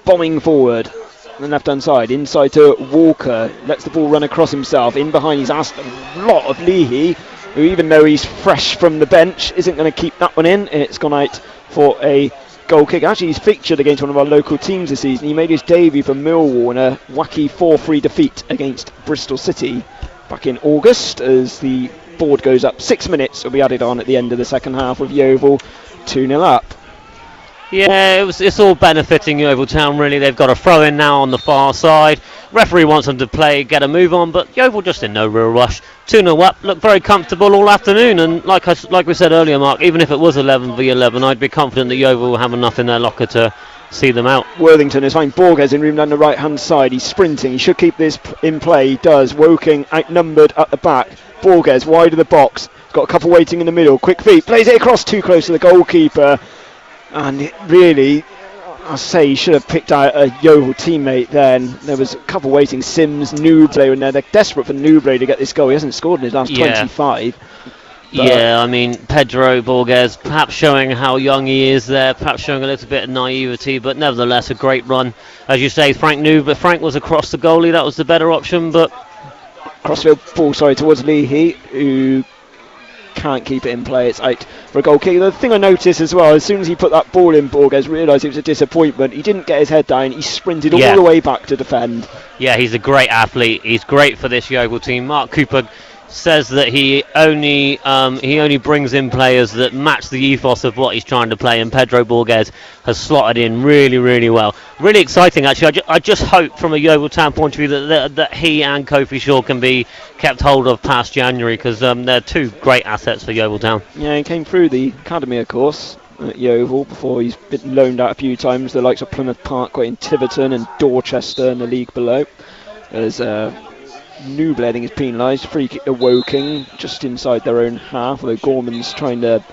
bombing forward on the left hand side. Inside to Walker. Lets the ball run across himself. In behind he's asked a lot of Leahy, who even though he's fresh from the bench isn't going to keep that one in. It's gone out for a goal kick. Actually, he's featured against one of our local teams this season. He made his debut for Millwall in a wacky 4-3 defeat against Bristol City back in August. As the board goes up, 6 minutes will be added on at the end of the second half with Yeovil 2-0 up. Yeah, it's all benefiting Yeovil Town really. They've got a throw in now on the far side. Referee wants them to play, get a move on, but Yeovil just in no real rush. 2-0 up, look very comfortable all afternoon, and like we said earlier, Mark, even if it was 11v11, I'd be confident that Yeovil will have enough in their locker to see them out. Worthington is finding Borges in room down the right hand side. He's sprinting, he should keep this in play. He does. Woking outnumbered at the back. Borges wide of the box, got a couple waiting in the middle. Quick feet, plays it across too close to the goalkeeper, and it really, I say, he should have picked out a Yeovil teammate then. There was a couple waiting. Sims, Nuble in there. They're desperate for Nuble to get this goal. He hasn't scored in his last 25. Yeah, I mean, Pedro Borges perhaps showing how young he is there, perhaps showing a little bit of naivety, but nevertheless a great run. As you say, Frank was across the goalie, that was the better option, but crossfield ball, towards Leahy, who can't keep it in play. It's out for a goal kick. The thing I noticed as well, as soon as he put that ball in, Borges realised it was a disappointment. He didn't get his head down. He sprinted all the way back to defend. Yeah, he's a great athlete. He's great for this Yeovil team. Mark Cooper says that he only brings in players that match the ethos of what he's trying to play, and Pedro Borges has slotted in really, really well. Really exciting, actually. I just hope, from a Yeovil Town point of view, that he and Kofi Shaw can be kept hold of past January, because they're two great assets for Yeovil Town. Yeah, he came through the academy, of course, at Yeovil before he's been loaned out a few times. The likes of Plymouth Parkway in Tiverton and Dorchester in the league below. There's Newbley, I think, is penalised. Free kick to Woking just inside their own half, although Gorman's trying to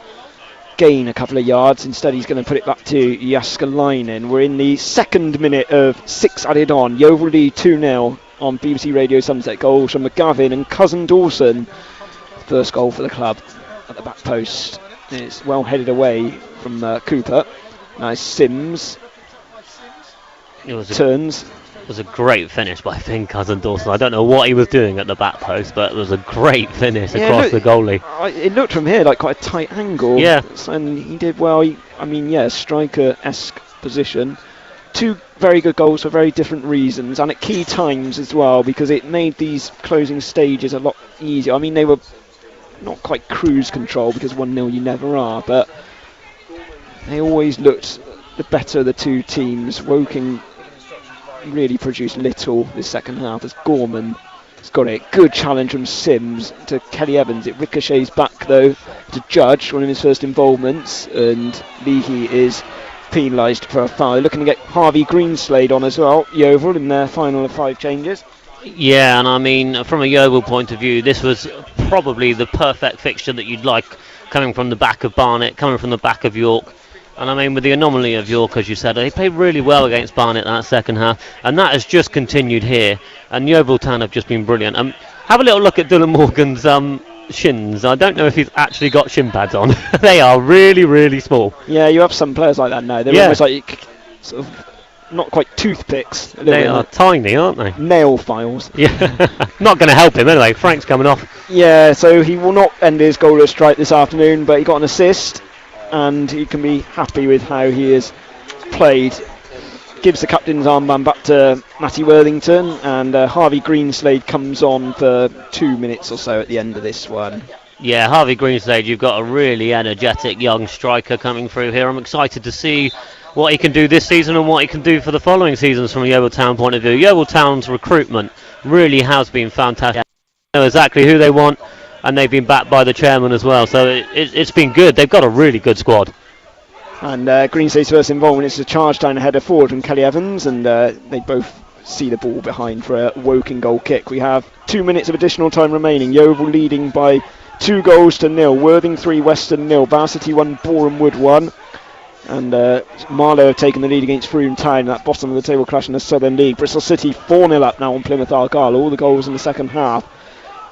gain a couple of yards. Instead, he's going to put it back to Jaskalainen. We're in the second minute of 6 added on. Yeovil lead 2-0 on BBC Radio Somerset. Goals from McGavin and Cousin Dawson. First goal for the club at the back post. It's well headed away from Cooper. Nice Sims. Turns. It was a great finish by Finn Cousin Dawson. I don't know what he was doing at the back post, but it was a great finish across the goalie. It looked from here like quite a tight angle. Yeah. And he did well. Striker-esque position. Two very good goals for very different reasons, and at key times as well, because it made these closing stages a lot easier. I mean, they were not quite cruise control, because 1-0 you never are, but they always looked the better of the two teams. Woking really produced little this second half as Gorman has got it. Good challenge from Sims to Kelly Evans. It ricochets back though to Judge, one of his first involvements, and Leahy is penalised for a foul. They're looking to get Harvey Greenslade on as well, Yeovil, in their final of 5 changes. Yeah, and I mean, from a Yeovil point of view, this was probably the perfect fixture that you'd like, coming from the back of Barnet, coming from the back of York. And I mean, with the anomaly of York, as you said, they played really well against Barnet that second half, and that has just continued here. And Yeovil Town have just been brilliant. Have a little look at Dylan Morgan's shins. I don't know if he's actually got shin pads on. They are really, really small. Yeah, you have some players like that now. They're almost like sort of not quite toothpicks. They are tiny, aren't they? Nail files. Yeah, not going to help him anyway. Frank's coming off. Yeah, so he will not end his goalless strike this afternoon, but he got an assist, and he can be happy with how he has played. Gives the captain's armband back to Matty Worthington, and Harvey Greenslade comes on for 2 minutes or so at the end of this one. Yeah, Harvey Greenslade, you've got a really energetic young striker coming through here. I'm excited to see what he can do this season and what he can do for the following seasons from a Yeovil Town point of view. Yeovil Town's recruitment really has been fantastic. They know exactly who they want, and they've been backed by the chairman as well, so it's been good. They've got a really good squad. And Greenslade's first involvement is a charge down a header forward from Kelly Evans, and they both see the ball behind for a Woking goal kick. We have 2 minutes of additional time remaining. Yeovil leading by 2 goals to 0. Worthing 3, Western 0. Varsity 1, Boreham Wood 1. And Marlow have taken the lead against Frome Town, that bottom of the table clash in the Southern League. Bristol City 4-0 up now on Plymouth Argyle. All the goals in the second half.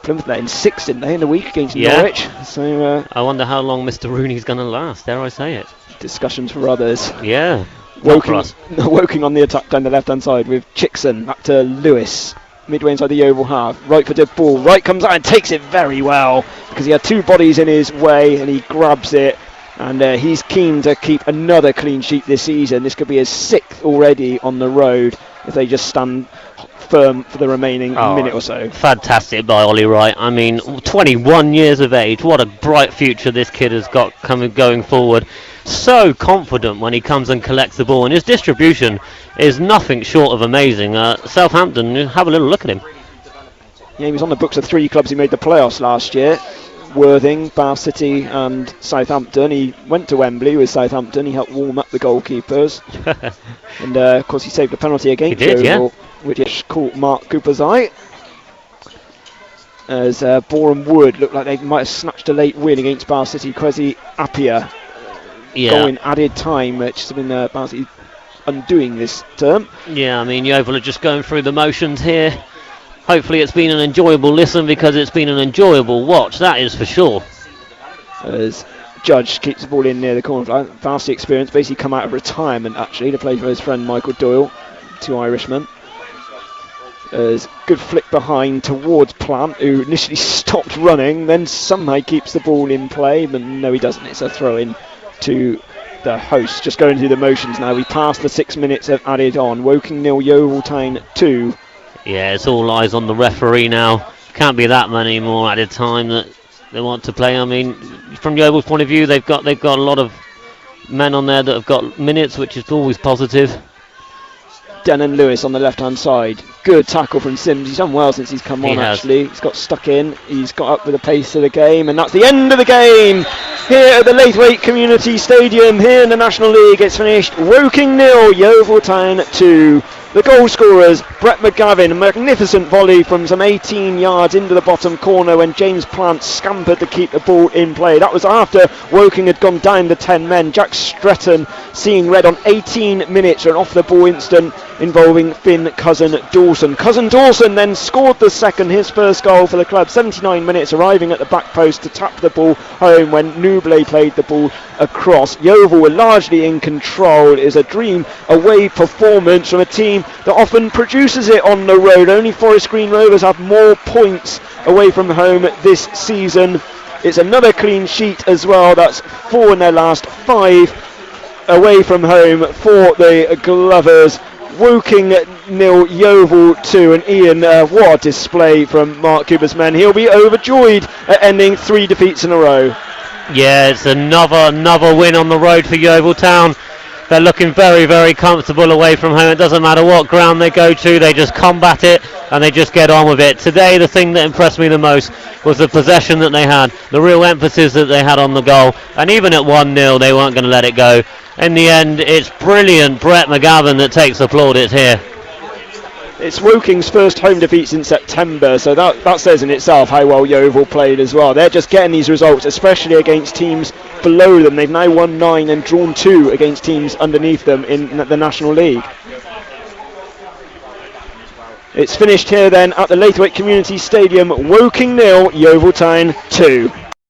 Plymouth let in 6, didn't they, in the week against Norwich? So I wonder how long Mr. Rooney's going to last, dare I say it. Discussions for others. Yeah. Woking on the attack down the left-hand side with Chickson back to Lewis. Midway inside the Yeovil half. Wright for dead ball. Wright comes out and takes it very well, because he had 2 bodies in his way and he grabs it. And he's keen to keep another clean sheet this season. This could be his 6th already on the road if they just stand firm for the remaining minute or so. Fantastic by Ollie Wright. I mean, 21 years of age. What a bright future this kid has got going forward. So confident when he comes and collects the ball, and his distribution is nothing short of amazing. Southampton, have a little look at him. Yeah, he was on the books of 3 clubs who made the playoffs last year. Worthing, Bath City and Southampton. He went to Wembley with Southampton. He helped warm up the goalkeepers. And of course he saved a penalty against Yeovil, which caught Mark Cooper's eye. As Boreham Wood looked like they might have snatched a late win against Bath City. Kwesi Appiah going added time, which has been Bath City undoing this term. Yeah, I mean, Yeovil are just going through the motions here. Hopefully it's been an enjoyable listen, because it's been an enjoyable watch, that is for sure. As Judge keeps the ball in near the corner flag. Vastly experienced, basically come out of retirement actually to play for his friend Michael Doyle, 2 Irishmen. As good flick behind towards Plant, who initially stopped running, then somehow keeps the ball in play, but no, he doesn't. It's a throw in to the host. Just going through the motions now. We passed the 6 minutes of added on. Woking 0, Yeovil Town 2. Yeah, it's all eyes on the referee now. can't be that many more added time that they want to play. I mean, from Yeovil's point of view, they've got a lot of men on there that have got minutes, which is always positive. Denon Lewis on the left-hand side. Good tackle from Sims. He's done well since he's come on, actually. He's got stuck in. He's got up with the pace of the game, and that's the end of the game. Here at the Laithwaite Community Stadium, here in the National League, it's finished Woking 0, Yeovil Town 2. The goal scorers, Brett McGavin, a magnificent volley from some 18 yards into the bottom corner when James Plant scampered to keep the ball in play. That was after Woking had gone down to 10 men. Jack Stretton seeing red on 18 minutes for an off-the-ball incident involving Finn Cousin Dawson. Cousin Dawson then scored the second, his first goal for the club, 79 minutes, arriving at the back post to tap the ball home when Nuble played the ball across. Yeovil were largely in control. It is a dream away performance from a team that often produces it on the road. Only Forest Green Rovers have more points away from home this season. It's another clean sheet as well. That's 4 in their last 5 away from home for the Glovers. Woking 0, Yeovil 2, and Ian, what a display from Mark Cooper's men. He'll be overjoyed at ending 3 defeats in a row. Yeah, it's another win on the road for Yeovil Town. They're looking very, very comfortable away from home. It doesn't matter what ground they go to, they just combat it and they just get on with it. Today, the thing that impressed me the most was the possession that they had, the real emphasis that they had on the goal, and even at 1-0, they weren't going to let it go. In the end, it's brilliant Brett McGavin that takes the plaudits here. It's Woking's first home defeat since September, so that says in itself how well Yeovil played as well. They're just getting these results, especially against teams below them. They've now won 9 and drawn 2 against teams underneath them in the National League. It's finished here then at the Laithwaite Community Stadium. Woking 0, Yeovil Town 2.